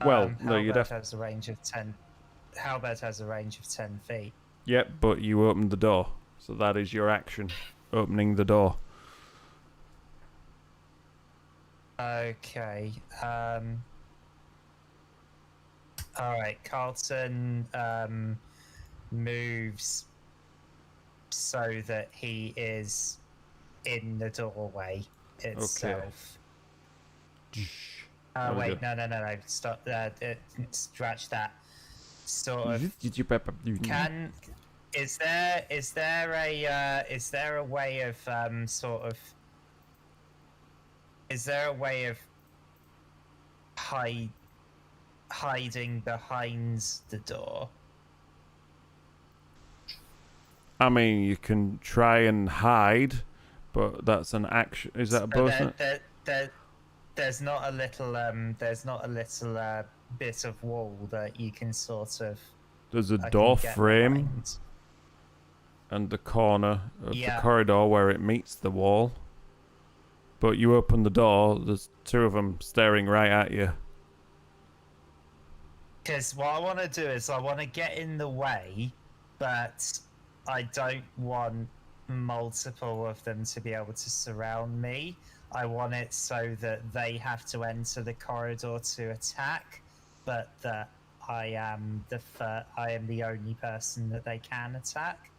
Well, no, you'd have. Has a range of 10. Halberd has a range of 10 feet. Yep, but you opened the door, so that is your action, opening the door. Okay. Alright, Carlton moves so that he is in the doorway itself. There we Wait, go. no. Stop. Scratch that. Sort of. Is there a way of hiding behind the door? I mean, you can try and hide, but that's an action. Is that a bonus? There's not a little bit of wall that you can sort of. There's a I can door get frame behind. and the corner of Yeah. the corridor where it meets the wall. But you open the door, there's 2 of them staring right at you. Because what I want to do is I want to get in the way, but I don't want multiple of them to be able to surround me. I want it so that they have to enter the corridor to attack, but that I am the only person that they can attack.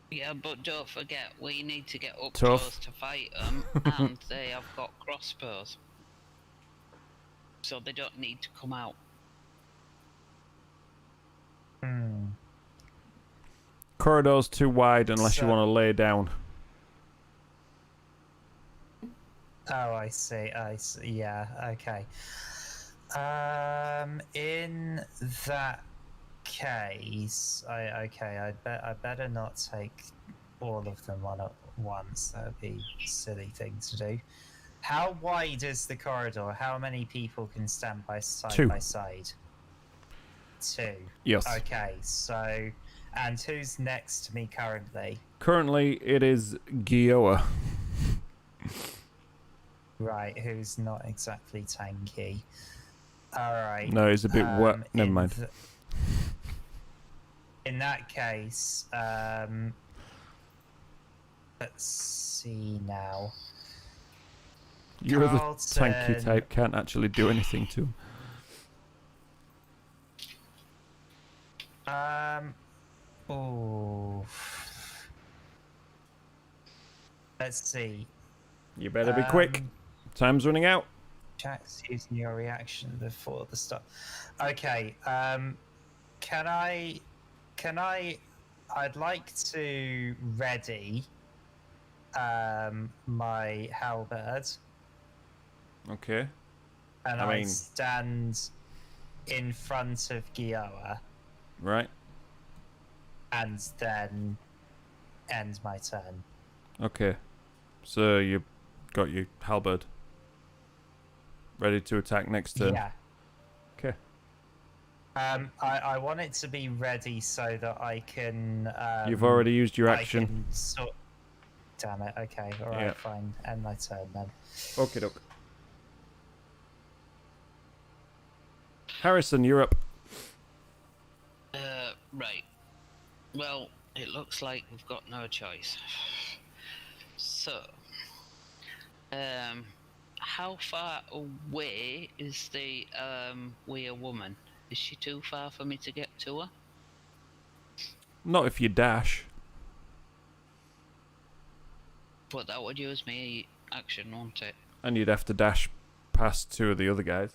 Yeah, but don't forget, we need to get up Tough. close to fight them, and they have got crossbows. So they don't need to come out. Corridor's too wide unless you So- want to lay down. Oh, I see. Yeah. Okay. In that case, I better not take all of them on at once. That would be a silly thing to do. How wide is the corridor? How many people can stand side Two. by side? 2. Yes. Okay. So, and who's next to me currently? Currently, it is Gioa. Right. Who's not exactly tanky. All right. No, he's a bit wet. Never in mind. In that case, let's see now. Your other Carlton. tanky type can't actually do anything to him. Oh. Let's see. You better be quick. Time's running out. Jack's using your reaction before the start. Okay. Can I? I'd like to ready my halberd, Okay. and I I mean- stand in front of Gioa, Right. and then end my turn. Okay. So you got your halberd ready to attack next turn. Yeah. Okay. I want it to be ready so that I can. You've already used your I action. can Damn it. Okay. All right. Yeah. Fine. End my turn then. Okay, doke. Harrison, you're up. Right. Well, it looks like we've got no choice. So, how far away is the weir woman? Is she too far for me to get to her? Not if you dash. But that would use me action, won't it? And you'd have to dash past 2 of the other guys.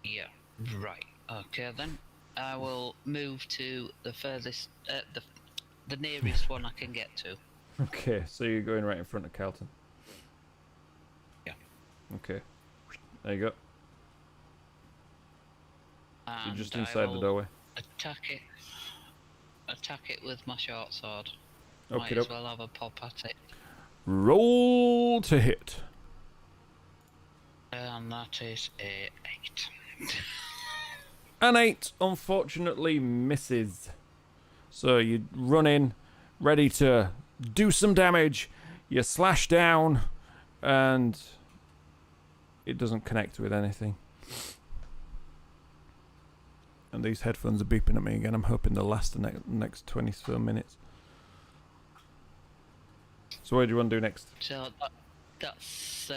Yeah. Right. Okay then. I will move to the furthest, the nearest one I can get to. Okay, so you're going right in front of Carlton. Yeah. Okay. There you go. You're And just I inside the will doorway. Attack it with my short sword. Okay, Might as well have a pop at it. Roll to hit. And that is a 8. An 8 unfortunately misses. So you run in, ready to do some damage. You slash down, and it doesn't connect with anything. And these headphones are beeping at me again. I'm hoping they'll last the next 20 minutes. So what do you want to do next? So that's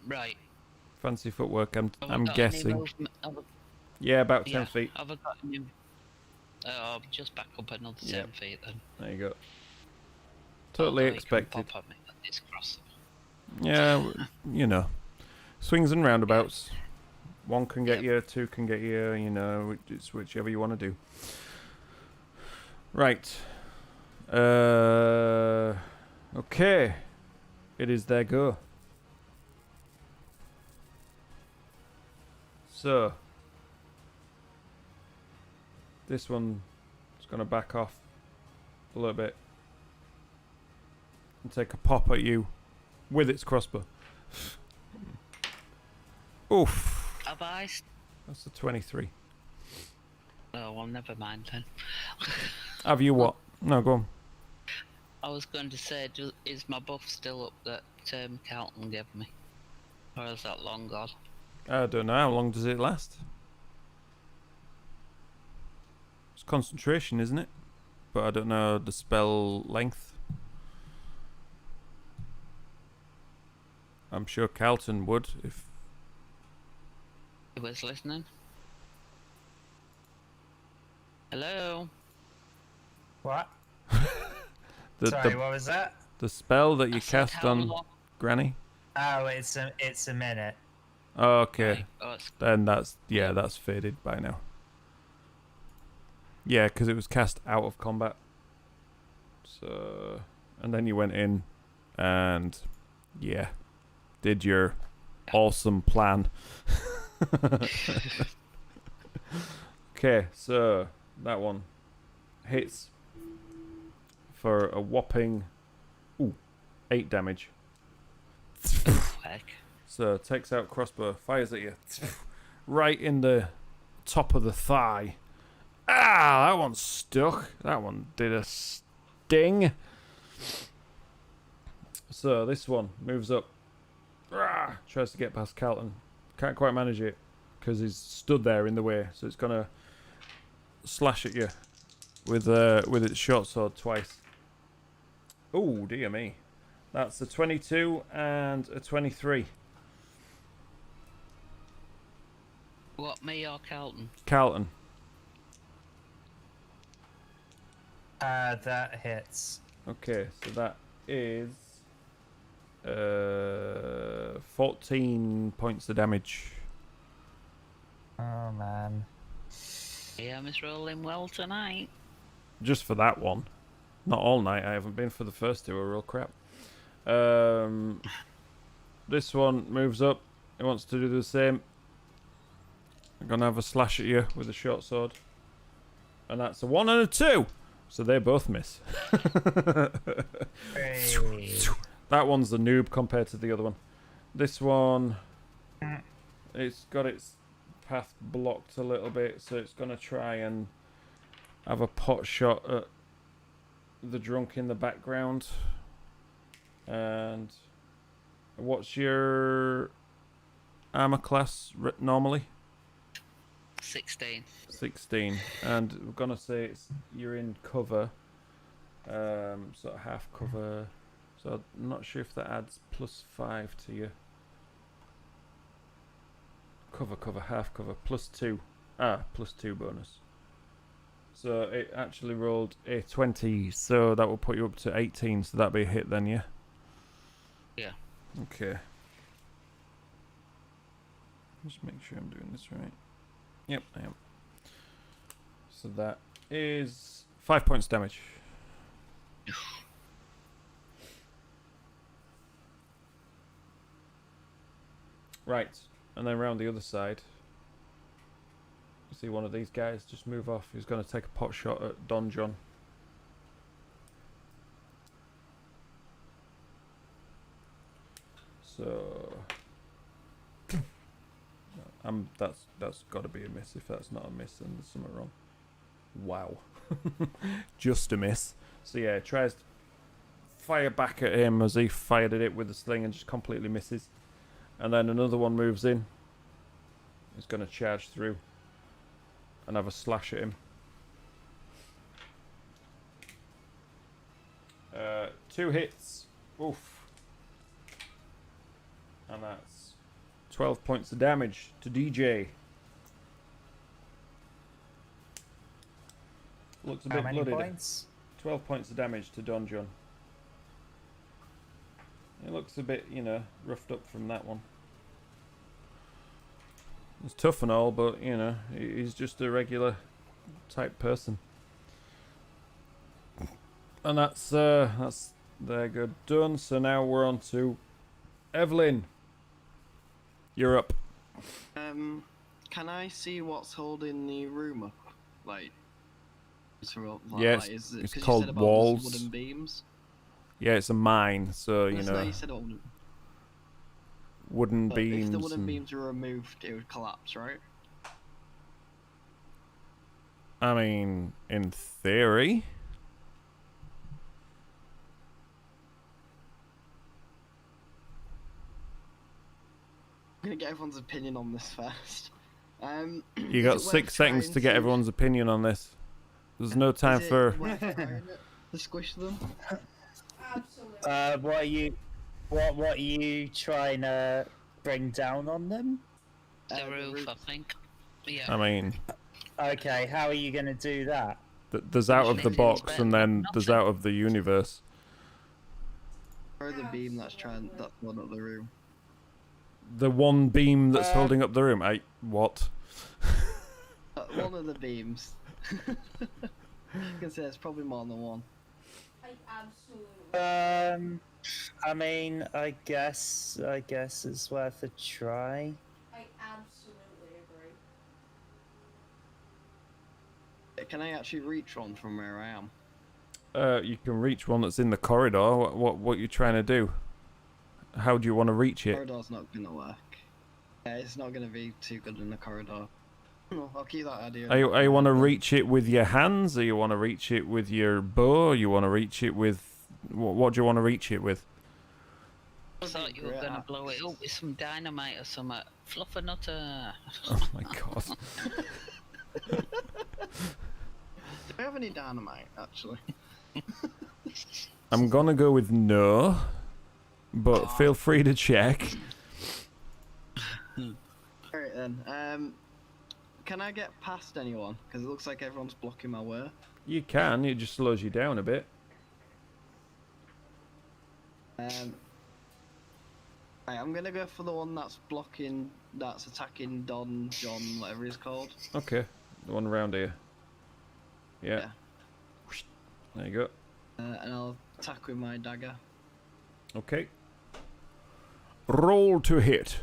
right. Fancy footwork, I'm Have I got any guessing. movement? Yeah, about 10 Yeah, feet. have I got any? I'll just back up another 10 Yep. feet then. There you go. Totally Although he can expected. pop at me at this crossing. Yeah, you know. Swings and roundabouts. 1 can get you, 2 can get you, you know, it's whichever you want to do. Right. Okay. It is their go. So. This one is going to back off a little bit. And take a pop at you with its crossbow. Oof. Have I? That's a 23. Oh, well, never mind then. Have you what? No, go on. I was going to say, is my buff still up that Carlton gave me? Or is that long gone? I don't know. How long does it last? It's concentration, isn't it? But I don't know the spell length. I'm sure Carlton would if He was listening. Hello? What? The, Sorry, the, what was that? the spell that I you said cast how on long- Granny? Oh, it's a minute. Okay. Right, oh, it's Then that's faded by now. Yeah, because it was cast out of combat. So, and then you went in, and yeah, did your awesome plan. Okay, so that one hits for a whopping 8 damage. heck. So takes out crossbow, fires at you, right in the top of the thigh. Ah, that one stuck. That one did a sting. So this one moves up, tries to get past Calton. Can't quite manage it because he's stood there in the way. So it's gonna slash at you with its short sword twice. Oh dear me, that's a 22 and a 23. What, me or Carlton? Calton. That hits. Okay, so that is 14 points of damage. Oh man. Yeah, I'm just rolling well tonight. Just for that one. Not all night. I haven't been for the first two. Are real crap. This one moves up. It wants to do the same. I'm gonna have a slash at you with a short sword, and that's a 1 and a 2. So they both miss. Hey. That one's the noob compared to the other one. This one, it's got its path blocked a little bit, so it's gonna try and have a pot shot at the drunk in the background. And what's your armor class normally? 16. 16. And we're gonna say you're in cover, sort of half cover. So I'm not sure if that adds +5 to you. Cover, half cover, +2. +2 bonus. So it actually rolled a 20, so that will put you up to 18, so that'd be a hit then, yeah? Yeah. Okay. Just make sure I'm doing this right. Yep, I am. So that is 5 points damage. Right, and then round the other side, you see one of these guys just move off. He's going to take a pot shot at Don John. So, that's got to be a miss. If that's not a miss, then there's something wrong. Wow, just a miss. So yeah, tries to fire back at him as he fired at it with the sling and just completely misses. And then another one moves in. He's going to charge through and have a slash at him. 2 hits. Oof. And that's 12 points of damage to DJ. Looks a How bit many bloodied. points? 12 points of damage to Don John. It looks a bit, roughed up from that one. It's tough and all, but, he's just a regular type person. And that's their good done. So now we're on to Evelyn. You're up. Can I see what's holding the room up? Like, Yes, is it's 'cause you called said about walls. those wooden beams. Yeah, it's a mine, so, You said about wooden but beams. if the wooden and- beams were removed, it would collapse, right? I mean, in theory. I'm gonna get everyone's opinion on this first. You got 6 seconds to get everyone's opinion on this. There's no time for... to squish them. Absolutely. What are you trying to bring down on them? The the roof, I roof. think. Yeah. I mean, Okay, how are you going to do that? there's out of the Usually box feels and better then than there's nothing. out of the universe. Or the beam that's one up the room. The one beam that's Um, holding up the room. What? One of the beams. I can say it's probably more than one. I absolutely. I mean, I guess it's worth a try. I absolutely agree. Can I actually reach one from where I am? You can reach one that's in the corridor. What you trying to do? How do you want to reach it? Corridor's not gonna work. Yeah, it's not gonna be too good in the corridor. No, I'll keep that idea. Are you want to reach it with your hands, or you want to reach it with your bow? Or you want to reach it with what do you want to reach it with? I thought you were going to blow it up with some dynamite or something. Fluffernutter. Oh my god! Do we have any dynamite, actually? I'm gonna go with no, but feel free to check. Alright then. Can I get past anyone? Because it looks like everyone's blocking my way. You can. It just slows you down a bit. Right, I'm gonna go for the one that's attacking Don, John, whatever he's called. Okay, the one around here. Yeah. There you go. And I'll attack with my dagger. Okay. Roll to hit.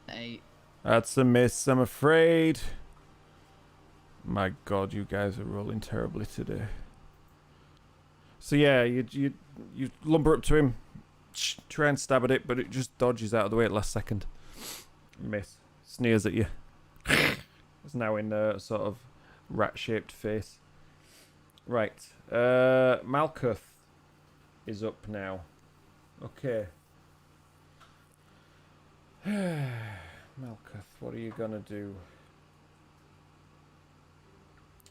8. That's a miss, I'm afraid. My god, you guys are rolling terribly today. So yeah, you lumber up to him, try and stab at it, but it just dodges out of the way at last second. Miss. Sneers at you. It's now in a sort of rat-shaped face. Right. Malkuth is up now. Okay. Malkuth, what are you gonna do?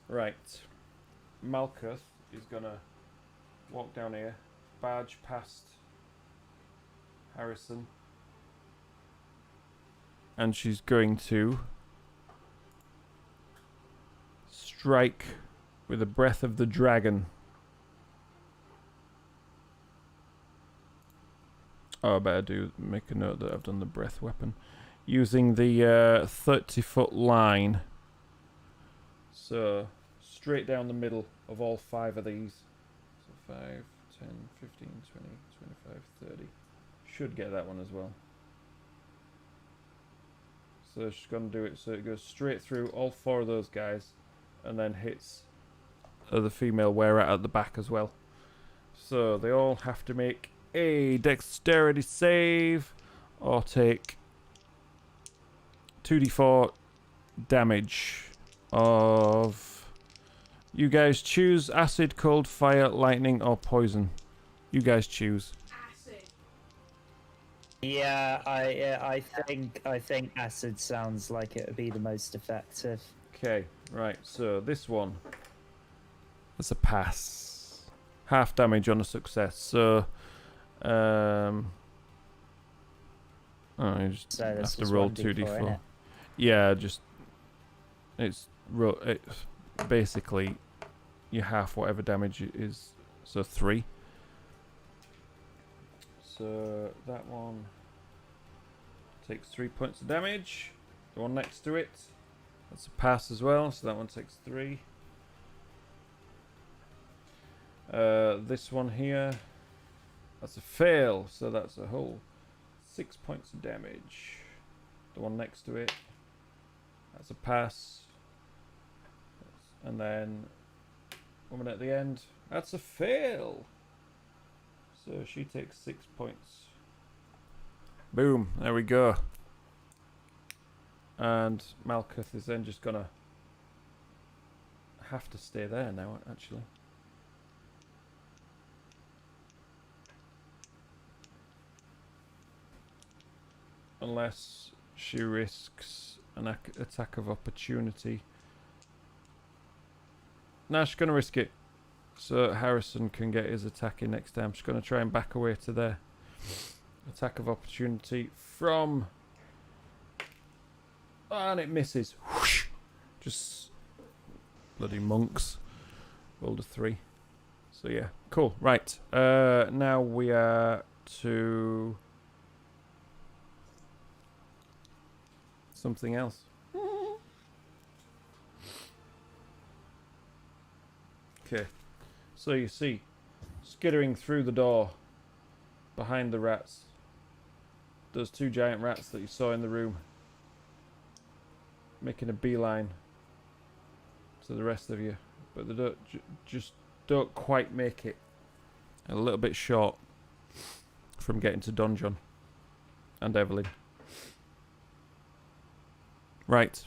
Right. Malkuth is gonna walk down here, barge past Harrison, and she's going to strike with the breath of the dragon. Oh, I better make a note that I've done the breath weapon. Using the 30-foot line. So, straight down the middle of all 5 of these. So 5, 10, 15, 20, 25, 30. Should get that one as well. So she's going to do it so it goes straight through all 4 of those guys. And then hits the female wearer at the back as well. So they all have to make a dexterity save or take 2d4 damage of... You guys choose acid, cold, fire, lightning, or poison. You guys choose. Acid. Yeah, I think acid sounds like it would be the most effective. Okay, right, so this one. That's a pass. Half damage on a success, so... oh, you just So this have to was roll 1d4, 2d4. innit? Yeah, just... It's basically... You half whatever damage it is, so 3. So that one takes 3 points of damage. The one next to it, that's a pass as well, so that one takes 3. This one here, that's a fail, so that's a whole 6 points of damage. The one next to it, that's a pass. And then woman at the end, that's a fail. So she takes 6 points. Boom, there we go. And Malkuth is then just gonna have to stay there now, actually. Unless she risks an attack of opportunity. No, she's going to risk it. So Harrison can get his attack in next time. She's going to try and back away to there. Attack of opportunity from And it misses. Whoosh. Just bloody monks. Rolled a 3. So yeah, cool. Right. Now we are to something else. Okay. So you see, skittering through the door behind the rats, those 2 giant rats that you saw in the room, making a beeline to the rest of you, but they don't just don't quite make it. A little bit short from getting to Don John and Evelyn. Right.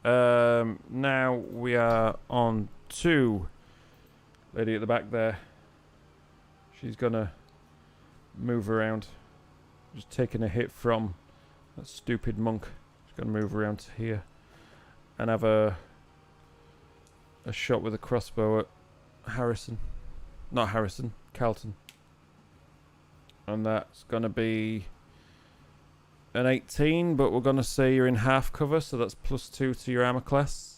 Now we are on to lady at the back there. She's gonna move around. Just taking a hit from that stupid monk. She's gonna move around to here and have a shot with a crossbow at Harrison. Not Harrison, Carlton. And that's gonna be an 18, but we're gonna say you're in half cover, so that's +2 to your armor class.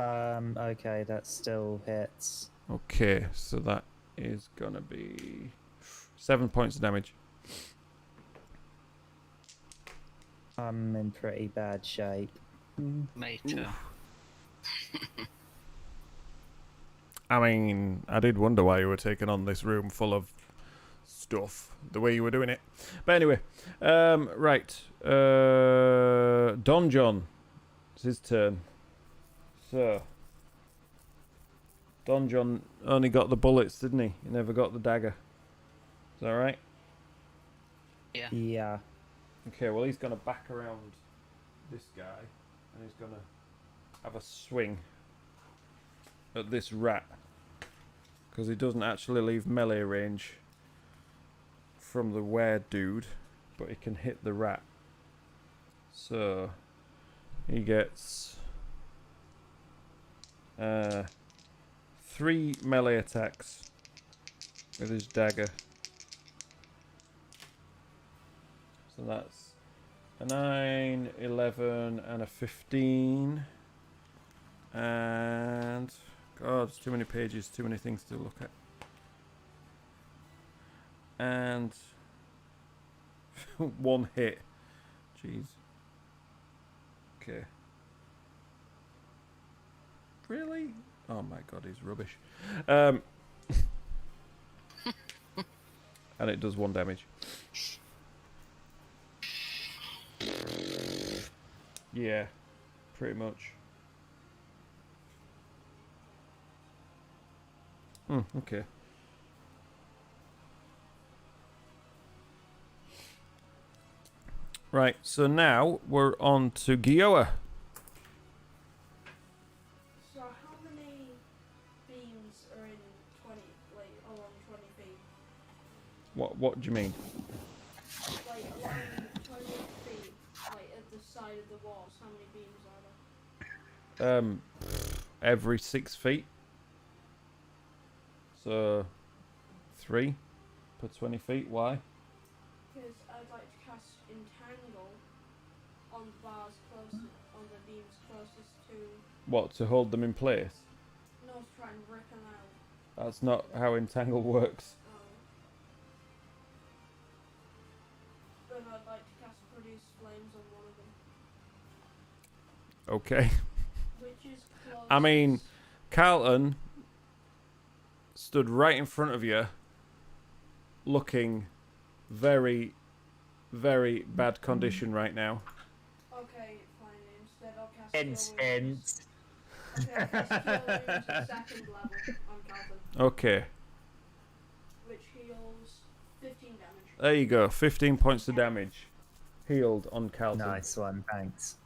Okay, that still hits. Okay, so that is gonna be 7 points of damage. I'm in pretty bad shape. Me too. I mean, I did wonder why you were taking on this room full of stuff, the way you were doing it. But anyway, right. Don John. It's his turn. So, Don John only got the bullets, didn't he? He never got the dagger. Is that right? Yeah. Yeah. Okay, well, he's going to back around this guy, and he's going to have a swing at this rat. Because he doesn't actually leave melee range from the were dude, but he can hit the rat. So, he gets 3 melee attacks with his dagger. So that's a 9, 11, and a 15. And God, it's too many pages, too many things to look at. And 1 hit. Jeez. Okay. Really? Oh my God, he's rubbish. And it does 1 damage. Yeah, pretty much. Okay. Right, so now we're on to Gioa. So how many beams are in 20, like along 20 feet? What do you mean? Like along 20 feet, like at the side of the walls, how many beams are there? Every 6 feet. So 3 per 20 feet. Why? Because I'd like to cast Entangle on the bars closest, on the beams closest to. What, to hold them in place? No, to try and rip them out. That's not how Entangle works. But I'd like to cast Produce Flames on one of them. Okay. Which is closest. I mean, Carlton stood right in front of you, looking very, very bad condition right now. Okay, fine. Instead, I'll cast. Instant. Okay, I'll cast Cure Wounds at 2nd level on Calvin, Okay, which heals 15 damage. there you go. 15 points of damage healed on Carlton. Nice one, thanks.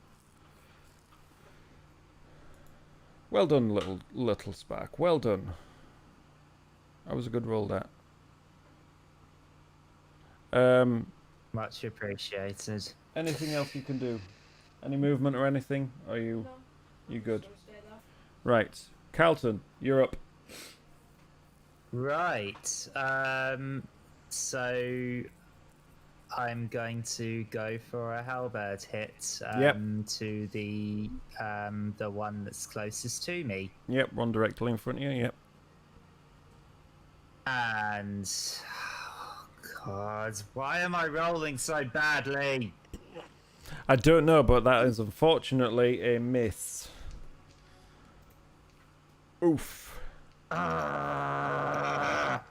Well done, little Spark. Well done. That was a good roll, that. Much appreciated. Anything else you can do? Any movement or anything? Are you No, you I'm good? just gonna stay there. Right, Carlton, you're up. Right. So I'm going to go for a halberd hit Yep. to the one that's closest to me. Yep, one directly in front of you, yep. And oh God, why am I rolling so badly? I don't know, but that is unfortunately a miss. Oof. Ah.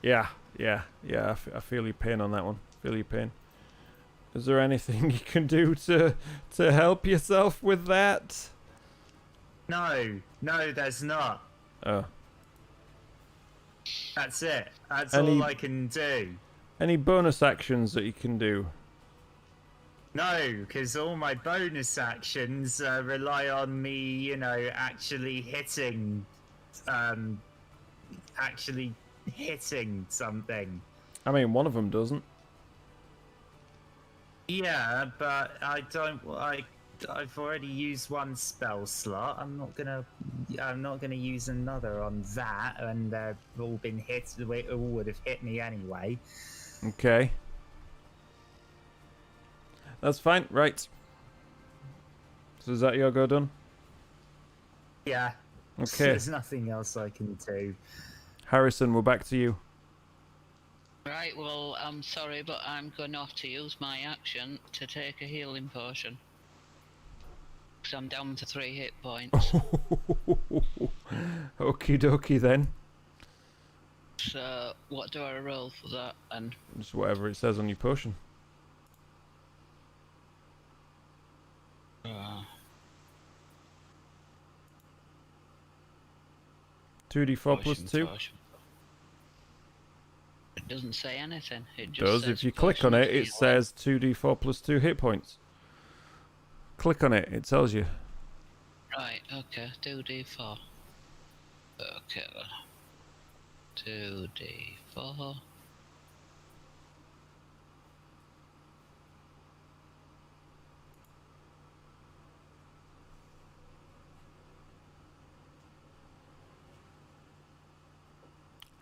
Yeah. I feel your pain on that one. Feel your pain. Is there anything you can do to help yourself with that? No, there's not. Oh. That's it. That's Any- all I can do. Any bonus actions that you can do? No, because all my bonus actions rely on me, you know, actually hitting something. I mean, one of them doesn't. Yeah, but I've already used one spell slot. I'm not gonna use another on that, and they've all been hit. They all would have hit me anyway. Okay. That's fine, right. So is that your go done? Yeah. Okay. There's nothing else I can do. Harrison, we're back to you. Right, well, I'm sorry, but I'm going to have to use my action to take a healing potion. Because I'm down to 3 hit points. Okie dokie then. So, what do I roll for that? And Just whatever it says on your potion. uh, 2d4 plus potion, 2. potion. It doesn't say anything. It just Does says if you click on potion it, it healing. says 2d4 plus 2 hit points. Click on it, it tells you. Right, okay, 2d4. Okay then. 2d4.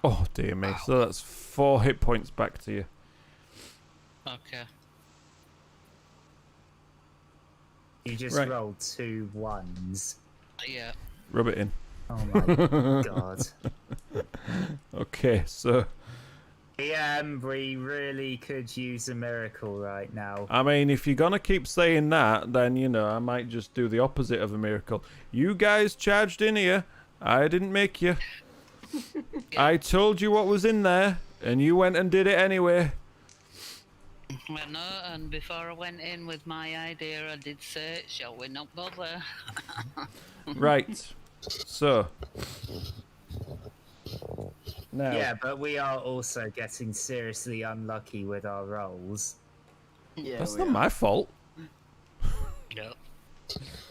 Oh dear me, so that's 4 hit points back to you. Okay. You just Right. rolled 2 1s. Yeah. Rub it in. Oh my God. Okay, so We really could use a miracle right now. I mean, if you're gonna keep saying that, then you know I might just do the opposite of a miracle. You guys charged in here. I didn't make you. I told you what was in there, and you went and did it anyway. Well, no, and before I went in with my idea, I did say, shall we not bother? Right. So now, Yeah, but we are also getting seriously unlucky with our rolls. Yeah, that's we not are. my fault. No.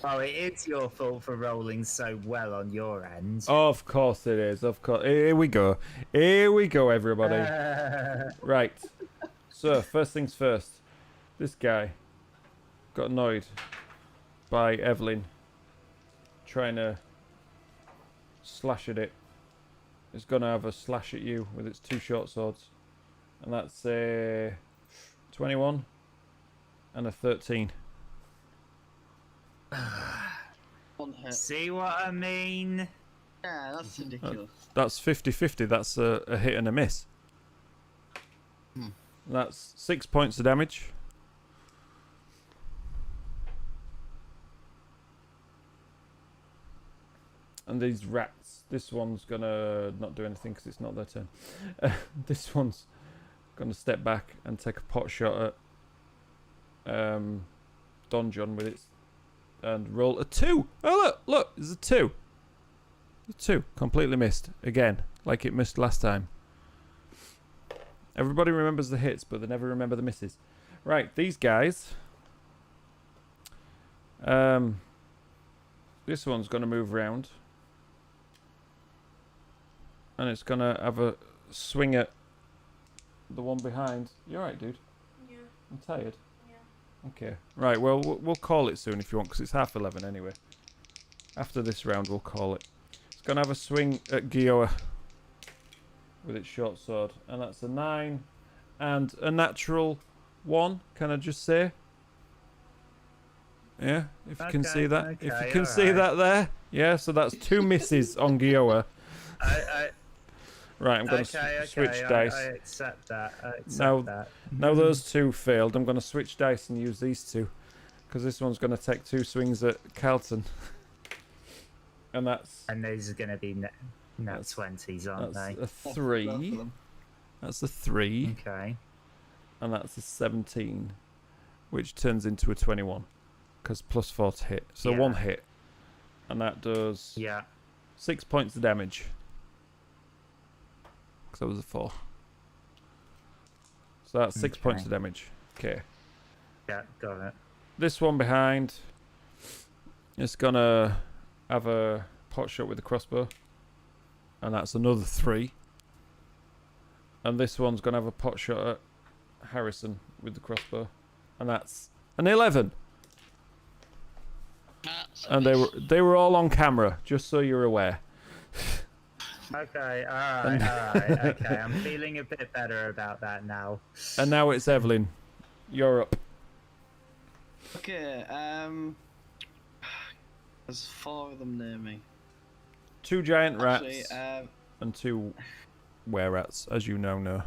Oh, it is your fault for rolling so well on your end. Of course it is. Of course. Here we go. Here we go, everybody. Right. So, first things first. This guy got annoyed by Evelyn trying to slash at it. It's going to have a slash at you with its 2 short swords. And that's a 21 and a 13. One hit. See what I mean? Yeah, that's ridiculous. That's 50-50. That's a hit and a miss. That's 6 points of damage. And these rats, this one's gonna not do anything because it's not their turn. This one's gonna step back and take a pot shot at Don John with its and roll a 2. Oh look, there's a 2. A 2, completely missed again, like it missed last time. Everybody remembers the hits, but they never remember the misses. Right, these guys. This one's gonna move round. And it's gonna have a swing at the one behind. You alright, dude? Yeah. I'm tired. Yeah. Okay. Right, well, we'll call it soon if you want, because it's 11:30 anyway. After this round, we'll call it. It's gonna have a swing at Gioa with its short sword. And that's a 9 and a natural 1, can I just say? Yeah, if you can see that. If you can see that there. Yeah, so that's 2 misses on Gioa. Right, I'm going to switch dice. I accept that. I accept Now, that. now those 2 failed. I'm going to switch dice and use these 2. Because this one's going to take 2 swings at Carlton. And that's... And these are going to be net 20s, aren't That's they? a 3. That's a 3. Okay. And that's a 17. Which turns into a 21. Because plus 4 to hit. So 1 hit. And that does 6 points of damage. Because that was a 4. So that's 6 points of damage. Okay. Yeah, got it. This one behind is going to have a pot shot with the crossbow. And that's another 3. And this one's going to have a pot shot at Harrison with the crossbow. And that's an 11. And they were all on camera, just so you're aware. Okay, alright, okay. I'm feeling a bit better about that now. And now it's Evelyn. You're up. Okay, there's 4 of them near me. 2 giant rats Actually, and 2 were-rats, as you know.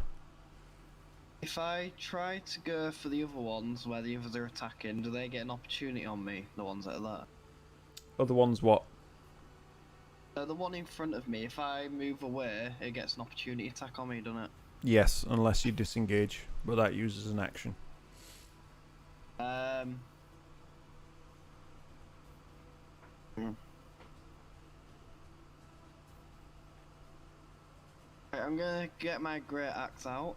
if I try to go for the other ones where the others are attacking, do they get an opportunity on me, the ones that are there? Other ones what? The one in front of me, if I move away, it gets an opportunity attack on me, doesn't it? Yes, unless you disengage, but that uses an action. Right, I'm gonna get my great axe out.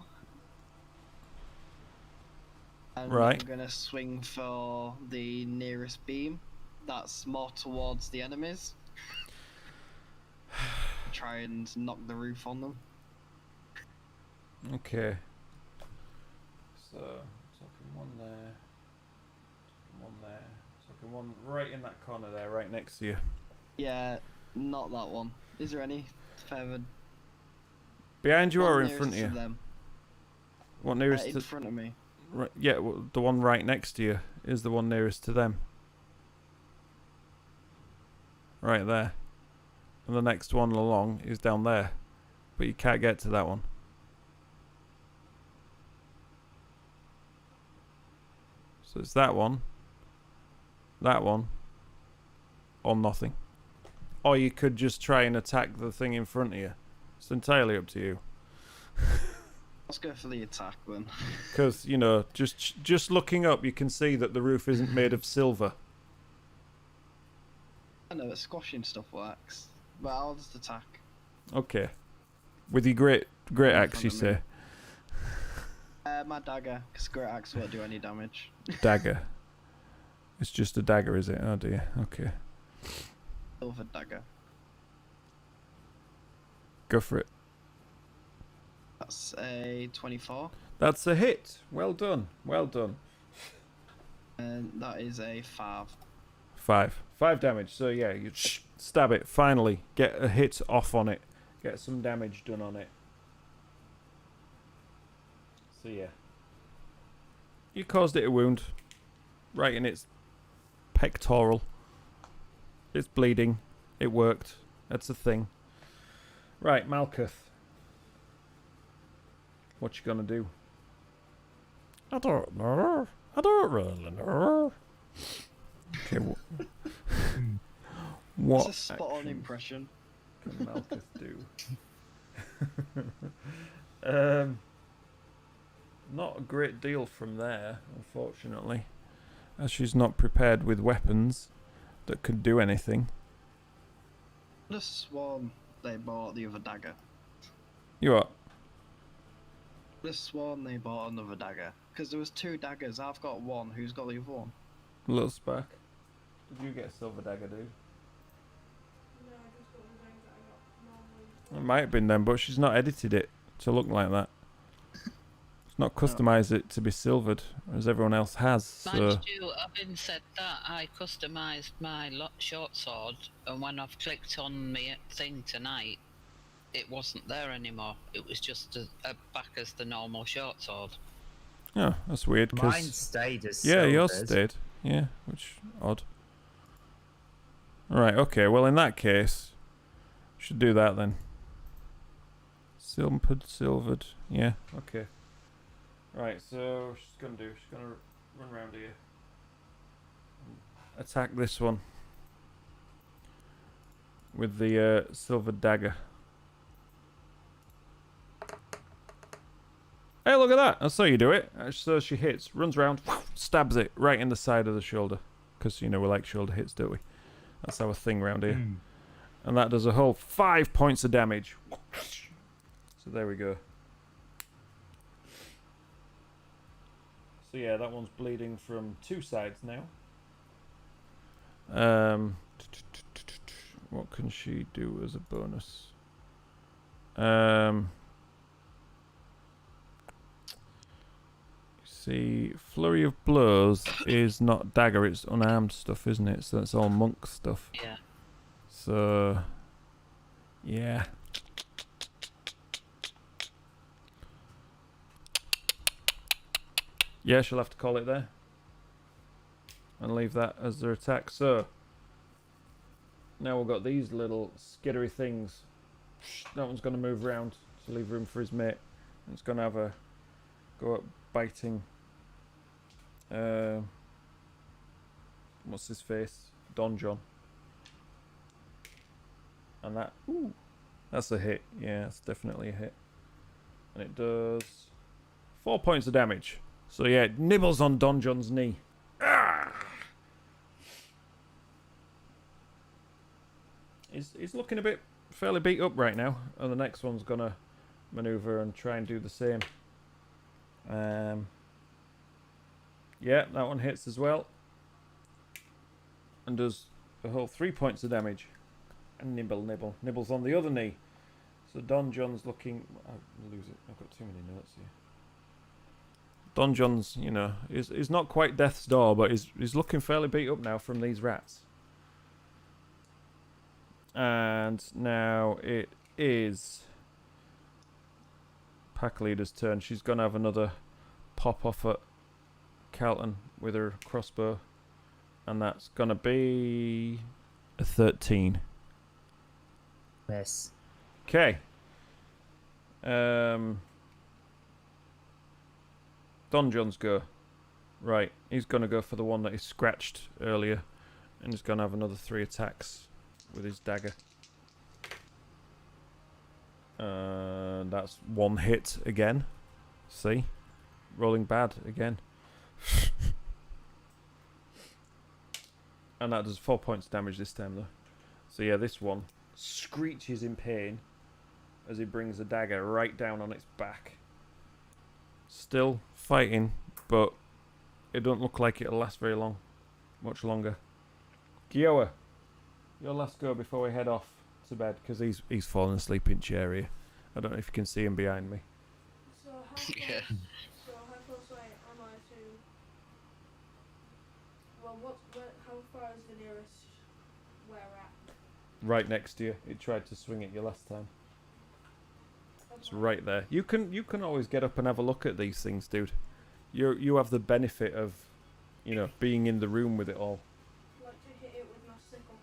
And Right. I'm gonna swing for the nearest beam. That's more towards the enemies. Try and knock the roof on them. Okay. So, talking 1 there. Talking 1 there. Talking 1 right in that corner there, right next to you. Yeah, not that one. Is there any further? Behind you One or in nearest front of to you? them. What nearest In to... front of me. Right, yeah, well, the one right next to you is the one nearest to them. Right there. And the next one along is down there. But you can't get to that one. So it's that one, or nothing. Or you could just try and attack the thing in front of you. It's entirely up to you. Let's go for the attack then. Because, you know, just looking up, you can see that the roof isn't made of silver. I know that squashing stuff works, but I'll just attack. Okay. With your great axe, you say? My dagger, because great axe won't do any damage. Dagger. It's just a dagger, is it? Oh dear. Okay. Silver dagger. Go for it. That's a 24. That's a hit. Well done. Well done. And that is a 5. 5 damage. So yeah, you stab it. Finally, get a hit off on it. Get some damage done on it. So yeah, you caused it a wound, right in its pectoral. It's bleeding. It worked. That's a thing. Right, Malkuth. What you gonna do? I don't know. I don't really know. Okay, what It's a spot-on action impression. can Malkuth do? Not a great deal from there, unfortunately, as she's not prepared with weapons that could do anything. I just sworn they bought the other dagger. You what? I just sworn they bought another dagger. Because there was 2 daggers, I've got 1, who's got the other one? Little Spark. Did you get a silver dagger, dude? No, I just got the things that I got normally. It might have been then, but she's not edited it to look like that. She's not customised it to be silvered, as everyone else has, so... Mind you, having said that, I customised my short sword, and when I've clicked on my thing tonight, it wasn't there anymore. It was just back as the normal short sword. Oh, that's weird. Mine 'Cause stayed as yeah, yours silvered. stayed. Yeah, which odd. Right. Okay. Well, in that case, should do that then. Silvered. Yeah. Okay. Right. So she's gonna run around here. Attack this one with the silver dagger. Hey, look at that! That's how you do it. So she hits, runs around, stabs it right in the side of the shoulder. Because, you know, we like shoulder hits, don't we? That's our thing round here. And that does a whole 5 points of damage. So there we go. So yeah, that one's bleeding from 2 sides now. What can she do as a bonus? See, Flurry of Blows is not dagger, it's unarmed stuff, isn't it? So it's all monk stuff. Yeah. So, yeah. Yeah, she'll have to call it there. And leave that as their attack. So, now we've got these little skittery things. That one's going to move around to leave room for his mate. And it's going to have a go at biting. What's his face? Don John. And that, ooh, that's a hit. Yeah, it's definitely a hit. And it does 4 points of damage. So yeah, it nibbles on Don John's knee. Ah! He's looking a bit fairly beat up right now. And the next one's gonna maneuver and try and do the same. Yeah, that one hits as well. And does a whole 3 points of damage. And nibbles on the other knee. So Don John's looking. I'll lose it. I've got too many notes here. Don John's, you know, is not quite death's door, but he's looking fairly beat up now from these rats. And now it is pack leader's turn. She's gonna have another pop off at Calton with her crossbow, and that's gonna be a 13. Miss. Okay. Don John's go. Right, he's gonna go for the one that he scratched earlier, and he's gonna have another 3 attacks with his dagger. That's 1 hit again. See? Rolling bad again. And that does 4 points damage this time though. So yeah, this one screeches in pain as he brings the dagger right down on its back. Still fighting, but it don't look like it'll last very long. Much longer. Kiowa, your last go before we head off to bed, because he's fallen asleep in chair here. I don't know if you can see him behind me. So how close, Yeah. so how close am I to? Well, how far is the nearest where at? Right next to you. It tried to swing at you last time. It's Okay. right there. You can always get up and have a look at these things, dude. You have the benefit of, you know, being in the room with it all. I'd like to hit it with my sickle.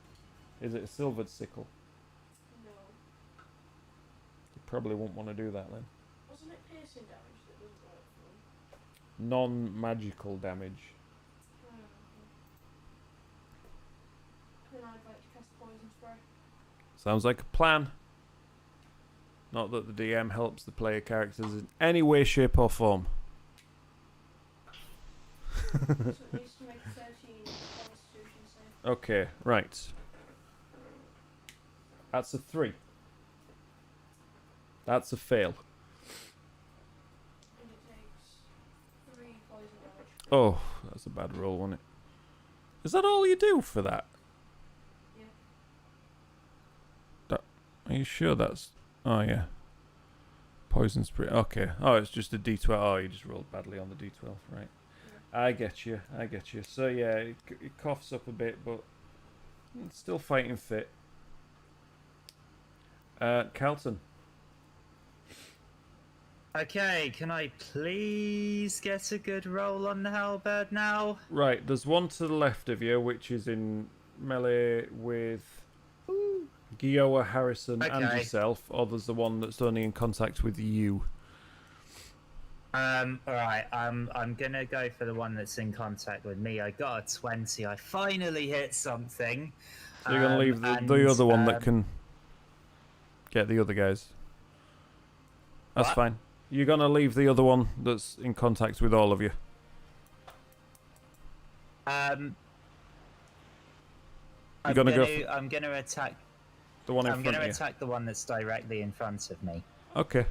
Is it a silvered sickle? No. You probably won't want to do that then. Wasn't it piercing damage that doesn't work for me? Non-magical damage. Then I'd like to cast poison spray. Sounds like a plan. Not that the DM helps the player characters in any way, shape or form. So it needs to make a 13 Constitution save. Okay, right. That's a 3. That's a fail. And it takes 3 poison damage. Oh, that's a bad roll, wasn't it? Is that all you do for that? Yeah. Are you sure that's... Oh, yeah. Poison spray. Okay. Oh, it's just a D12. Oh, you just rolled badly on the D12. Right. I get you. So, yeah, it coughs up a bit, but it's still fighting fit. Calton. Okay, can I please get a good roll on the halberd now? Right, there's one to the left of you, which is in melee with Gioa, Harrison, and Okay. yourself, or there's the one that's only in contact with you. Alright, I'm gonna go for the one that's in contact with me. I got a 20. I finally hit something. So you're going to leave the other one that can get the other guys. That's What? fine. You're going to leave the other one that's in contact with all of you. I'm gonna go gonna attack. The one in I'm front gonna of you. attack the one that's directly in front of me. Okay.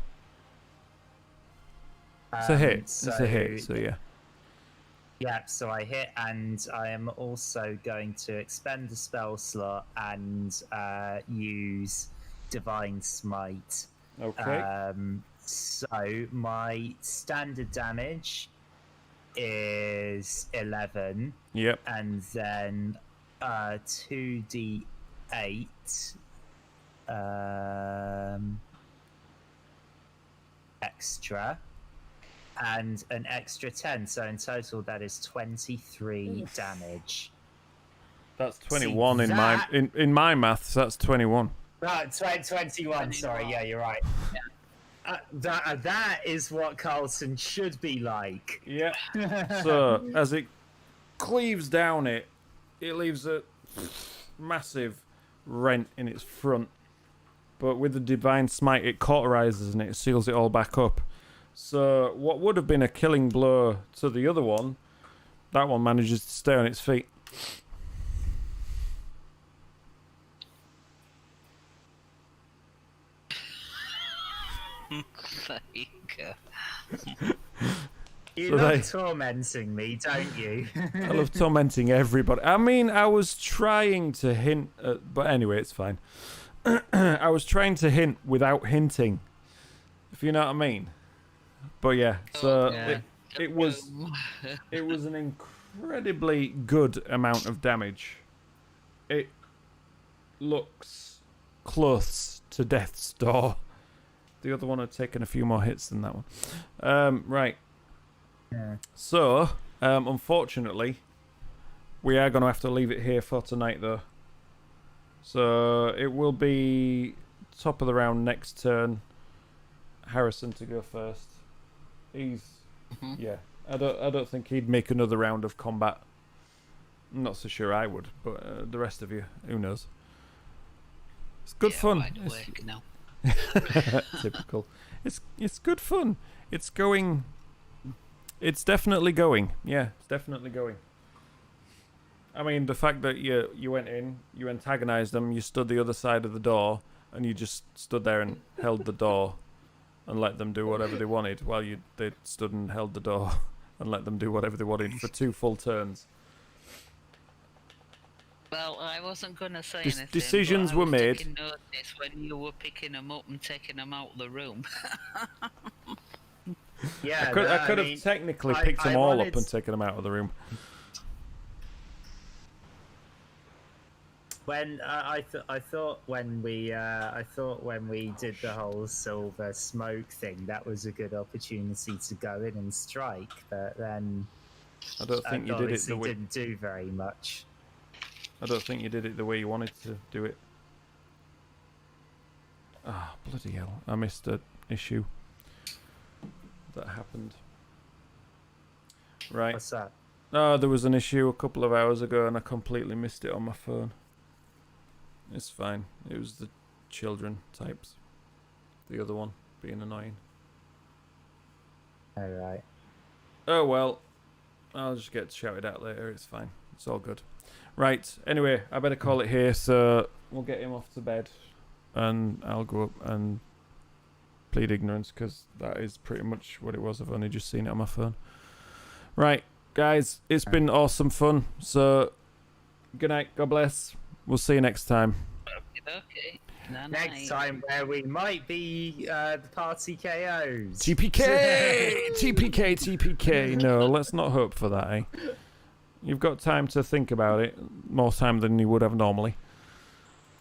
It's a hit. It's a hit, so yeah. Yeah, so I hit, and I am also going to expend a spell slot and use Divine Smite. Okay. So my standard damage is 11, Yep. and then 2d8 extra, and an extra 10. So in total, that is 23 damage. That's 21 in that- my in my maths. That's 21. Right, 21. Sorry, yeah, you're right. That is what Carlton should be like. Yeah. So as it cleaves down it leaves a massive rent in its front. But with the divine smite, it cauterizes and it seals it all back up. So what would have been a killing blow to the other one, that one manages to stay on its feet. There you go. You So love tormenting me, don't you? I love tormenting everybody. I mean, I was trying to hint at, but anyway, it's fine. I was trying to hint without hinting, if you know what I mean. But yeah, so yeah. it was an incredibly good amount of damage. It looks close to death's door. The other one had taken a few more hits than that one. Right. Yeah. So, unfortunately, we are going to have to leave it here for tonight, though. So it will be top of the round next turn. Harrison to go first. He's yeah. I don't think he'd make another round of combat. I'm not so sure I would, but the rest of you, who knows? It's good fun. Wide awake now. Typical. It's good fun. It's going. It's definitely going. Yeah, it's definitely going. I mean, the fact that you went in, you antagonized them, you stood the other side of the door, and you just stood there and held the door, and let them do whatever they wanted, while they stood and held the door, and let them do whatever they wanted for 2 full turns. Well, I wasn't going to say anything. Decisions but I were was made. taking notice when you were picking them up and taking them out of the room. Yeah, I could have technically picked them all up and taken them out of the room. When I thought when we did the whole silver smoke thing, that was a good opportunity to go in and strike, but then I don't think you did it the way. didn't do very much. I don't think you did it the way you wanted to do it. Ah, bloody hell! I missed an issue that happened. Right. What's that? Oh, there was an issue a couple of hours ago, and I completely missed it on my phone. It's fine. It was the children types. The other one being annoying. All right. Oh well. I'll just get shouted at later. It's fine. It's all good. Right. Anyway, I better call it here. So we'll get him off to bed, and I'll go up and plead ignorance because that is pretty much what it was. I've only just seen it on my phone. Right, guys. It's been awesome fun. So good night. God bless. We'll see you next time. Okay. Next time, where we might be the party KOs. TPK! TPK, TPK. No, let's not hope for that, eh? You've got time to think about it. More time than you would have normally.